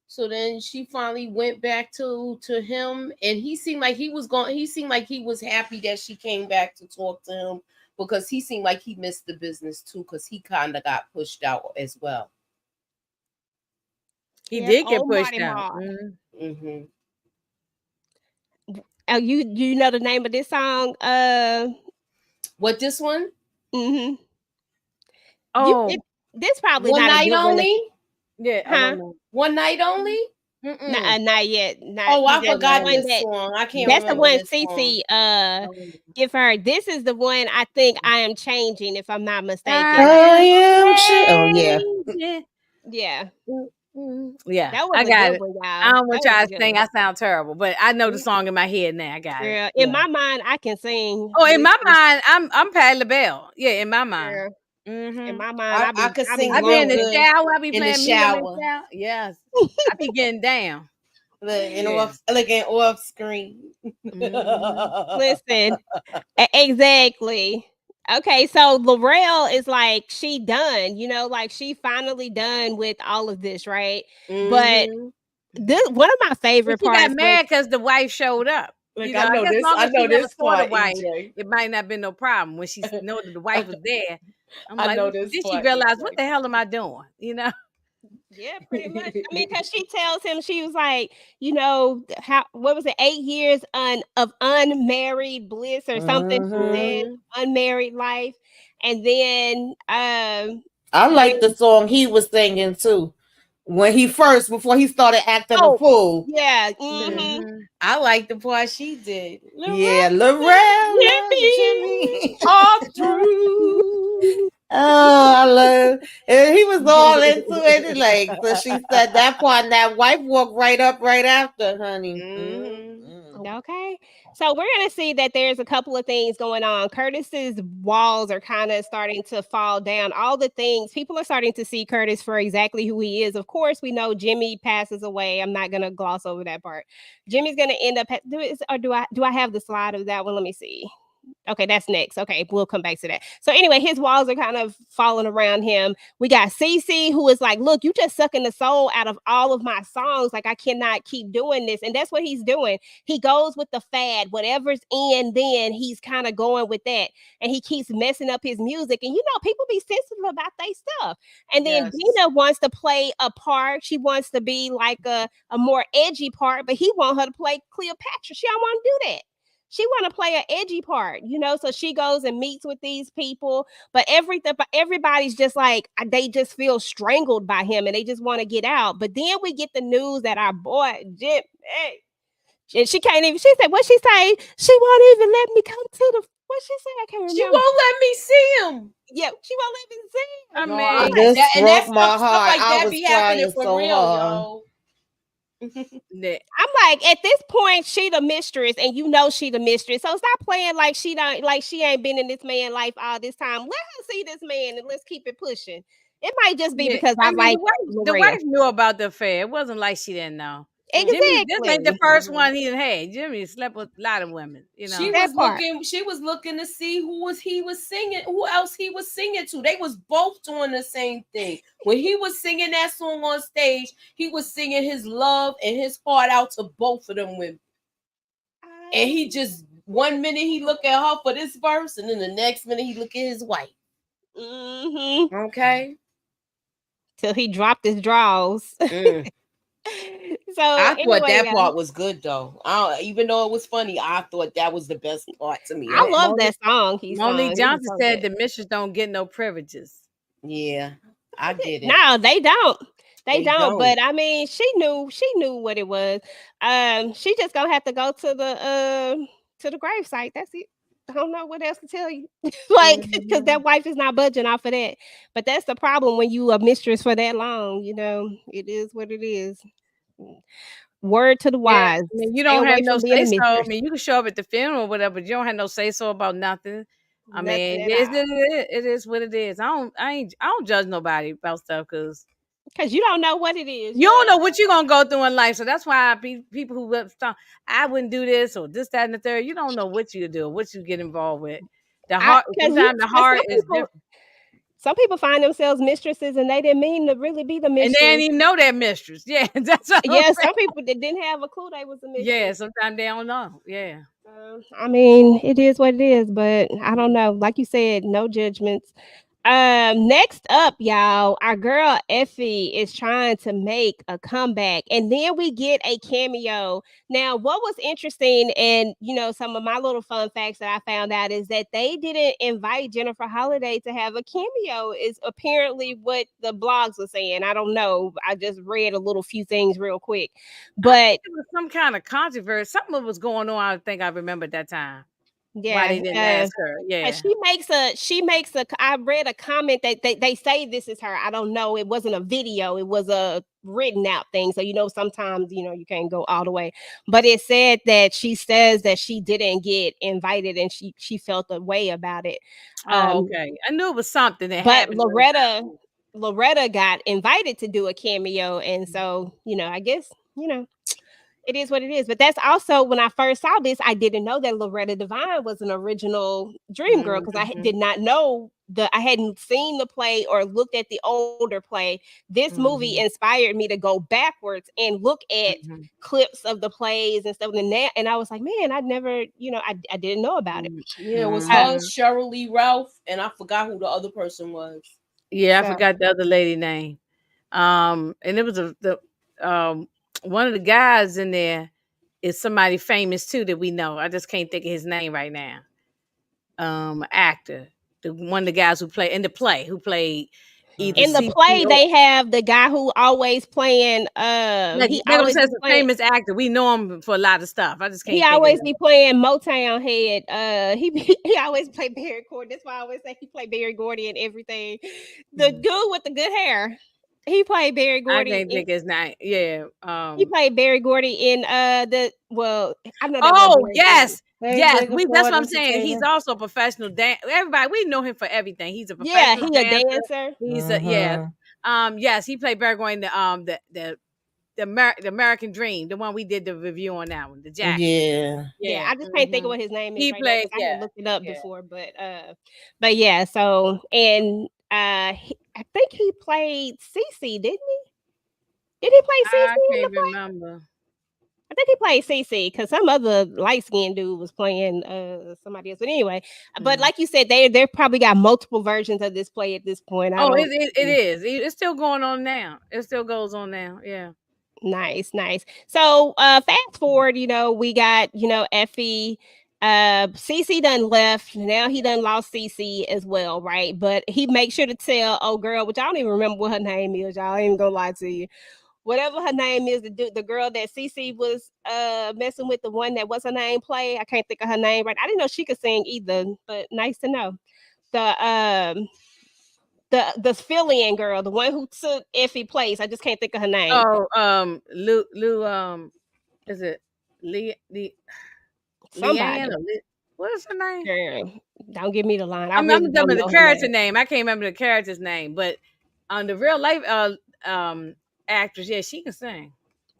Speaker 5: So then she finally went back to him, and he seemed like he was going. He seemed like he was happy that she came back to talk to him, because he seemed like he missed the business too, because he kind of got pushed out as well.
Speaker 3: He
Speaker 2: Yep,
Speaker 3: did get
Speaker 2: old
Speaker 3: pushed
Speaker 2: Marty
Speaker 3: out.
Speaker 2: Marr.
Speaker 5: Mm-hmm.
Speaker 2: Oh, you know the name of this song?
Speaker 5: What, this one?
Speaker 2: Mm-hmm.
Speaker 3: Oh,
Speaker 2: This probably
Speaker 5: One
Speaker 2: not a
Speaker 5: night
Speaker 2: good one.
Speaker 5: only?
Speaker 3: yeah, I
Speaker 2: Huh?
Speaker 3: don't know.
Speaker 5: One night only?
Speaker 2: Not yet.
Speaker 5: Oh, I
Speaker 2: That's the
Speaker 5: forgot
Speaker 2: one
Speaker 5: this song. I can't
Speaker 2: That's the
Speaker 5: remember
Speaker 2: one
Speaker 5: this song.
Speaker 2: Cece give her. This is the one I think I am changing, if I'm not mistaken.
Speaker 4: I am Oh yeah.
Speaker 2: Yeah.
Speaker 3: Yeah,
Speaker 2: That was
Speaker 3: I
Speaker 2: a
Speaker 3: got
Speaker 2: good
Speaker 3: it.
Speaker 2: one, y'all.
Speaker 3: I don't want
Speaker 2: That was
Speaker 3: y'all
Speaker 2: a
Speaker 3: to
Speaker 2: good
Speaker 3: think
Speaker 2: one.
Speaker 3: I sound terrible, but I know the song in my head now. I got it.
Speaker 2: Girl,
Speaker 3: Yeah.
Speaker 2: in my mind, I can sing.
Speaker 3: Oh, in my
Speaker 2: Listen,
Speaker 3: mind, I'm Patti LaBelle. Yeah, in my mind.
Speaker 2: girl, in
Speaker 3: Mm-hmm.
Speaker 2: my mind,
Speaker 5: I could
Speaker 2: I be
Speaker 5: sing
Speaker 3: I be in
Speaker 5: real
Speaker 3: the
Speaker 2: blowing.
Speaker 5: good
Speaker 3: shower. I be
Speaker 5: in the
Speaker 3: playing music in the
Speaker 5: shower.
Speaker 3: shower. Yes, I be getting down.
Speaker 5: Looking off screen.
Speaker 2: Listen, exactly. Okay, so Laurel is like she done, like she finally done with all of this, right? But
Speaker 5: Mhm.
Speaker 2: this one of my
Speaker 3: But
Speaker 2: favorite
Speaker 3: she got
Speaker 2: parts was
Speaker 3: mad because the wife showed up.
Speaker 5: Like,
Speaker 3: I guess as long
Speaker 5: I
Speaker 3: as she
Speaker 5: know
Speaker 3: never
Speaker 5: this
Speaker 3: saw the
Speaker 5: part,
Speaker 3: wife,
Speaker 5: EJ.
Speaker 3: it might not been no problem. When she know that the wife was there, I'm
Speaker 5: I
Speaker 3: like,
Speaker 5: know this
Speaker 3: did she
Speaker 5: part,
Speaker 3: realize what
Speaker 5: EJ.
Speaker 3: the hell am I doing?
Speaker 2: yeah, pretty much. I mean, because she tells him she was like, what was it, 8 years of unmarried bliss or something? She said
Speaker 5: Mhm.
Speaker 2: unmarried life, and then
Speaker 4: I
Speaker 2: when
Speaker 4: like the song he was singing too. Before he started acting a
Speaker 2: oh
Speaker 4: fool.
Speaker 2: yeah,
Speaker 5: I like the part she did.
Speaker 4: Yeah,
Speaker 5: Loretta,
Speaker 4: Lorel loves
Speaker 2: Jimmy
Speaker 4: Jimmy.
Speaker 2: all through.
Speaker 4: Oh, I love and he was all into it. Like, so she said that part, and that wife walked right up right after, honey.
Speaker 2: Okay. So we're going to see that there's a couple of things going on. Curtis's walls are kind of starting to fall down. All the things people are starting to see Curtis for exactly who he is. Of course, we know Jimmy passes away. I'm not going to gloss over that part. Jimmy's going to end up do I have the slide of that one? Let me see. Okay, that's next. Okay, we'll come back to that. So anyway, his walls are kind of falling around him. We got Cece, who is like, look, you just sucking the soul out of all of my songs. Like, I cannot keep doing this. And that's what he's doing. He goes with the fad. Whatever's in, then he's kind of going with that. And he keeps messing up his music. And people be sensitive about their stuff. And then
Speaker 5: Yes.
Speaker 2: Dina wants to play a part. She wants to be like a more edgy part, but he wants her to play Cleopatra. She don't want to do that. She want to play an edgy part, so she goes and meets with these people, but everybody's just like, they just feel strangled by him and they just want to get out. But then we get the news that our boy Jim, and she can't even, she said, what she say? She won't even let me come to the, what she say? I can't remember.
Speaker 5: She won't let me see him.
Speaker 2: Yeah, she won't let me see him.
Speaker 3: I
Speaker 5: No,
Speaker 3: mean,
Speaker 4: This
Speaker 5: and
Speaker 4: broke
Speaker 5: that
Speaker 4: my
Speaker 5: stuff
Speaker 4: heart.
Speaker 5: like
Speaker 4: I
Speaker 5: that
Speaker 4: was
Speaker 5: be happening
Speaker 4: crying
Speaker 5: for
Speaker 4: so
Speaker 5: real,
Speaker 4: hard.
Speaker 5: yo.
Speaker 2: I'm like, at this point, she the mistress, and she the mistress. So stop playing like she ain't been in this man's life all this time. Let her see this man, and let's keep it pushing. It might just be
Speaker 3: yeah.
Speaker 2: because
Speaker 3: I
Speaker 2: I
Speaker 3: mean,
Speaker 2: like
Speaker 3: the
Speaker 2: L'Oreal.
Speaker 3: wife knew about the affair. It wasn't like she didn't know. Jimmy, this ain't the
Speaker 2: Exactly.
Speaker 3: first one he done had. Jimmy slept with a lot of women.
Speaker 5: She
Speaker 2: That
Speaker 5: was
Speaker 2: part.
Speaker 5: looking to see who else he was singing to. They was both doing the same thing. When he was singing that song on stage, he was singing his love and his heart out to both of them women. And he just, one minute he look at her for this verse, and then the next minute he look at his wife.
Speaker 2: Mm-hmm.
Speaker 5: Okay.
Speaker 2: Till he dropped his draws. So
Speaker 5: I thought
Speaker 2: anyway,
Speaker 5: that part was good though. Even though it was funny, I thought that was the best part to me
Speaker 2: I
Speaker 5: of it.
Speaker 2: love that song. He
Speaker 3: Monique
Speaker 2: sung. It was
Speaker 3: Johnson
Speaker 2: so
Speaker 3: said
Speaker 2: good.
Speaker 3: the mistress don't get no privileges.
Speaker 5: Yeah, I get it.
Speaker 2: No, they don't. They
Speaker 5: They
Speaker 2: don't.
Speaker 5: don't.
Speaker 2: But I mean, she knew what it was. She just gonna have to go to the grave site. That's it. I don't know what else to tell you. Like, because
Speaker 5: Mhm.
Speaker 2: that wife is not budging off of that. But that's the problem when you a mistress for that long. It is what it is. Word to the
Speaker 3: Yeah,
Speaker 2: wise.
Speaker 3: I mean, you
Speaker 2: Stay
Speaker 3: don't have
Speaker 2: away
Speaker 3: no
Speaker 2: from being
Speaker 3: say
Speaker 2: a
Speaker 3: so. I
Speaker 2: mistress.
Speaker 3: mean, you can show up at the funeral or whatever, but you don't have no say so about nothing. I
Speaker 2: Nothing
Speaker 3: mean,
Speaker 2: at all.
Speaker 3: it is what it is. I don't judge nobody about stuff because
Speaker 2: Because you don't know what it is.
Speaker 3: you don't know what you're gonna go through in life. So that's why people who I wouldn't do this or this, that, and the third. You don't know what you do, what you get involved with. The heart,
Speaker 2: Because
Speaker 3: sometimes the heart is different,
Speaker 2: some people find themselves mistresses and they didn't mean to really be the
Speaker 3: and they didn't
Speaker 2: mistress.
Speaker 3: even know their mistress. Yeah, that's what I'm
Speaker 2: Yeah,
Speaker 3: saying.
Speaker 2: some people that didn't have a clue they was a
Speaker 3: Yeah,
Speaker 2: mistress.
Speaker 3: sometimes they don't know. Yeah.
Speaker 2: I mean, it is what it is, but I don't know. Like you said, no judgments. Next up, y'all, our girl Effie is trying to make a comeback, and then we get a cameo. Now, what was interesting, and some of my little fun facts that I found out is that they didn't invite Jennifer Holliday to have a cameo. Is apparently what the blogs were saying. I don't know. I just read a little few things real quick,
Speaker 3: I think
Speaker 2: but
Speaker 3: it was some kind of controversy. Something was going on. I think I remember that time. Why
Speaker 2: yeah,
Speaker 3: they didn't ask her?
Speaker 2: and
Speaker 3: Yeah.
Speaker 2: she makes a I read a comment that they say this is her. I don't know. It wasn't a video. It was a written out thing. So sometimes you can't go all the way. But it said that she says that she didn't get invited and she felt a way about it.
Speaker 3: Oh,
Speaker 2: Um,
Speaker 3: okay. I knew it was something that
Speaker 2: but
Speaker 3: happened during
Speaker 2: Loretta got invited to do a cameo, and so I guess it is what it is. But that's also when I first saw this, I didn't know that Loretta Devine was an original Dream Girl because I
Speaker 3: Mhm,
Speaker 2: did not know I hadn't seen the play or looked at the older play. This movie
Speaker 5: Mhm.
Speaker 2: inspired me to go backwards and look at
Speaker 3: mhm,
Speaker 2: clips of the plays and stuff. And I was like, man, I never, I didn't know about it.
Speaker 5: Yeah, it was
Speaker 2: Uh,
Speaker 5: her,
Speaker 3: mhm.
Speaker 5: Cheryl Lee Ralph, and I forgot who the other person was.
Speaker 3: Yeah, I
Speaker 2: so
Speaker 3: forgot the other lady name. And it was um one of the guys in there is somebody famous too that we know. I just can't think of his name right now. Actor, one of the guys who play in the play who played either
Speaker 2: in the
Speaker 3: CC
Speaker 2: play,
Speaker 3: or
Speaker 2: they have the guy who always playing. He
Speaker 3: like I'm
Speaker 2: always
Speaker 3: saying,
Speaker 2: be
Speaker 3: it's a
Speaker 2: playing.
Speaker 3: famous actor. We know him for a lot of stuff. I just
Speaker 2: He
Speaker 3: can't think of
Speaker 2: always
Speaker 3: it.
Speaker 2: be playing Motown head. He always play Barry Gordon. That's why I always say he play Barry Gordon and everything. The dude with the good hair. He played Barry
Speaker 3: I
Speaker 2: Gordy.
Speaker 3: can't think his name. Yeah.
Speaker 2: He played Barry Gordy in I know that wasn't
Speaker 3: Oh
Speaker 2: Barry Gordy.
Speaker 3: yes,
Speaker 4: Hey,
Speaker 3: yes.
Speaker 4: Jacob
Speaker 3: That's what
Speaker 4: Ford
Speaker 3: I'm saying. He's
Speaker 4: Entertainer.
Speaker 3: also a professional dance. Everybody, we know him for everything. He's a
Speaker 2: Yeah,
Speaker 3: professional
Speaker 2: he a
Speaker 3: dancer.
Speaker 2: dancer.
Speaker 3: He's a yes.
Speaker 4: Mm-hmm.
Speaker 3: Yes, he played Barry in the American Dream, the one we did the review on that one, the Jackson.
Speaker 4: Yeah.
Speaker 2: Yeah,
Speaker 3: Yeah.
Speaker 2: I just can't think of what his name is
Speaker 3: He
Speaker 2: right now
Speaker 3: played.
Speaker 2: because I had
Speaker 3: Yeah.
Speaker 2: looked it up
Speaker 3: Yeah.
Speaker 2: before. But so I think he played Cece, didn't he? Did he play Cece
Speaker 3: I
Speaker 2: in the
Speaker 3: can't
Speaker 2: play?
Speaker 3: remember.
Speaker 2: I think he played CC because some other light skinned dude was playing somebody else. But anyway, but
Speaker 3: Mm.
Speaker 2: like you said, they probably got multiple versions of this play at this point. I
Speaker 3: Oh,
Speaker 2: don't.
Speaker 3: it is. It's still going on now. It still goes on now. Yeah.
Speaker 2: Nice, nice. So fast forward, we got, Effie. CC done left. Now he done lost CC as well, right? But he makes sure to tell old girl, which I don't even remember what her name is, y'all. I ain't even gonna lie to you. Whatever her name is, the girl that CC was messing with, the one that what's her name play. I can't think of her name right. I didn't know she could sing either, but nice to know. The fill-in girl, the one who took Effie place. I just can't think of her name.
Speaker 3: Oh, Lou, is it Leanne
Speaker 2: Somebody.
Speaker 3: or what is her name?
Speaker 2: Girl, don't give me the line. I
Speaker 3: I'm
Speaker 2: really don't
Speaker 3: remember the
Speaker 2: know her
Speaker 3: character
Speaker 2: name.
Speaker 3: name. I can't remember the character's name, but on the real life actress, yeah, she can sing.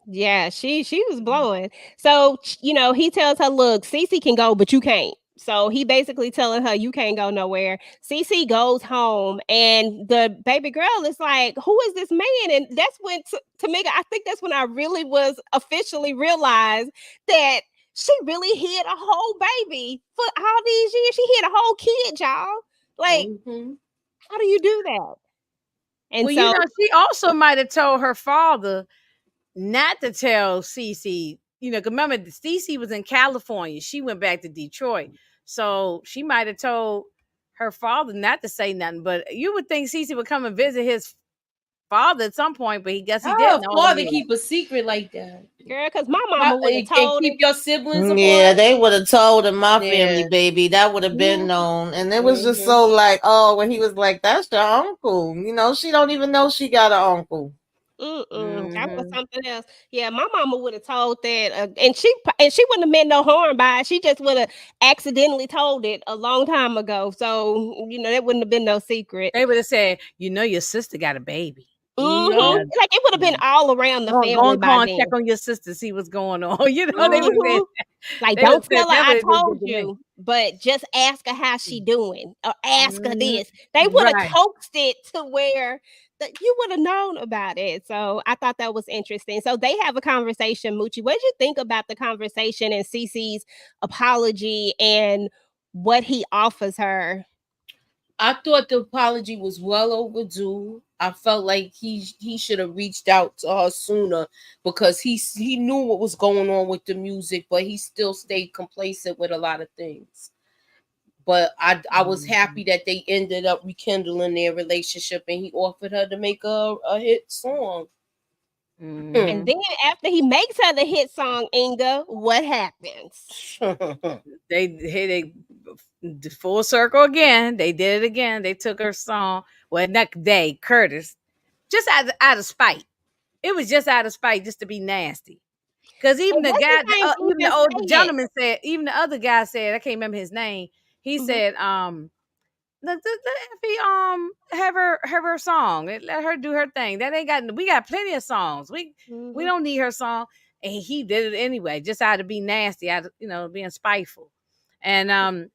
Speaker 2: Yeah, she was blowing. So, he tells her, look, Cece can go, but you can't. So he basically telling her you can't go nowhere. Cece goes home, and the baby girl is like, "Who is this man?" And that's when Tamika. I think that's when I really was officially realized that she really hid a whole baby for all these years. She hid a whole kid, y'all. Like,
Speaker 5: Mm-hmm.
Speaker 2: how do you do that? And
Speaker 3: Well, you
Speaker 2: so
Speaker 3: know, she also might have told her father not to tell Cece, you know, 'cause remember Cece was in California. She went back to Detroit. So she might have told her father not to say nothing. But you would think Cece would come and visit his father at some point, but he guess he
Speaker 5: How
Speaker 3: didn't.
Speaker 5: a father keep a secret like that?
Speaker 2: Girl, because my mama would have
Speaker 5: And
Speaker 2: told
Speaker 5: keep
Speaker 2: him.
Speaker 5: your siblings apart?
Speaker 4: Yeah, they would have told in my
Speaker 5: Yeah.
Speaker 4: family, baby. That would have been known. And it was just so like, oh, when he was like, that's your uncle. You know, she don't even know she got an uncle.
Speaker 2: That was something else. Yeah, my mama would have told that, and she wouldn't have meant no harm by it. She just would have accidentally told it a long time ago. So you know that wouldn't have been no secret.
Speaker 3: They would have said, you know, your sister got a baby.
Speaker 2: Like it would have been all around the family.
Speaker 3: Go and
Speaker 2: by
Speaker 3: call and
Speaker 2: then.
Speaker 3: check on your sister, see what's going on. You know, they would say,
Speaker 2: like, don't tell her I told you, but just ask her how she doing, or ask her this. They would have coaxed it to where that you would have known about it. So I thought that was interesting. So they have a conversation, Moochie. What did you think about the conversation and Cece's apology and what he offers her?
Speaker 5: I thought the apology was well overdue. I felt like he should have reached out to her sooner because he knew what was going on with the music, but he still stayed complacent with a lot of things. But I was happy that they ended up rekindling their relationship, and he offered her to make a hit song.
Speaker 2: And then after he makes her the hit song, Inga, what happens?
Speaker 3: They full circle again. They did it again. They took her song. Well, not they, Curtis, just out of spite. It was just out of spite, just to be nasty. Because even the guy, even the old gentleman said, even the other guy said, I can't remember his name. He said, let have her song. Let her do her thing. That ain't got. We got plenty of songs. We don't need her song. And he did it anyway, just out to be nasty, out of being spiteful. And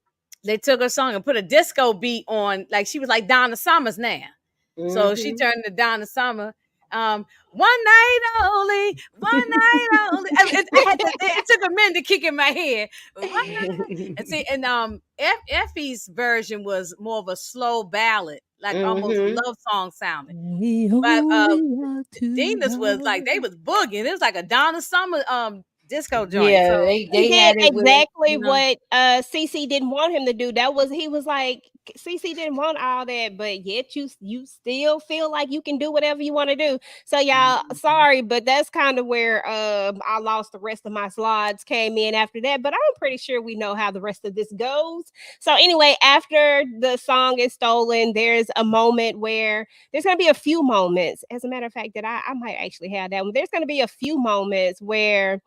Speaker 3: they took her song and put a disco beat on, like she was like Donna Summers now. So she turned to Donna Summer. One night only, one night only. It took a minute to kick in my head. And see, and Effie's version was more of a slow ballad, like almost love song sounding. But Dina's was like they was boogieing. It was like a Donna Summer disco joint.
Speaker 5: Yeah,
Speaker 3: so
Speaker 5: they had
Speaker 2: did exactly what Cece didn't want him to do. He was like, Cece didn't want all that, but yet you still feel like you can do whatever you want to do. So y'all, sorry, but that's kind of where I lost the rest of my slides came in after that. But I'm pretty sure we know how the rest of this goes. So anyway, after the song is stolen, there's a moment where there's gonna be a few moments. As a matter of fact, that I might actually have that one. There's gonna be a few moments where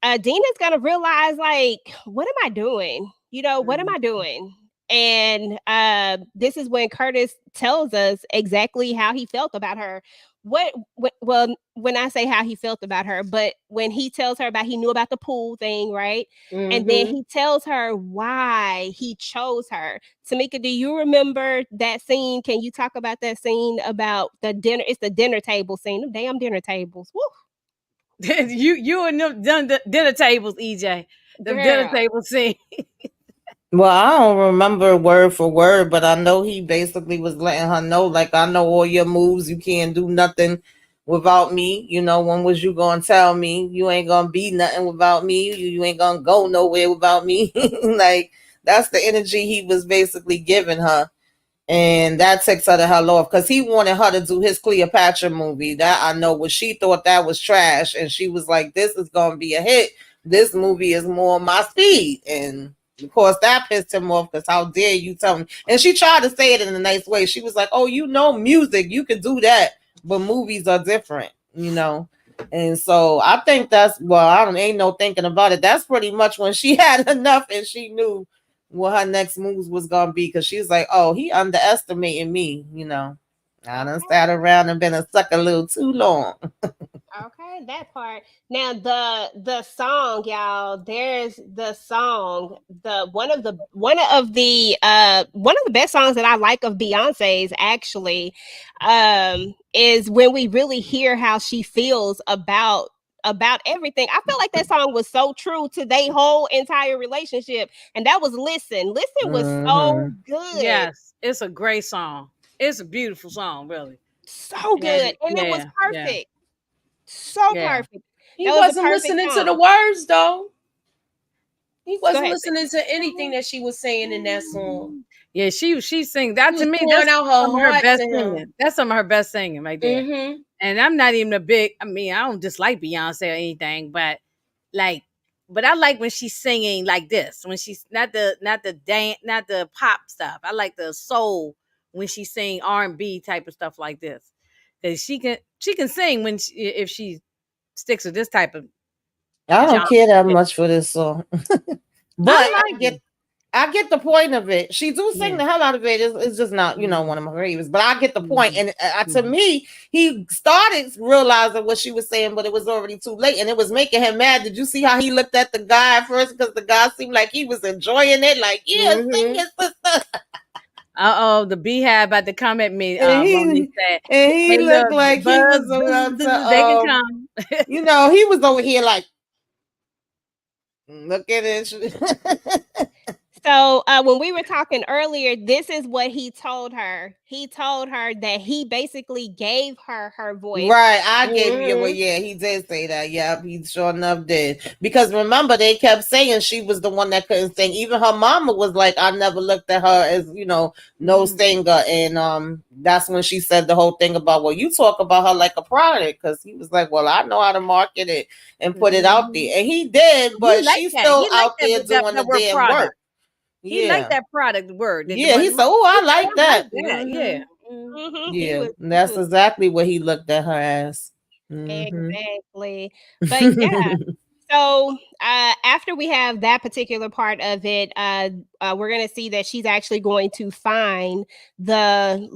Speaker 2: Dina's gonna realize, like, what am I doing? What am I doing? And this is when Curtis tells us exactly how he felt about her. Well, when I say how he felt about her, but when he tells her he knew about the pool thing, right? And then he tells her why he chose her. Tamika, do you remember that scene? Can you talk about that scene about the dinner? It's the dinner table scene. Them damn dinner tables. Woo.
Speaker 3: you and them dinner tables, EJ. The dinner table scene.
Speaker 4: Well, I don't remember word for word, but I know he basically was letting her know, like, I know all your moves. You can't do nothing without me. When was you gonna tell me you ain't gonna be nothing without me? You ain't gonna go nowhere without me. Like, that's the energy he was basically giving her. And that takes her the hell off, because he wanted her to do his Cleopatra movie. That I know, what she thought that was trash, and she was like, this is gonna be a hit. This movie is more my speed. And of course that pissed him off, because how dare you tell me. And she tried to say it in a nice way. She was like, oh, music, you can do that, but movies are different. And so I think ain't no thinking about it. That's pretty much when she had enough and she knew what her next moves was gonna be, because she's like, oh, he underestimating me. I done sat around and been a sucker a little too long.
Speaker 2: Okay, that part. Now the song, y'all. There's the song. One of the best songs that I like of Beyonce's actually, is when we really hear how she feels about everything. I feel like that song was so true to their whole entire relationship, and that was Listen. Listen was so good.
Speaker 3: Yes, it's a great song. It's a beautiful song, really.
Speaker 2: So good, and it was perfect. So
Speaker 3: Yeah.
Speaker 2: perfect.
Speaker 5: He
Speaker 2: That was a
Speaker 5: wasn't
Speaker 2: perfect
Speaker 5: listening to
Speaker 2: song.
Speaker 5: the words though. He
Speaker 2: Go
Speaker 5: wasn't
Speaker 2: ahead.
Speaker 5: listening to anything that she was saying in that song.
Speaker 3: Yeah, she sing that
Speaker 5: She
Speaker 3: to
Speaker 5: was
Speaker 3: me.
Speaker 5: pouring
Speaker 3: That's
Speaker 5: out her
Speaker 3: some of her
Speaker 5: heart
Speaker 3: best
Speaker 5: to him.
Speaker 3: singing. That's some of her best singing right there.
Speaker 5: Mm-hmm.
Speaker 3: And I'm not even a big. I mean, I don't dislike Beyonce or anything, but like, but I like when she's singing like this. When she's not the dance, not the pop stuff. I like the soul when she sing R&B type of stuff like this. Because she can sing when if she sticks with this type of
Speaker 4: I don't
Speaker 3: genre.
Speaker 4: care that much for this song, but
Speaker 3: I like it.
Speaker 4: I get the point of it. She do sing
Speaker 3: Yeah.
Speaker 4: the hell out of it. It's just not,
Speaker 3: Mhm.
Speaker 4: one of my favorites. But I get the point.
Speaker 3: Mhm.
Speaker 4: And to me, he started realizing what she was saying, but it was already too late, and it was making him mad. Did you see how he looked at the guy at first? Because the guy seemed like he was enjoying it. Like, yeah, sing it, sister.
Speaker 3: The beehive about to come at me.
Speaker 4: And
Speaker 3: Monique said,
Speaker 4: he
Speaker 3: "Hey,
Speaker 4: looked
Speaker 3: look,
Speaker 4: like he
Speaker 3: buzz,
Speaker 4: was about
Speaker 3: they can
Speaker 4: to,
Speaker 3: come."
Speaker 4: he was over here like, look at it.
Speaker 2: So when we were talking earlier, this is what he told her. He told her that he basically gave her voice.
Speaker 4: Right, I gave you. Well,
Speaker 5: Mm-hmm.
Speaker 4: yeah, he did say that. Yeah, he sure enough did. Because remember, they kept saying she was the one that couldn't sing. Even her mama was like, "I never looked at her as no singer." And that's when she said the whole thing about, "Well, you talk about her like a product," because he was like, "Well, I know how to market it and put it out there," and he did.
Speaker 3: He
Speaker 4: But
Speaker 3: like
Speaker 4: she's
Speaker 3: that.
Speaker 4: still
Speaker 3: He like
Speaker 4: out there doing the
Speaker 3: that word
Speaker 4: damn
Speaker 3: product.
Speaker 4: work.
Speaker 3: He like
Speaker 4: Yeah,
Speaker 3: that product word.
Speaker 4: yeah. He said, "Oh, I like
Speaker 3: I like
Speaker 4: that."
Speaker 3: that. Yeah.
Speaker 2: He
Speaker 4: Yeah,
Speaker 2: was
Speaker 4: that's exactly what he looked at her as.
Speaker 2: exactly. But yeah. So after we have that particular part of it, we're gonna see that she's actually going to find the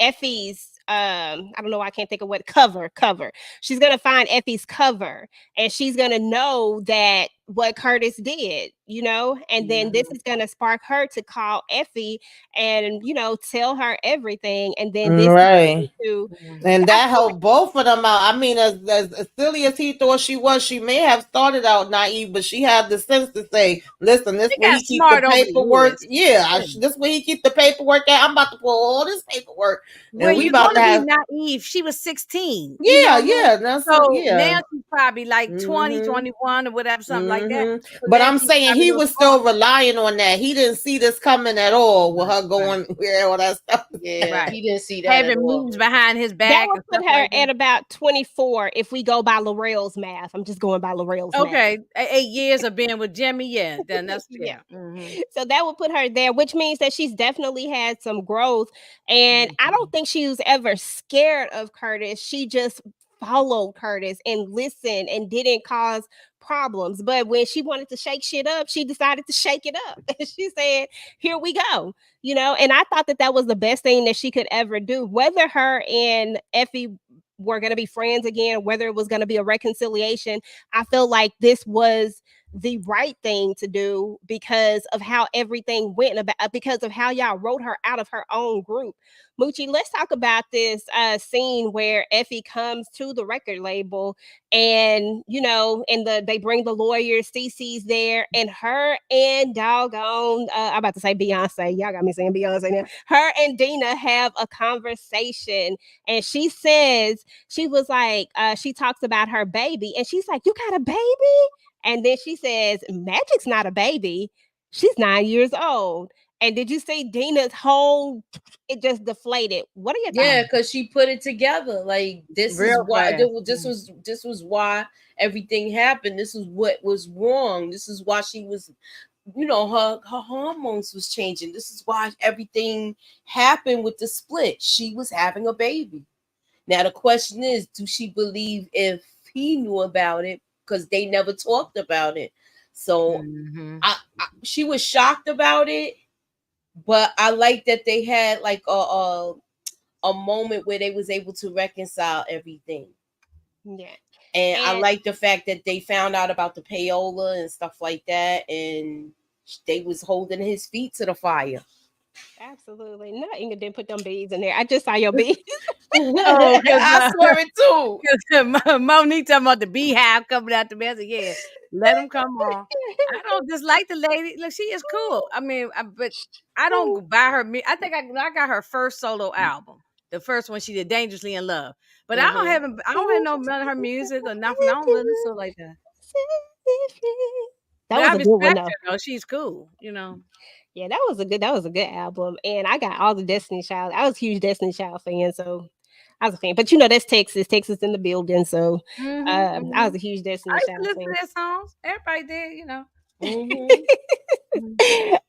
Speaker 2: Effie's. I don't know. I can't think of what cover. She's gonna find Effie's cover, and she's gonna know that what Curtis did, and then this is gonna spark her to call Effie and tell her everything, and then this is
Speaker 4: Right.
Speaker 2: going to.
Speaker 4: And
Speaker 2: I
Speaker 4: that
Speaker 2: feel
Speaker 4: helped both of them out. I mean, as silly as he thought she was, she may have started out naive, but she had the sense to say, "Listen, this
Speaker 3: They
Speaker 4: where
Speaker 3: got
Speaker 4: he keep the
Speaker 3: smart over the
Speaker 4: paperwork.
Speaker 3: years.
Speaker 4: Yeah, this where he keep the paperwork at. I'm about to pull all this paperwork,
Speaker 3: Where
Speaker 4: and we
Speaker 3: you
Speaker 4: about to
Speaker 3: gonna be
Speaker 4: have."
Speaker 3: naive? She was 16.
Speaker 4: Yeah, that's
Speaker 3: So
Speaker 4: yeah.
Speaker 3: now she's probably like 20,
Speaker 4: Mhm.
Speaker 3: 21 or whatever, something like that. So
Speaker 4: But
Speaker 3: now
Speaker 4: I'm
Speaker 3: she's
Speaker 4: saying
Speaker 3: probably
Speaker 4: he
Speaker 3: no
Speaker 4: was
Speaker 3: smart.
Speaker 4: still relying on that. He didn't see this coming at all with her going where all that stuff.
Speaker 5: Yeah,
Speaker 3: Right.
Speaker 5: he didn't see that at
Speaker 3: Having
Speaker 5: all.
Speaker 3: meetings behind his
Speaker 2: that
Speaker 3: back
Speaker 2: would
Speaker 3: and
Speaker 2: put
Speaker 3: stuff
Speaker 2: her
Speaker 3: like that.
Speaker 2: at about 24 if we go by L'Oreal's math. I'm just going by L'Oreal's math.
Speaker 3: Okay, 8 years of being with Jimmy, yeah, then that's
Speaker 2: Yeah.
Speaker 3: Mhm.
Speaker 2: So that would put her there, which means that she's definitely had some growth. And I don't think she was ever scared of Curtis. She just followed Curtis and listened and didn't cause problems. But when she wanted to shake shit up, she decided to shake it up. She said, "Here we go." And I thought that was the best thing that she could ever do. Whether her and Effie were going to be friends again, whether it was going to be a reconciliation, I feel like this was the right thing to do because of how everything went about because of how y'all wrote her out of her own group. Moochie, let's talk about this scene where Effie comes to the record label and and they bring the lawyer, Cece's there, and her and doggone I'm about to say Beyonce. Y'all got me saying Beyonce now. Her and Dina have a conversation, and she says she was like she talks about her baby, and she's like, "You got a baby?" And then she says, "Magic's not a baby. She's 9 years old." And did you see Dina's whole it just deflated? What are your
Speaker 5: Yeah,
Speaker 2: thoughts?
Speaker 5: because she put it together. Like this is
Speaker 3: Real
Speaker 5: why
Speaker 3: fast.
Speaker 5: this was why everything happened. This is what was wrong. This is why she was, her hormones was changing. This is why everything happened with the split. She was having a baby. Now the question is, do she believe if he knew about it? Because they never talked about it. So she was shocked about it, but I like that they had like a moment where they was able to reconcile everything.
Speaker 2: Yeah.
Speaker 5: And I like the fact that they found out about the payola and stuff like that, and they was holding his feet to the fire.
Speaker 2: Absolutely. No, Inga didn't put them beads in there. I just saw your beads.
Speaker 3: Oh,
Speaker 5: I swear it too.
Speaker 3: Because Monique talking about the beehive coming out the mess. Yeah, let them come on. I don't dislike the lady. Look, she is cool. I mean, but I don't buy her. I think I got her first solo album. The first one she did, Dangerously in Love. But I don't have no none of her music or nothing. I don't listen to like that.
Speaker 2: That
Speaker 3: But
Speaker 2: was
Speaker 3: I
Speaker 2: a good one
Speaker 3: respect
Speaker 2: though.
Speaker 3: her though. She's cool, you know.
Speaker 2: Yeah, that was a good album. And I got all the Destiny Child. I was a huge Destiny Child fan, so I was a fan. But you know, that's Texas. Texas in the building. So I was a huge Destiny
Speaker 3: I used to
Speaker 2: Child
Speaker 3: listen
Speaker 2: fan.
Speaker 3: to their songs. Everybody did, you know.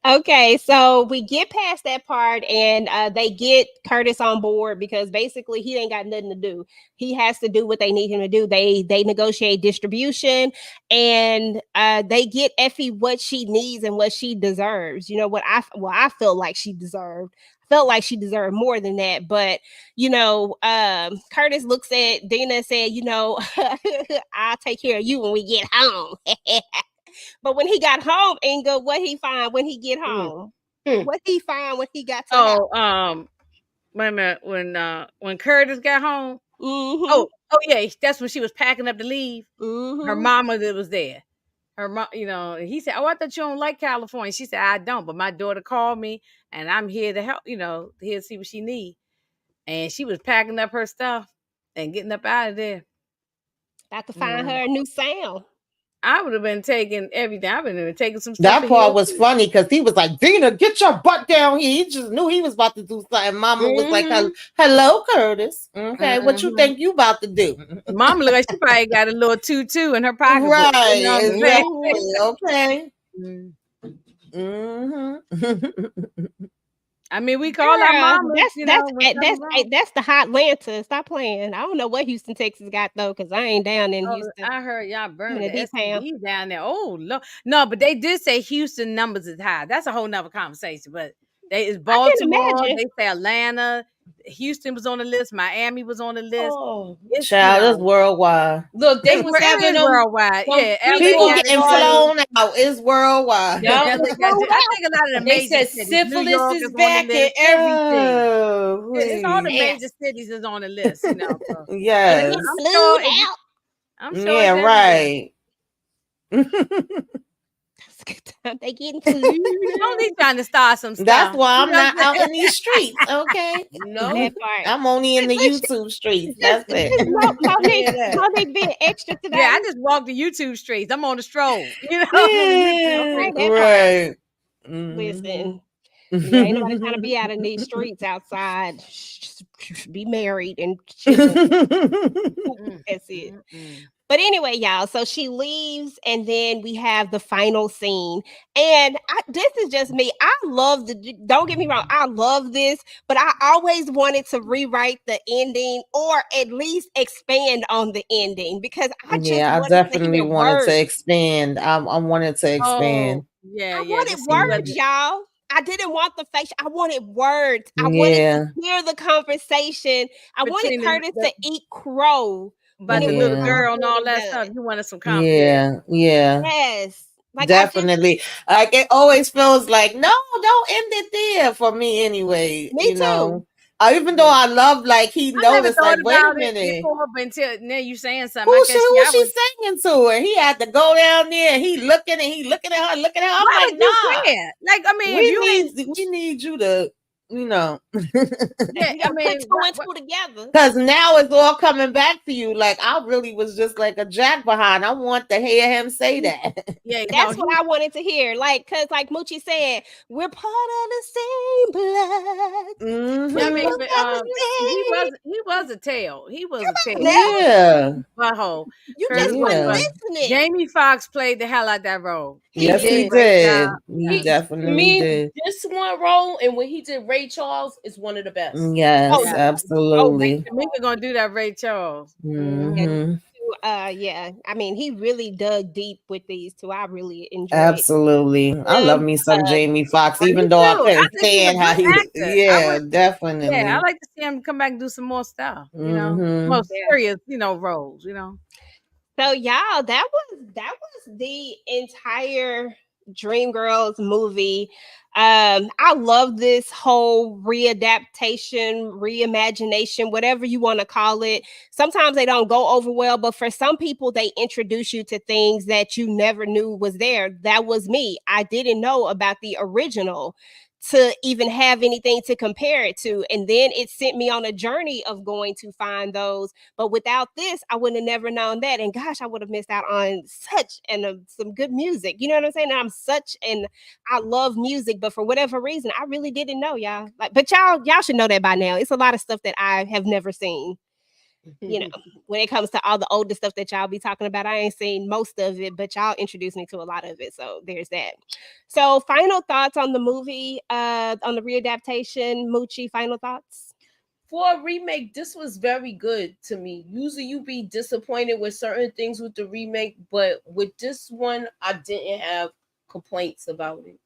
Speaker 2: Okay, so we get past that part and they get Curtis on board because basically he ain't got nothing to do. He has to do what they need him to do. They negotiate distribution and they get Effie what she needs and what she deserves. You know what I felt like she deserved. Felt like she deserved more than that, but you know, Curtis looks at Dina and said, you know, I'll take care of you when we get home. But when he got home, Inga, what he find when he get home? What he find when he got to the house?
Speaker 3: Wait a minute. When Curtis got home,
Speaker 2: Mm-hmm.
Speaker 3: yeah, that's when she was packing up to leave.
Speaker 2: Mm-hmm.
Speaker 3: Her mama that was there. Her mom, you know, he said, "Oh, I thought you don't like California." She said, "I don't, but my daughter called me, and I'm here to help. You know, here to see what she need." And she was packing up her stuff and getting up out of there.
Speaker 2: Got to find her a new sound.
Speaker 3: I would have been taking everything. I would have been taking some
Speaker 4: That
Speaker 3: stuff.
Speaker 4: part was funny because he was like, Dina, get your butt down here. He just knew he was about to do something. Mama was like, hello, Curtis. Okay, what you think you about to do?
Speaker 3: Mama looked like she probably got a little tutu in her pocket.
Speaker 4: Right.
Speaker 3: You know
Speaker 4: Exactly. Okay.
Speaker 3: I mean, we call our mama.
Speaker 2: That's the hot Atlanta. Stop playing. I don't know what Houston, Texas got though, because I ain't down in Houston.
Speaker 3: I heard y'all burning the
Speaker 2: D-Town.
Speaker 3: STD down there. Oh, no, but they did say Houston numbers is high. That's a whole nother conversation. But it's Baltimore. They say Atlanta. Houston was on the list. Miami was on the list.
Speaker 4: It's, child, it's worldwide.
Speaker 5: Look, they was having them
Speaker 3: worldwide. Yeah,
Speaker 4: people getting flown out. It's worldwide.
Speaker 5: Yep.
Speaker 3: I think a lot of the
Speaker 5: they said syphilis is back and everything.
Speaker 3: It's all the major cities is on the list. You know. So.
Speaker 4: Yes.
Speaker 3: I'm sure.
Speaker 4: Yeah. Right.
Speaker 2: They getting food.
Speaker 3: I'm only trying to start some stuff.
Speaker 4: That's why I'm not out in these streets. Okay.
Speaker 5: No,
Speaker 4: I'm only in the YouTube streets. That's it.
Speaker 2: Monique being extra today.
Speaker 3: Yeah, I just walk the YouTube streets. I'm on the stroll. You know.
Speaker 4: Yeah, right.
Speaker 2: Listen. Yeah, ain't nobody trying to be out in these streets outside. Be married and that's it. But anyway, y'all, so she leaves and then we have the final scene. And this is just me. I love don't get me wrong, I love this, but I always wanted to rewrite the ending or at least expand on the ending because I
Speaker 4: definitely wanted to expand. I wanted to expand.
Speaker 2: I wanted words, y'all. I didn't want the face. I wanted words. I wanted to hear the conversation. I wanted Curtis to eat crow.
Speaker 3: But the little girl and all that stuff, you wanted some confidence.
Speaker 4: Yeah.
Speaker 2: Yes.
Speaker 4: Like definitely. Like it always feels like, no, don't end it there for me anyway.
Speaker 2: Me too.
Speaker 4: Know? Even though I love, like, he noticed, like, wait a minute.
Speaker 3: But until now you saying something.
Speaker 4: Who's she singing to? And he had to go down there and he looking at her, I'm like, nah.
Speaker 3: Like, I mean,
Speaker 4: we need you to, you know.
Speaker 2: Yeah, I mean, two and two together.
Speaker 4: Because now it's all coming back to you. Like, I really was just like a jack behind. I want to hear him say that.
Speaker 2: Yeah, that's what I wanted to hear. Like, because like Moochie said, we're part of the same blood.
Speaker 4: Mm-hmm.
Speaker 3: I mean, he was a tail. He was a tail.
Speaker 4: Yeah.
Speaker 3: Butthole.
Speaker 2: You just wasn't listening.
Speaker 3: Jamie Foxx played the hell out that role.
Speaker 4: Yes, he did. He definitely did.
Speaker 5: This one role, and when he did Ray Charles, is one of the best.
Speaker 4: Yes, absolutely.
Speaker 3: We're gonna do that Ray Charles.
Speaker 4: Mm-hmm.
Speaker 2: Yeah. I mean, he really dug deep with these two. I really enjoyed.
Speaker 4: Absolutely, I love me some Jamie Foxx, even though I couldn't stand how he. Definitely.
Speaker 3: Yeah, I like to see him come back and do some more stuff. You know, more serious, roles.
Speaker 2: So y'all, that was the entire DreamGirls movie. I love this whole readaptation, reimagination, whatever you want to call it. Sometimes they don't go over well, but for some people, they introduce you to things that you never knew was there. That was me. I didn't know about the original to even have anything to compare it to. And then it sent me on a journey of going to find those. But without this, I wouldn't have never known that. And gosh, I would have missed out on such some good music. You know what I'm saying? I love music, but for whatever reason, I really didn't know, y'all. Like, but y'all should know that by now. It's a lot of stuff that I have never seen. You know, when it comes to all the older stuff that y'all be talking about, I ain't seen most of it, but y'all introduced me to a lot of it. So there's that. So final thoughts on the movie, on the readaptation. Moochie, final thoughts?
Speaker 5: For a remake, this was very good to me. Usually you be disappointed with certain things with the remake, but with this one, I didn't have complaints about it.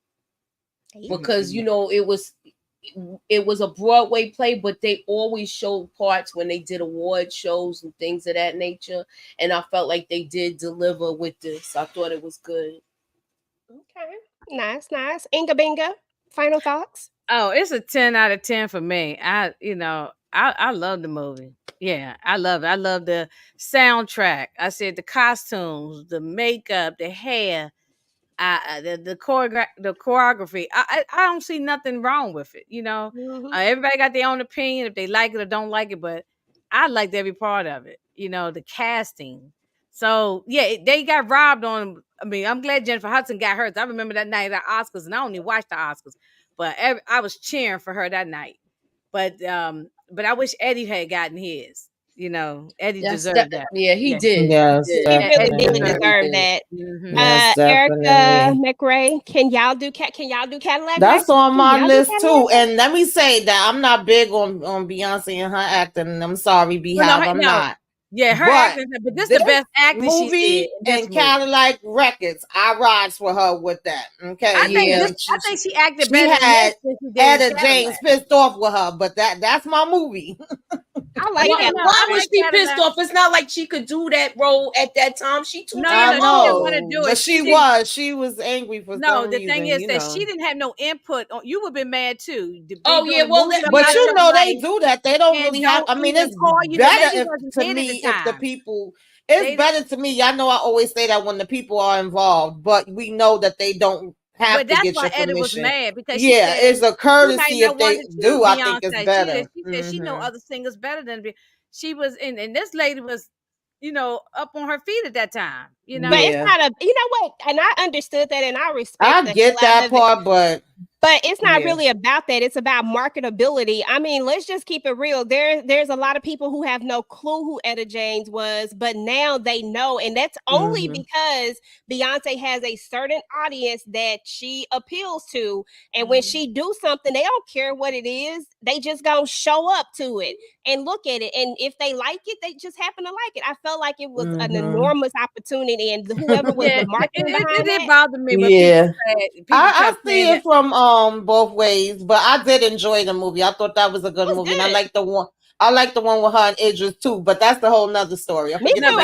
Speaker 5: Because, you know, it was a Broadway play, but they always showed parts when they did award shows and things of that nature. And I felt like they did deliver with this. I thought it was good.
Speaker 2: Okay. Nice. Inga Binga, final thoughts?
Speaker 3: Oh, it's a 10 out of 10 for me. I love the movie. Yeah, I love it. I love the soundtrack. I said the costumes, the makeup, the hair, the choreography. I don't see nothing wrong with it. You know, everybody got their own opinion if they like it or don't like it, but I liked every part of it. You know, the casting. So yeah, they got robbed on. I mean, I'm glad Jennifer Hudson got hers. I remember that night at Oscars, and I only watched the Oscars, but I was cheering for her that night. But I wish Eddie had gotten his. You know, Eddie deserved that.
Speaker 5: Yeah, he did.
Speaker 4: Yes,
Speaker 2: he really did deserve that. Erica McRae, can y'all do Cadillac?
Speaker 4: That's on my list too. And let me say that I'm not big on Beyonce and her acting. I'm sorry, I'm not.
Speaker 3: Yeah, her acting, but this is the best acting
Speaker 4: movie and Cadillac Records. I rides for her with that. Okay,
Speaker 3: I think she acted better.
Speaker 4: Had Etta James pissed off with her, but that's my movie.
Speaker 2: I like that.
Speaker 5: Why was she pissed off? It's not like she could do that role at that time. She too
Speaker 4: I know, but she was angry for some reason.
Speaker 3: The thing is that she didn't have no input. You would have been mad too.
Speaker 5: Oh yeah, well,
Speaker 4: but you know they do that. They don't really have. I mean, it's better to me if the people. It's better to me. Y'all know I always say that when the people are involved, but we know that they don't have to get your permission. Etta was mad because she said, it's a courtesy if they do. I think it's better.
Speaker 3: She said she know other singers better than she was in, and this lady was, you know, up on her feet at that time. You know,
Speaker 2: but it's not you know what? And I understood that, and I respect.
Speaker 4: I get that part, but
Speaker 2: it's not really about that. It's about marketability. I mean, let's just keep it real. There's a lot of people who have no clue who Etta James was, but now they know. And that's only because Beyonce has a certain audience that she appeals to. And when she do something, they don't care what it is. They just gonna show up to it and look at it. And if they like it, they just happen to like it. I felt like it was an enormous opportunity. And whoever was the marketing behind
Speaker 3: it bothered me.
Speaker 4: I see it from both ways, but I did enjoy the movie. I thought that was a good movie. And I like the one with her and Idris too, but that's the whole nother story.
Speaker 3: I think her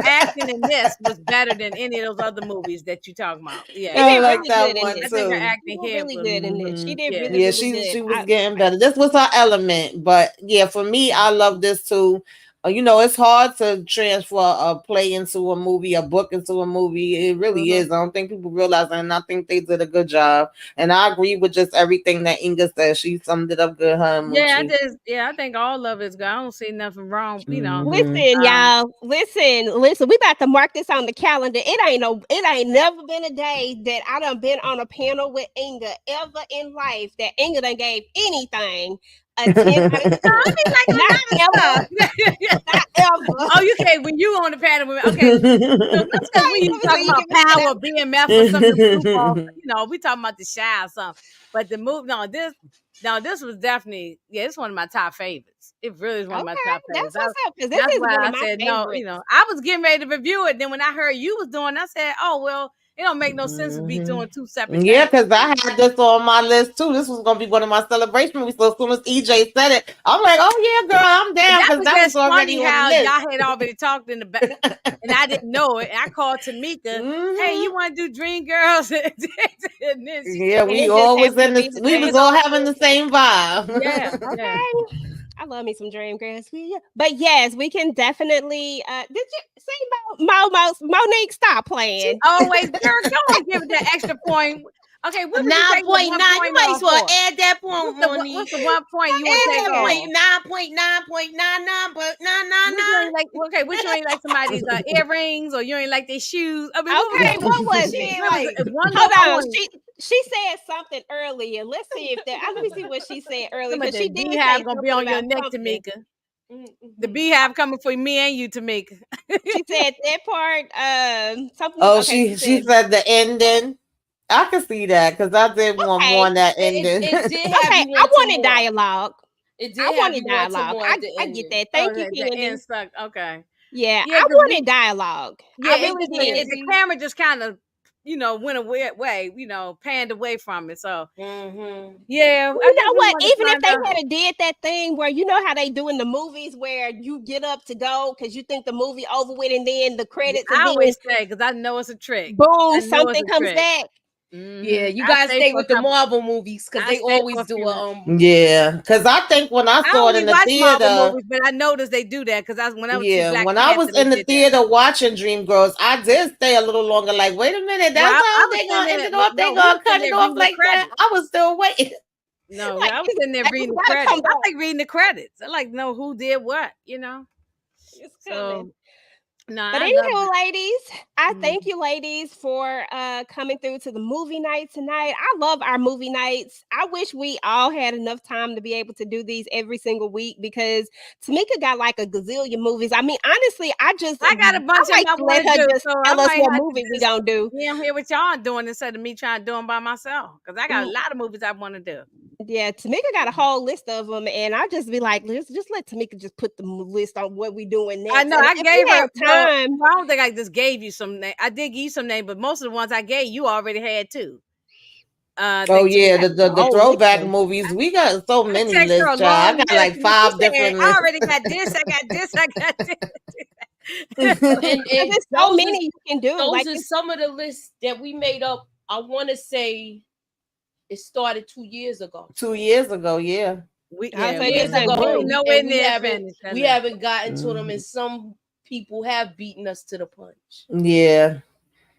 Speaker 3: acting in this was better than any of those other movies that you talking about. Yeah,
Speaker 4: I like that one too.
Speaker 3: I think her acting here
Speaker 2: really good in this. She did really good.
Speaker 4: She was getting better. This was her element, but yeah, for me, I love this too. You know, it's hard to transfer a play into a movie, a book into a movie. It really is. I don't think people realize that, and I think they did a good job. And I agree with just everything that Inga said. She summed it up good.
Speaker 3: I think all of it's good. I don't see nothing wrong. You know,
Speaker 2: listen, y'all. Listen. We about to mark this on the calendar. It ain't never been a day that I done been on a panel with Inga ever in life that Inga done gave anything a 10 out of 10. Not ever. Not ever.
Speaker 3: Oh, you can't when you on the panel with me. Okay. So that's because when you talking about power, BMF or something, you know, we talking about the Shy or something. But the move, this was definitely, it's one of my top favorites. It really is one of my top favorites.
Speaker 2: That's what's up, because this is one of my favorites.
Speaker 3: No, you know, I was getting ready to review it. Then when I heard you was doing, I said, oh, well, it don't make no sense to be doing two separate things.
Speaker 4: Yeah, because I had this on my list too. This was going to be one of my celebrations. So as soon as EJ said it, I'm like, oh yeah, girl, I'm down. Because that was already
Speaker 3: how
Speaker 4: on the list.
Speaker 3: y'all had already talked in the back, and I didn't know it. And I called Tamika. Hey, you want to do DreamGirls?
Speaker 4: Yeah, we always we was all having the same vibe.
Speaker 3: Yeah.
Speaker 2: Okay. I love me some DreamGirls. But yes, we can definitely. Did you say Monique? Stop playing.
Speaker 3: Always, girl, don't give it that extra point. Okay, what would you take
Speaker 5: 9.9.
Speaker 3: the 1
Speaker 5: You
Speaker 3: point
Speaker 5: might
Speaker 3: off
Speaker 5: as well
Speaker 3: for?
Speaker 5: add that point, Ronnie.
Speaker 3: What's the 1 point you would
Speaker 5: Add
Speaker 3: take
Speaker 5: that
Speaker 3: off?
Speaker 5: point. 9.9.99, but
Speaker 3: Which you ain't
Speaker 5: 999.
Speaker 3: like? Okay, which you ain't like somebody's earrings, or you ain't like their shoes? I mean,
Speaker 2: Okay, what was
Speaker 5: She
Speaker 2: it?
Speaker 5: ain't
Speaker 3: what was
Speaker 5: like.
Speaker 3: it? One
Speaker 2: Hold
Speaker 3: I
Speaker 2: on.
Speaker 3: want
Speaker 2: She said something earlier. Let's see if that. Let me see what she said earlier
Speaker 3: some of
Speaker 2: because she
Speaker 3: the
Speaker 2: did say
Speaker 3: beehive gonna be
Speaker 2: something
Speaker 3: on your
Speaker 2: about
Speaker 3: neck,
Speaker 2: something.
Speaker 3: Tamika. The beehive coming for me and you, Tamika.
Speaker 2: She said that part. Something.
Speaker 4: Oh,
Speaker 2: Okay,
Speaker 4: she said the ending. I can see that because I did want
Speaker 2: Okay.
Speaker 4: more on that ending.
Speaker 5: It did have
Speaker 2: Okay,
Speaker 5: you
Speaker 2: I
Speaker 5: want
Speaker 2: wanted
Speaker 5: more.
Speaker 2: dialogue.
Speaker 5: It did
Speaker 2: I
Speaker 5: have
Speaker 2: wanted
Speaker 5: you want
Speaker 2: dialogue.
Speaker 5: more
Speaker 2: I
Speaker 5: at the end.
Speaker 2: get that. Thank you,
Speaker 3: the
Speaker 2: Candy.
Speaker 3: end stuck. Okay.
Speaker 2: Yeah,
Speaker 3: Yeah,
Speaker 2: I
Speaker 3: 'cause
Speaker 2: wanted dialogue.
Speaker 3: Yeah,
Speaker 2: I
Speaker 3: it
Speaker 2: really
Speaker 3: just
Speaker 2: did.
Speaker 3: the camera just kind of, went a weird way, panned away from it. So yeah,
Speaker 2: You
Speaker 3: I guess
Speaker 2: know
Speaker 3: we
Speaker 2: what?
Speaker 3: want to
Speaker 2: Even if
Speaker 3: find
Speaker 2: they
Speaker 3: out.
Speaker 2: had did that thing where you know how they do in the movies where you get up to go because you think the movie over with and then the credits and
Speaker 3: I
Speaker 2: then
Speaker 3: always say because I know it's a trick.
Speaker 2: boom,
Speaker 3: I know it's
Speaker 2: something
Speaker 3: a
Speaker 2: comes
Speaker 3: trick.
Speaker 2: back.
Speaker 5: Yeah, you
Speaker 3: I
Speaker 5: gotta
Speaker 3: stay
Speaker 5: stay
Speaker 3: for a
Speaker 5: with the
Speaker 3: couple-
Speaker 5: Marvel movies because
Speaker 3: I
Speaker 5: they
Speaker 3: stay for
Speaker 5: always
Speaker 3: a
Speaker 5: do
Speaker 3: few.
Speaker 5: a
Speaker 4: Yeah, because I think when I
Speaker 3: I
Speaker 4: saw it
Speaker 3: only
Speaker 4: in the
Speaker 3: watch Marvel
Speaker 4: theater,
Speaker 3: movies, but I noticed they do that because when I was see
Speaker 4: yeah,
Speaker 3: Black
Speaker 4: when I
Speaker 3: Panther,
Speaker 4: was
Speaker 3: they
Speaker 4: in the
Speaker 3: did that.
Speaker 4: theater watching DreamGirls, I did stay a little longer. Like, wait a minute,
Speaker 3: Well,
Speaker 4: that's
Speaker 3: I
Speaker 4: how
Speaker 3: was
Speaker 4: they
Speaker 3: sitting
Speaker 4: gonna end
Speaker 3: there.
Speaker 4: it off?
Speaker 3: No,
Speaker 4: They
Speaker 3: we were
Speaker 4: gonna cut
Speaker 3: sitting
Speaker 4: it
Speaker 3: there
Speaker 4: off
Speaker 3: reading the
Speaker 4: like that?
Speaker 3: credits.
Speaker 4: I was still waiting.
Speaker 3: No,
Speaker 2: Like,
Speaker 3: I was sitting there
Speaker 2: like,
Speaker 3: reading
Speaker 2: you
Speaker 3: the
Speaker 2: gotta
Speaker 3: credits.
Speaker 2: come
Speaker 3: I
Speaker 2: back.
Speaker 3: like reading the credits. I like to know who did what,
Speaker 2: It's
Speaker 3: So
Speaker 2: coming.
Speaker 3: no,
Speaker 2: But
Speaker 3: I love
Speaker 2: anywho,
Speaker 3: it.
Speaker 2: ladies, I thank you, ladies, for coming through to the movie night tonight. I love our movie nights. I wish we all had enough time to be able to do these every single week because Tamika got like a gazillion movies. I mean, honestly,
Speaker 3: I got a bunch of
Speaker 2: like
Speaker 3: them I
Speaker 2: to let
Speaker 3: want to
Speaker 2: her
Speaker 3: do,
Speaker 2: just
Speaker 3: so I
Speaker 2: tell us
Speaker 3: might
Speaker 2: what
Speaker 3: have
Speaker 2: movie
Speaker 3: to
Speaker 2: we
Speaker 3: just
Speaker 2: gonna do.
Speaker 3: be on here with y'all doing instead of me trying to do them by myself. Because I got a lot of movies I want to do.
Speaker 2: Yeah, Tamika got a whole list of them, and I just be like, let's just let Tamika just put the list on what we doing next.
Speaker 3: I know
Speaker 2: And
Speaker 3: I
Speaker 2: if
Speaker 3: gave
Speaker 2: we
Speaker 3: her
Speaker 2: have time.
Speaker 3: I don't think I just gave you some name. I did give you some name, but most of the ones I gave you already had too.
Speaker 4: Oh yeah,
Speaker 2: Tamika has
Speaker 4: the
Speaker 2: a whole
Speaker 4: throwback
Speaker 2: list.
Speaker 4: movies. We got so
Speaker 3: It
Speaker 4: many
Speaker 3: takes her a
Speaker 4: lists, child.
Speaker 3: long
Speaker 4: I got
Speaker 3: list.
Speaker 4: like
Speaker 3: And she
Speaker 4: 5
Speaker 3: said,
Speaker 4: different
Speaker 3: I
Speaker 4: lists.
Speaker 3: already got this, I got this, I got this.
Speaker 5: and
Speaker 2: There's so many you can do.
Speaker 5: Those
Speaker 2: Like
Speaker 5: are some of the lists that we made up. I want to say it started 2 years ago.
Speaker 4: 2 years ago, yeah.
Speaker 3: We
Speaker 2: I'll say
Speaker 5: Years
Speaker 2: this,
Speaker 5: ago,
Speaker 2: and
Speaker 3: nowhere
Speaker 5: we
Speaker 3: near
Speaker 5: haven't
Speaker 3: finished.
Speaker 5: we haven't gotten to them, and some people have beaten us to the punch.
Speaker 4: Yeah.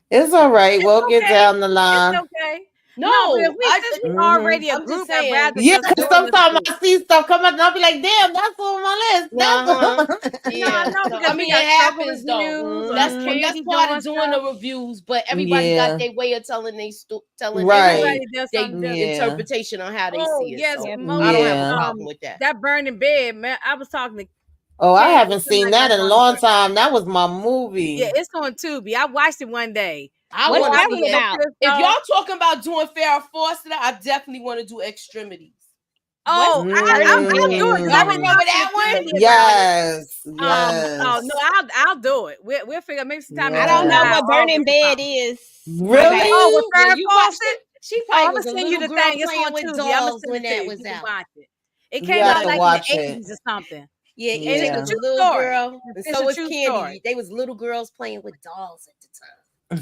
Speaker 4: It's all right. We'll get
Speaker 3: okay.
Speaker 4: down the
Speaker 3: It's
Speaker 4: line.
Speaker 3: okay.
Speaker 5: No,
Speaker 3: but if since we already a
Speaker 5: I'm just
Speaker 3: group, I'd
Speaker 5: saying.
Speaker 3: rather
Speaker 4: Yeah,
Speaker 3: just
Speaker 4: because
Speaker 3: do it as a
Speaker 4: sometimes
Speaker 3: group.
Speaker 4: I see stuff come up and I'll be like, damn, that's on my list. That's on.
Speaker 5: Yeah,
Speaker 3: No,
Speaker 5: no,
Speaker 3: because
Speaker 5: I
Speaker 3: we
Speaker 5: mean
Speaker 3: got
Speaker 5: it
Speaker 3: struggle
Speaker 5: happens though.
Speaker 3: reviews.
Speaker 5: That's
Speaker 3: Candy
Speaker 5: part of
Speaker 3: doing
Speaker 5: doing
Speaker 3: stuff.
Speaker 5: the reviews, but everybody
Speaker 4: Yeah.
Speaker 5: got their way of telling
Speaker 4: Right.
Speaker 5: their
Speaker 4: Yeah.
Speaker 5: interpretation on how they see it.
Speaker 3: Yes,
Speaker 5: So
Speaker 3: Mo,
Speaker 5: I don't have a
Speaker 4: Yeah.
Speaker 5: problem with that.
Speaker 3: That burning bed, man. I was talking to
Speaker 4: Oh, I
Speaker 3: Candy
Speaker 4: haven't seen
Speaker 3: tonight
Speaker 4: that in a
Speaker 3: about
Speaker 4: long
Speaker 3: it.
Speaker 4: time. That was my movie.
Speaker 3: Yeah, it's on Tubi. I watched it one day.
Speaker 5: I
Speaker 2: what's
Speaker 5: want
Speaker 2: that
Speaker 5: to
Speaker 2: one
Speaker 5: see it.
Speaker 2: about?
Speaker 5: If y'all talking about doing Farrah Fawcett, I definitely want to do Extremities.
Speaker 3: Oh, I'll do it.
Speaker 5: Y'all remember that one?
Speaker 4: Yes.
Speaker 3: Oh
Speaker 4: Yes.
Speaker 3: no, I'll do it. We'll figure maybe sometime.
Speaker 2: I don't know
Speaker 4: Yes.
Speaker 2: what burning bed is.
Speaker 4: Really?
Speaker 3: Oh, with
Speaker 5: Yeah,
Speaker 3: Farrah
Speaker 5: you watched
Speaker 3: Fawcett?
Speaker 5: it? She
Speaker 3: Oh,
Speaker 5: probably
Speaker 3: I'm
Speaker 5: was
Speaker 3: gonna
Speaker 5: a
Speaker 3: send you
Speaker 5: little
Speaker 3: the
Speaker 5: girl
Speaker 3: thing. It's
Speaker 5: playing
Speaker 3: on
Speaker 5: with
Speaker 3: Tubi. I'm gonna
Speaker 5: dolls
Speaker 3: send
Speaker 5: when
Speaker 3: it to
Speaker 5: that
Speaker 3: you.
Speaker 5: was
Speaker 3: You can
Speaker 5: out.
Speaker 3: watch it. It
Speaker 4: You
Speaker 3: came
Speaker 4: have
Speaker 3: out
Speaker 4: to
Speaker 3: like
Speaker 4: watch
Speaker 3: in the
Speaker 4: it.
Speaker 3: 80s or something.
Speaker 5: Yeah,
Speaker 4: Yeah.
Speaker 5: Angie
Speaker 3: It's a
Speaker 5: was a
Speaker 3: true
Speaker 5: little
Speaker 3: story.
Speaker 5: girl, and
Speaker 3: It's
Speaker 5: so
Speaker 3: a
Speaker 5: was
Speaker 3: true
Speaker 5: Candy.
Speaker 3: story.
Speaker 5: They was little girls playing with dolls at the time.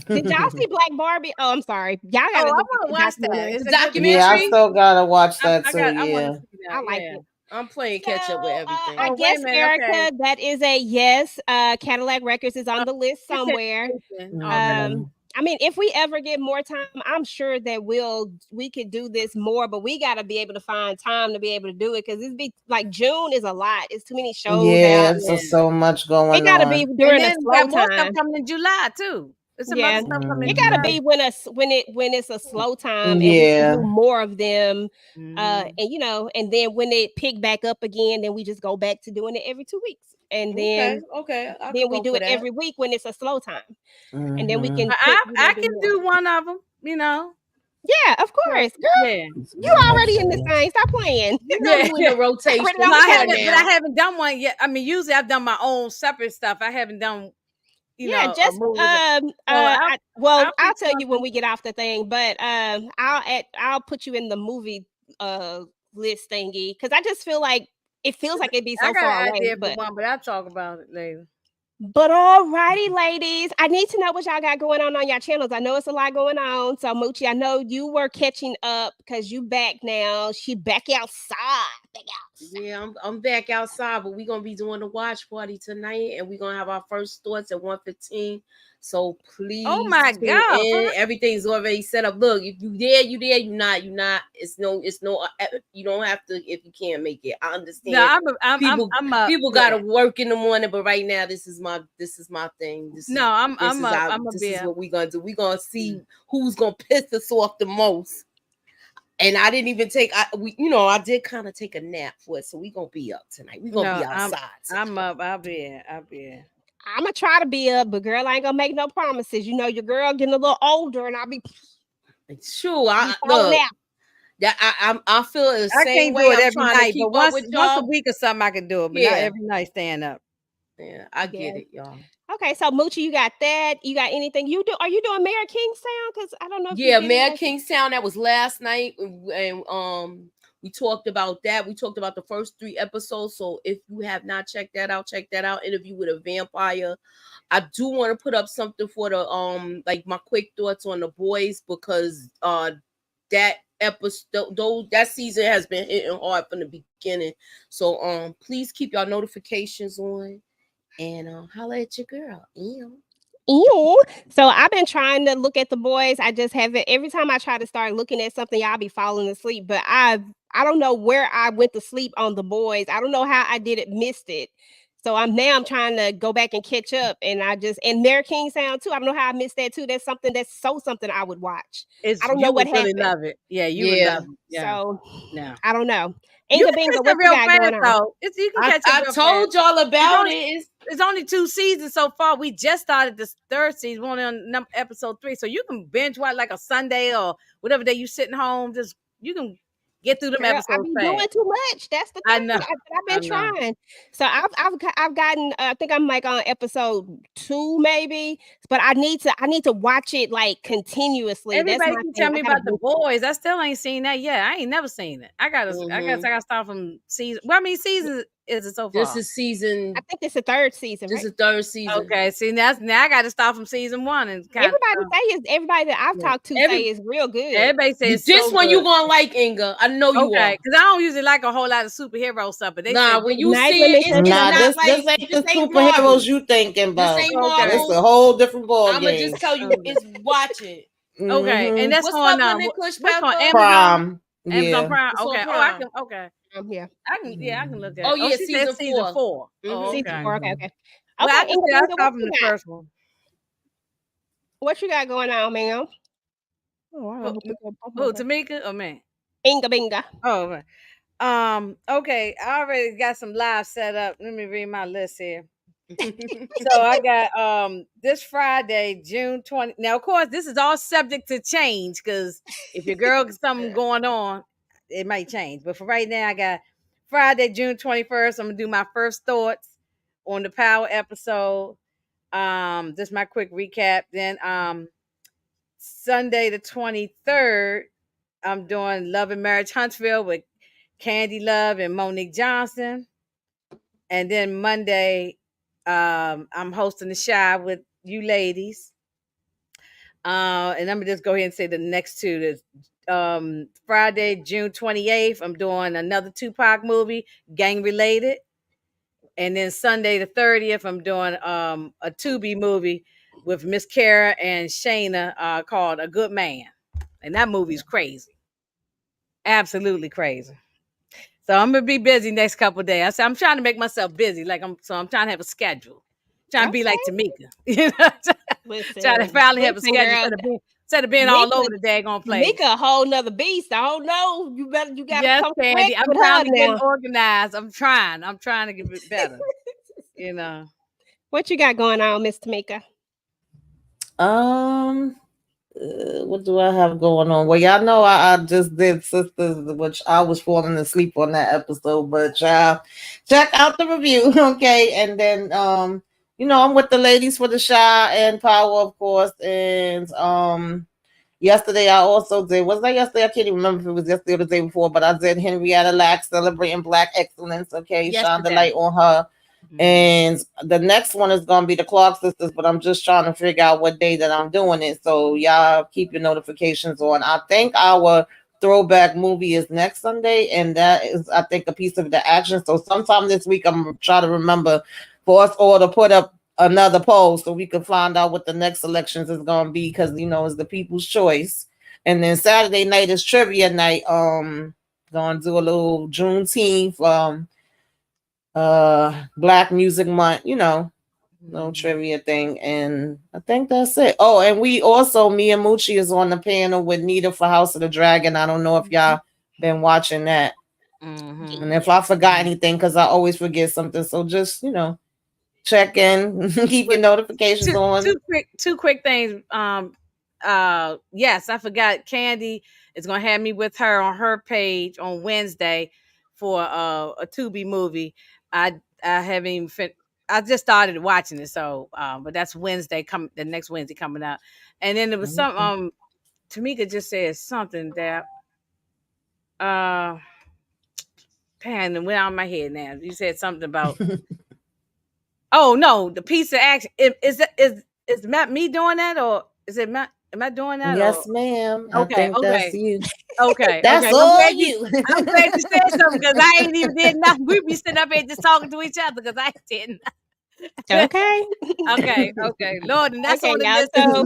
Speaker 2: Did y'all see Black Barbie? Oh, I'm sorry. Y'all
Speaker 3: Oh,
Speaker 2: gotta
Speaker 3: I
Speaker 2: look
Speaker 3: want to
Speaker 2: at
Speaker 3: watch
Speaker 2: the
Speaker 3: that. It's a
Speaker 5: Documentary?
Speaker 3: good
Speaker 4: Yeah, I
Speaker 3: documentary.
Speaker 4: still gotta watch that too.
Speaker 3: I want
Speaker 4: Yeah.
Speaker 3: to see that.
Speaker 2: I like
Speaker 3: Yeah.
Speaker 2: it.
Speaker 5: I'm playing catch up with everything.
Speaker 2: I
Speaker 3: Oh, wait
Speaker 2: guess,
Speaker 3: a minute.
Speaker 2: Erica,
Speaker 3: Okay.
Speaker 2: that is a yes. Cadillac Records is on the list
Speaker 3: It's
Speaker 2: somewhere.
Speaker 3: interesting. Okay.
Speaker 2: I mean, if we ever get more time, I'm sure that we could do this more, but we got to be able to find time to be able to do it because it's be like June is a lot. It's too many shows
Speaker 4: Yeah,
Speaker 2: out.
Speaker 4: it's just so much going
Speaker 2: It got to
Speaker 4: on.
Speaker 2: be
Speaker 3: And
Speaker 2: during a
Speaker 3: then we
Speaker 2: slow
Speaker 3: got more
Speaker 2: time.
Speaker 3: stuff coming in July too. There's some other stuff coming in
Speaker 2: It got to
Speaker 3: July.
Speaker 2: be when it's a slow time and we
Speaker 4: Yeah.
Speaker 2: can do more of them.
Speaker 3: Mhm.
Speaker 2: And and then when it pick back up again, then we just go back to doing it every 2 weeks. And then
Speaker 5: Okay.
Speaker 2: then we do it every week when it's a slow time. And then we can
Speaker 3: I
Speaker 2: do
Speaker 3: can
Speaker 2: more.
Speaker 3: do one of them,
Speaker 2: Yeah, of course, girl.
Speaker 3: Yeah.
Speaker 2: You already in the thing. Stop playing.
Speaker 5: You know you in the rotation.
Speaker 2: No,
Speaker 3: I haven't done one yet. I mean, usually I've done my own separate stuff. I haven't done,
Speaker 2: just
Speaker 3: a movie.
Speaker 2: I'll tell you when we get off the thing, but I'll put you in the movie list thingy because I just feel like it feels like it'd be so
Speaker 3: I got
Speaker 2: far
Speaker 3: an
Speaker 2: away.
Speaker 3: idea for one, but I'll talk about it later.
Speaker 2: But all righty, ladies. I need to know what y'all got going on your channels. I know it's a lot going on. So Moochie, I know you were catching up because you back now. She back outside,
Speaker 5: Yeah, I'm back outside, but we're gonna be doing the watch party tonight, and we're gonna have our first thoughts at 1:15. So
Speaker 3: Oh
Speaker 5: please
Speaker 3: my
Speaker 5: tune
Speaker 3: God.
Speaker 5: in. Everything's already set up. Look, if you there, you there. You not. It's no. You don't have to if you can't make it. I understand.
Speaker 3: No,
Speaker 5: People gotta work in the morning, but right now this is my thing. This is what we're gonna do. We're gonna see who's gonna piss us off the most. And I didn't even take. I did kind of take a nap for it, so we gonna be up tonight. We gonna be outside.
Speaker 3: I'm up. I'll be here.
Speaker 2: I'm gonna try to be up, but girl, I ain't gonna make no promises. You know, your girl getting a little older, and I'll be
Speaker 5: sure. I feel the
Speaker 3: I
Speaker 5: same
Speaker 3: can't
Speaker 5: way.
Speaker 3: do it
Speaker 5: I'm
Speaker 3: every
Speaker 5: trying
Speaker 3: night,
Speaker 5: to keep
Speaker 3: but
Speaker 5: up with y'all.
Speaker 3: once a week or something I can do it, but not every night stand up.
Speaker 5: Yeah, I get it, y'all.
Speaker 2: Okay, so Moochie, you got that. You got anything you do? Are you doing Mayor Kingstown? Because I don't know.
Speaker 5: If Mayor Kingstown. That was last night, and we talked about that. We talked about the first 3 episodes. So if you have not checked that out, check that out. Interview with a vampire. I do want to put up something for the like my quick thoughts on The Boys, because that episode, that season has been hitting hard from the beginning. So please keep y'all notifications on. And holla at your girl.
Speaker 2: Ew. So I've been trying to look at The Boys. I just haven't. Every time I try to start looking at something, y'all be falling asleep. But I don't know where I went to sleep on The Boys. I don't know how I did it, missed it. So I'm trying to go back and catch up. And Mayor Kingstown too. I don't know how I missed that too. That's something I would watch. I don't know what happened.
Speaker 3: Really love it. Yeah, you would love it. Yeah.
Speaker 2: So
Speaker 3: yeah.
Speaker 2: I don't know.
Speaker 3: You
Speaker 2: Inga
Speaker 3: can
Speaker 2: Binga,
Speaker 3: catch
Speaker 2: what
Speaker 3: it real
Speaker 2: you got going
Speaker 3: fast,
Speaker 2: on?
Speaker 3: though. You can catch it
Speaker 5: I
Speaker 3: real
Speaker 5: told
Speaker 3: fast.
Speaker 5: y'all about it.
Speaker 3: It's only 2 seasons so far. We just started this 3rd season. We're only on episode 3, so you can binge watch like a Sunday or whatever day you sitting home. Just you can get through them episodes.
Speaker 2: I've been doing too much. That's the thing.
Speaker 3: I know.
Speaker 2: I've been trying. So I've gotten. I think I'm like on episode 2 maybe, but I need to watch it like continuously.
Speaker 3: Everybody can tell me about The Boys. I still ain't seen that yet. I ain't never seen it. I guess I gotta start from season. Well, I mean, seasons is it so far?
Speaker 5: This is season.
Speaker 2: I think it's the 3rd season.
Speaker 5: This is 3rd season.
Speaker 3: Okay, see now I got to start from season 1 and
Speaker 2: everybody that I've talked to say is real good.
Speaker 3: Everybody says
Speaker 5: this one you gonna like, Inga. I know you are.
Speaker 3: Because I don't usually like a whole lot of superhero stuff, but they
Speaker 5: when you see it, it's not
Speaker 7: this
Speaker 5: like
Speaker 7: ain't the superheroes you thinking about. It's a whole different ball
Speaker 5: I'm
Speaker 7: game.
Speaker 5: gonna just tell you, watch it.
Speaker 3: Okay, and that's
Speaker 5: what's
Speaker 3: on
Speaker 5: what's
Speaker 3: on
Speaker 7: Amazon?
Speaker 3: Amazon Prime. Okay.
Speaker 5: Prime.
Speaker 3: Oh, I can. Okay.
Speaker 2: Yeah.
Speaker 3: I can look at.
Speaker 5: Oh yeah,
Speaker 3: season 4.
Speaker 2: Oh, okay. Season 4. Okay.
Speaker 3: Well, I can say I start from the first one.
Speaker 2: What you got going on, ma'am?
Speaker 3: Tamika or man?
Speaker 2: Inga Binga.
Speaker 3: Oh, right. Okay. I already got some live set up. Let me read my list here. So I got this Friday, June 20. Now, of course, this is all subject to change because if your girl got something going on, it might change. But for right now, I got Friday, June 21st. I'm gonna do my first thoughts on the Power episode. Just my quick recap. Then Sunday the 23rd, I'm doing Love and Marriage Huntsville with Candy Love and Monique Johnson. And then Monday, I'm hosting the Shy with you ladies. And I'm gonna just go ahead and say the next 2. Friday, June 28th, I'm doing another Tupac movie, gang related. And then Sunday the 30th, I'm doing a Tubi movie with Miss Kara and Shayna called A Good Man. And that movie's crazy. Absolutely crazy. So I'm gonna be busy next couple of days. I'm trying to make myself busy. I'm trying to have a schedule. Trying to be like Tamika. You know, trying to finally have a schedule instead of being all over the daggone place.
Speaker 2: Tamika a whole nother beast. I don't know. You gotta come
Speaker 3: Candy. I'm trying to get organized. I'm trying to get it better. You know.
Speaker 2: What you got going on, Miss Tamika?
Speaker 7: What do I have going on? Well, y'all know I just did Sisters, which I was falling asleep on that episode, but y'all check out the review, okay? And then I'm with the ladies for the Shy and Power, of course. And yesterday I also did, was that yesterday? I can't even remember if it was yesterday or the day before, but I did Henrietta Lacks celebrating Black excellence, okay? Shine the light on her. And the next one is going to be the Clark Sisters, but I'm just trying to figure out what day that I'm doing it. So y'all keep your notifications on. I think our throwback movie is next Sunday, and that is, I think, a piece of the action. So sometime this week, I'm gonna try to remember for us all to put up another poll so we can find out what the next elections is gonna be, because it's the people's choice. And then Saturday night is trivia night. Gonna do a little Juneteenth, Black Music Month, little trivia thing, and I think that's it. Oh, and we also, me and Moochie is on the panel with Nita for House of the Dragon. I don't know if y'all been watching that. And if I forgot anything, because I always forget something, so just check in, keep your notifications on.
Speaker 3: Two quick things. Yes, I forgot. Candy is gonna have me with her on her page on Wednesday for a Tubi movie. I haven't even I just started watching it, so but that's the next Wednesday coming out. And then there was some Tamika just said something that pan and went out of my head now. You said something about oh no, the piece of action. Is Matt me doing that, or is it Matt? Am I doing that?
Speaker 7: Yes, ma'am.
Speaker 3: Okay,
Speaker 7: I think that's you.
Speaker 3: Okay,
Speaker 7: That's
Speaker 3: okay.
Speaker 7: all you.
Speaker 3: I'm glad you said something, because I ain't even did nothing. We be sitting up here just talking to each other, because I didn't.
Speaker 2: Okay.
Speaker 3: Okay. Lord, and that's
Speaker 2: Okay,
Speaker 3: on the
Speaker 2: y'all,
Speaker 3: list.
Speaker 2: so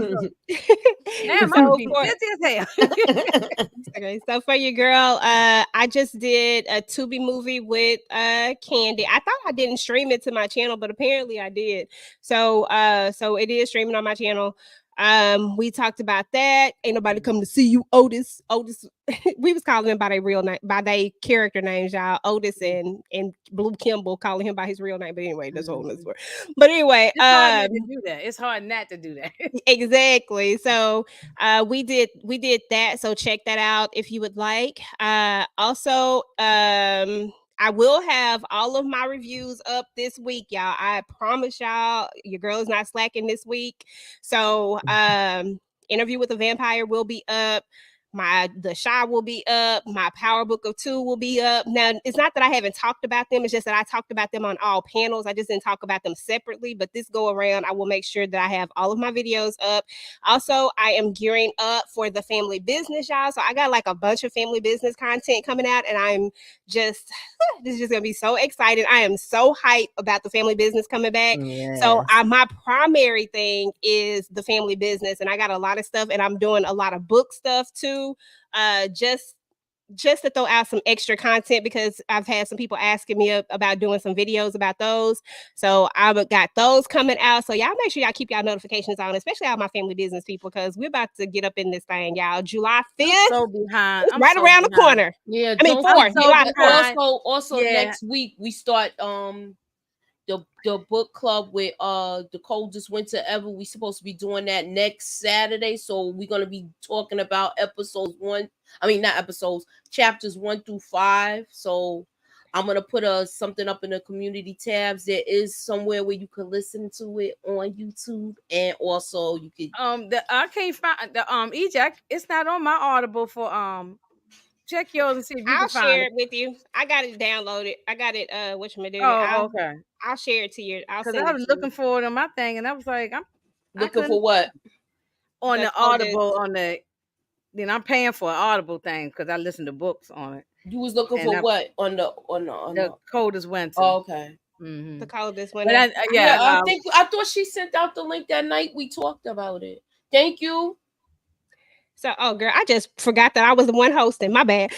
Speaker 3: Damn,
Speaker 2: so
Speaker 3: I'm busy as hell.
Speaker 2: okay, so for your girl, I just did a Tubi movie with Candy. I thought I didn't stream it to my channel, but apparently I did. So so it is streaming on my channel. We talked about that. Ain't nobody come to see you, Otis. We was calling him by their real name, by their character names, y'all. Otis and Blue Kimball, calling him by his real name. But anyway, that's a whole nother story. But anyway,
Speaker 3: it's hard not to do that. It's hard not to do that.
Speaker 2: Exactly. So we did that. So check that out if you would like. Also, I will have all of my reviews up this week, y'all. I promise y'all, your girl is not slacking this week. So Interview with a Vampire will be up. The Shy will be up. My Power Book of Two will be up. Now, it's not that I haven't talked about them. It's just that I talked about them on all panels. I just didn't talk about them separately. But this go around, I will make sure that I have all of my videos up. Also, I am gearing up for the family business, y'all. So I got like a bunch of family business content coming out, and I'm just this is just gonna be so exciting. I am so hyped about the family business coming back.
Speaker 7: Yes.
Speaker 2: So my primary thing is the family business, and I got a lot of stuff, and I'm doing a lot of book stuff too. Just to throw out some extra content, because I've had some people asking me about doing some videos about those. So I've got those coming out. So y'all make sure y'all keep y'all notifications on, especially all my family business people, because we're about to get up in this thing, y'all. July 5th.
Speaker 3: So behind.
Speaker 2: It's right around the corner.
Speaker 5: Yeah,
Speaker 2: I mean, 4th. July 4th.
Speaker 5: Also next week we start the book club with the coldest winter ever. We supposed to be doing that next Saturday, so we're gonna be talking about chapters 1 through 5. So I'm gonna put something up in the community tabs. There is somewhere where you can listen to it on YouTube, and also you could
Speaker 3: I can't find the EJ. It's not on my Audible for check yours and see if you
Speaker 2: I'll
Speaker 3: can find
Speaker 2: share
Speaker 3: it
Speaker 2: it with you. I got it downloaded. I got it.
Speaker 3: okay.
Speaker 2: I'll share it to you.
Speaker 3: Because I was looking for it on my thing, and I was like, I'm
Speaker 5: looking for what
Speaker 3: on the Audible on the. Then I'm paying for an Audible thing because I listen to books on it.
Speaker 5: You was looking for what on the
Speaker 3: coldest winter.
Speaker 5: Oh, okay.
Speaker 3: Mm-hmm.
Speaker 2: The coldest winter.
Speaker 5: I thought she sent out the link that night we talked about it. Thank you.
Speaker 2: So, girl, I just forgot that I was the one hosting. My bad.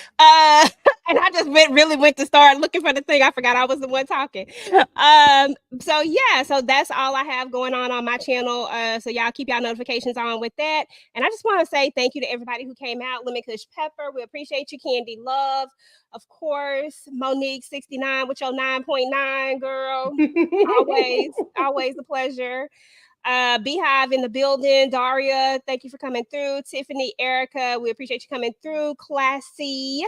Speaker 2: And I just really went to start looking for the thing. I forgot I was the one talking. So yeah, so that's all I have going on my channel. So y'all keep y'all notifications on with that. And I just want to say thank you to everybody who came out. Lemon Kush Pepper, we appreciate you. Candy Love, of course. Monique 69 with your 9.9, girl. always a pleasure. Beehive in the building. Daria, thank you for coming through. Tiffany, Erica, we appreciate you coming through. Classy,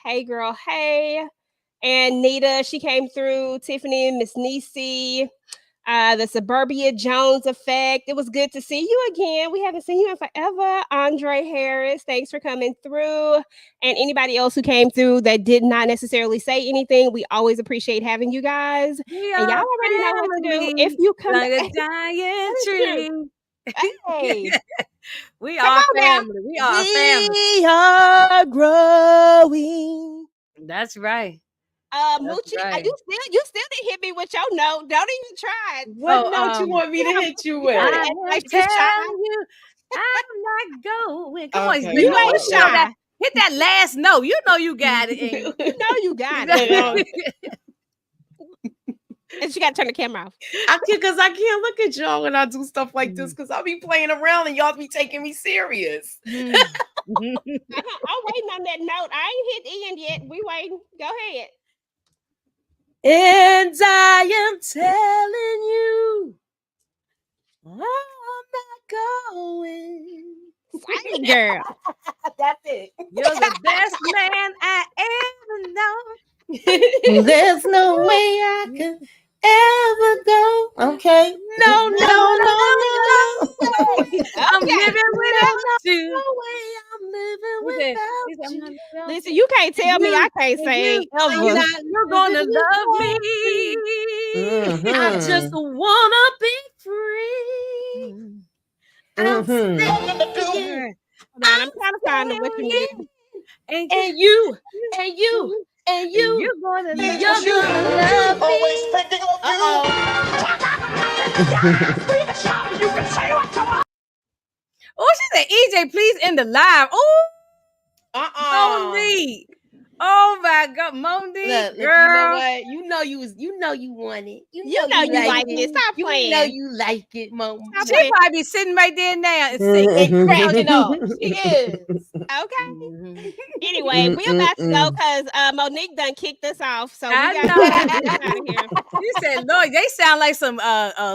Speaker 2: hey girl, hey. And Nita, she came through. Tiffany, Miss Nisi, the Suburbia Jones Effect. It was good to see you again. We haven't seen you in forever. Andre Harris, thanks for coming through. And anybody else who came through that did not necessarily say anything, we always appreciate having you guys. And y'all already know what to do. If you come
Speaker 3: like a giant tree.
Speaker 2: Hey.
Speaker 3: We are family. We are family.
Speaker 7: We are
Speaker 2: are growing.
Speaker 3: That's right.
Speaker 2: Moochie,
Speaker 3: right.
Speaker 2: you still didn't hit me with your note. Don't even try it.
Speaker 5: What
Speaker 3: So,
Speaker 5: note you want me to hit you with?
Speaker 3: I
Speaker 2: act
Speaker 3: am
Speaker 2: like you
Speaker 3: telling
Speaker 2: shy.
Speaker 3: you, I'm not going. Come
Speaker 5: Okay,
Speaker 3: on,
Speaker 2: You
Speaker 5: hold
Speaker 2: ain't
Speaker 5: on.
Speaker 2: shy.
Speaker 3: hit that last note. You know you got it.
Speaker 2: You know you got
Speaker 5: Hold
Speaker 2: it.
Speaker 5: on.
Speaker 2: And she got to turn the camera off.
Speaker 5: Because I can't look at y'all when I do stuff like this because I'll be playing around and y'all be taking me serious.
Speaker 2: I'm waiting on that note. I ain't hit end yet. We waiting. Go ahead.
Speaker 5: And I am telling you, I'm not going.
Speaker 2: Sing, girl.
Speaker 5: That's it.
Speaker 3: You're the best man I ever know.
Speaker 7: There's no way I could ever go. Okay.
Speaker 5: No,
Speaker 3: I'm
Speaker 2: Okay.
Speaker 3: living without you.
Speaker 5: No way I'm living without you.
Speaker 2: Listen, you can't tell me I can't sing ever.
Speaker 3: You're gonna love me.
Speaker 5: I just wanna be free. I'm
Speaker 7: Mhm.
Speaker 5: staying.
Speaker 2: Hold on, I'm trying to find the what you mean.
Speaker 5: And you, and you, and you,
Speaker 3: You're gonna
Speaker 5: you're
Speaker 3: love
Speaker 5: gonna love
Speaker 6: Always
Speaker 5: me.
Speaker 6: thinking of you. You can say what you want.
Speaker 3: Oh, she said, EJ, please end the live. Oh, Monique. Oh my God, Monique,
Speaker 5: Look,
Speaker 3: girl.
Speaker 5: you know what? You know you want it.
Speaker 2: You know you like it. Stop
Speaker 5: You
Speaker 2: playing.
Speaker 5: know you like it, Mom.
Speaker 2: Stop
Speaker 3: She
Speaker 2: playing.
Speaker 3: probably be sitting right there now and singing.
Speaker 5: Cracking up. She is.
Speaker 2: Okay.
Speaker 3: Mhm.
Speaker 2: Anyway, we about to go because Monique done kicked us off. So we
Speaker 3: I
Speaker 2: got
Speaker 3: know.
Speaker 2: to get out of here.
Speaker 3: You said, Lord, they sound like some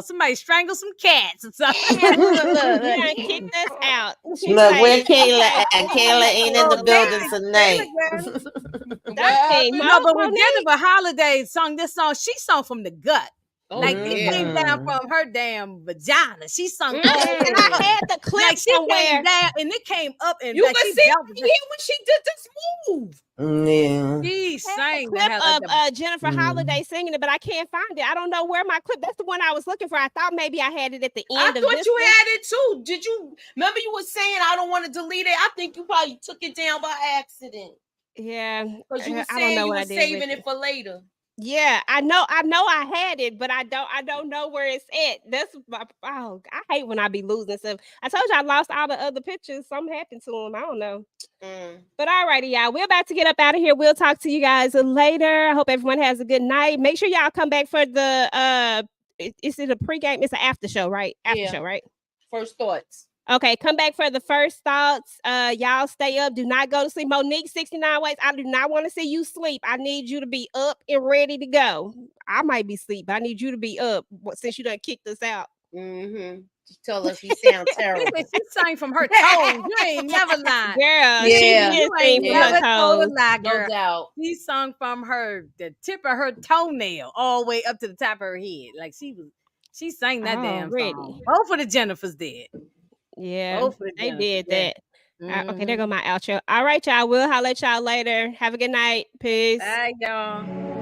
Speaker 3: somebody strangled some cats or something.
Speaker 2: She done kicked us out. She
Speaker 7: Look, where
Speaker 2: like,
Speaker 7: Kayla at? Kayla ain't in the building tonight.
Speaker 3: No, but when Jennifer Holiday sung this song, she sung from the gut. Like it came down
Speaker 7: Mm.
Speaker 3: from her damn vagina. She sung
Speaker 2: and I had the clip
Speaker 3: like she
Speaker 2: somewhere.
Speaker 3: came down and it came up and
Speaker 5: You
Speaker 3: like
Speaker 5: can
Speaker 3: she
Speaker 5: see
Speaker 3: bounced
Speaker 5: here when she did this move.
Speaker 7: Yeah.
Speaker 3: She sang the
Speaker 2: Clip
Speaker 3: hell out
Speaker 2: of Jennifer Holiday singing it, but I can't find it. I don't know where my clip. That's the one I was looking for. I thought maybe I had it at the
Speaker 5: I
Speaker 2: end of
Speaker 5: thought
Speaker 2: this
Speaker 5: you
Speaker 2: one.
Speaker 5: had it too. Did you remember you were saying I don't want to delete it? I think you probably took it down by accident.
Speaker 2: Yeah,
Speaker 5: Because you were
Speaker 2: I don't
Speaker 5: saying
Speaker 2: know
Speaker 5: you
Speaker 2: what
Speaker 5: were
Speaker 2: I did
Speaker 5: saving
Speaker 2: with
Speaker 5: it for later.
Speaker 2: Yeah, I know I had it, but I don't know where it's at. That's I hate when I be losing stuff. I told you I lost all the other pictures. Something happened to them. I don't know. But alrity, y'all. We're about to get up out of here. We'll talk to you guys later. I hope everyone has a good night. Make sure y'all come back for the is it a pregame? It's an after show, right? After show, right?
Speaker 5: First thoughts.
Speaker 2: Okay, come back for the first thoughts. Y'all stay up. Do not go to sleep. Monique, 69 ways. I do not want to see you sleep. I need you to be up and ready to go. I might be asleep, but I need you to be up since you done kicked us out.
Speaker 5: Just tell us she sounds terrible.
Speaker 3: She sang from her toes. You ain't never lied.
Speaker 2: Girl,
Speaker 5: Yeah.
Speaker 2: she did
Speaker 3: You
Speaker 2: sing
Speaker 3: ain't
Speaker 2: from
Speaker 3: never
Speaker 2: her
Speaker 3: told a
Speaker 2: toes.
Speaker 3: lie,
Speaker 5: No
Speaker 3: girl.
Speaker 5: doubt.
Speaker 3: She sung from the tip of her toenail all the way up to the top of her head. Like she sang that damn song. Both of the Jennifers did.
Speaker 2: Yeah,
Speaker 3: Both of the
Speaker 2: they
Speaker 3: Jennifers,
Speaker 2: did that. Okay, there go my outro. All right, y'all. We'll holler at y'all later. Have a good night. Peace.
Speaker 3: Bye, y'all.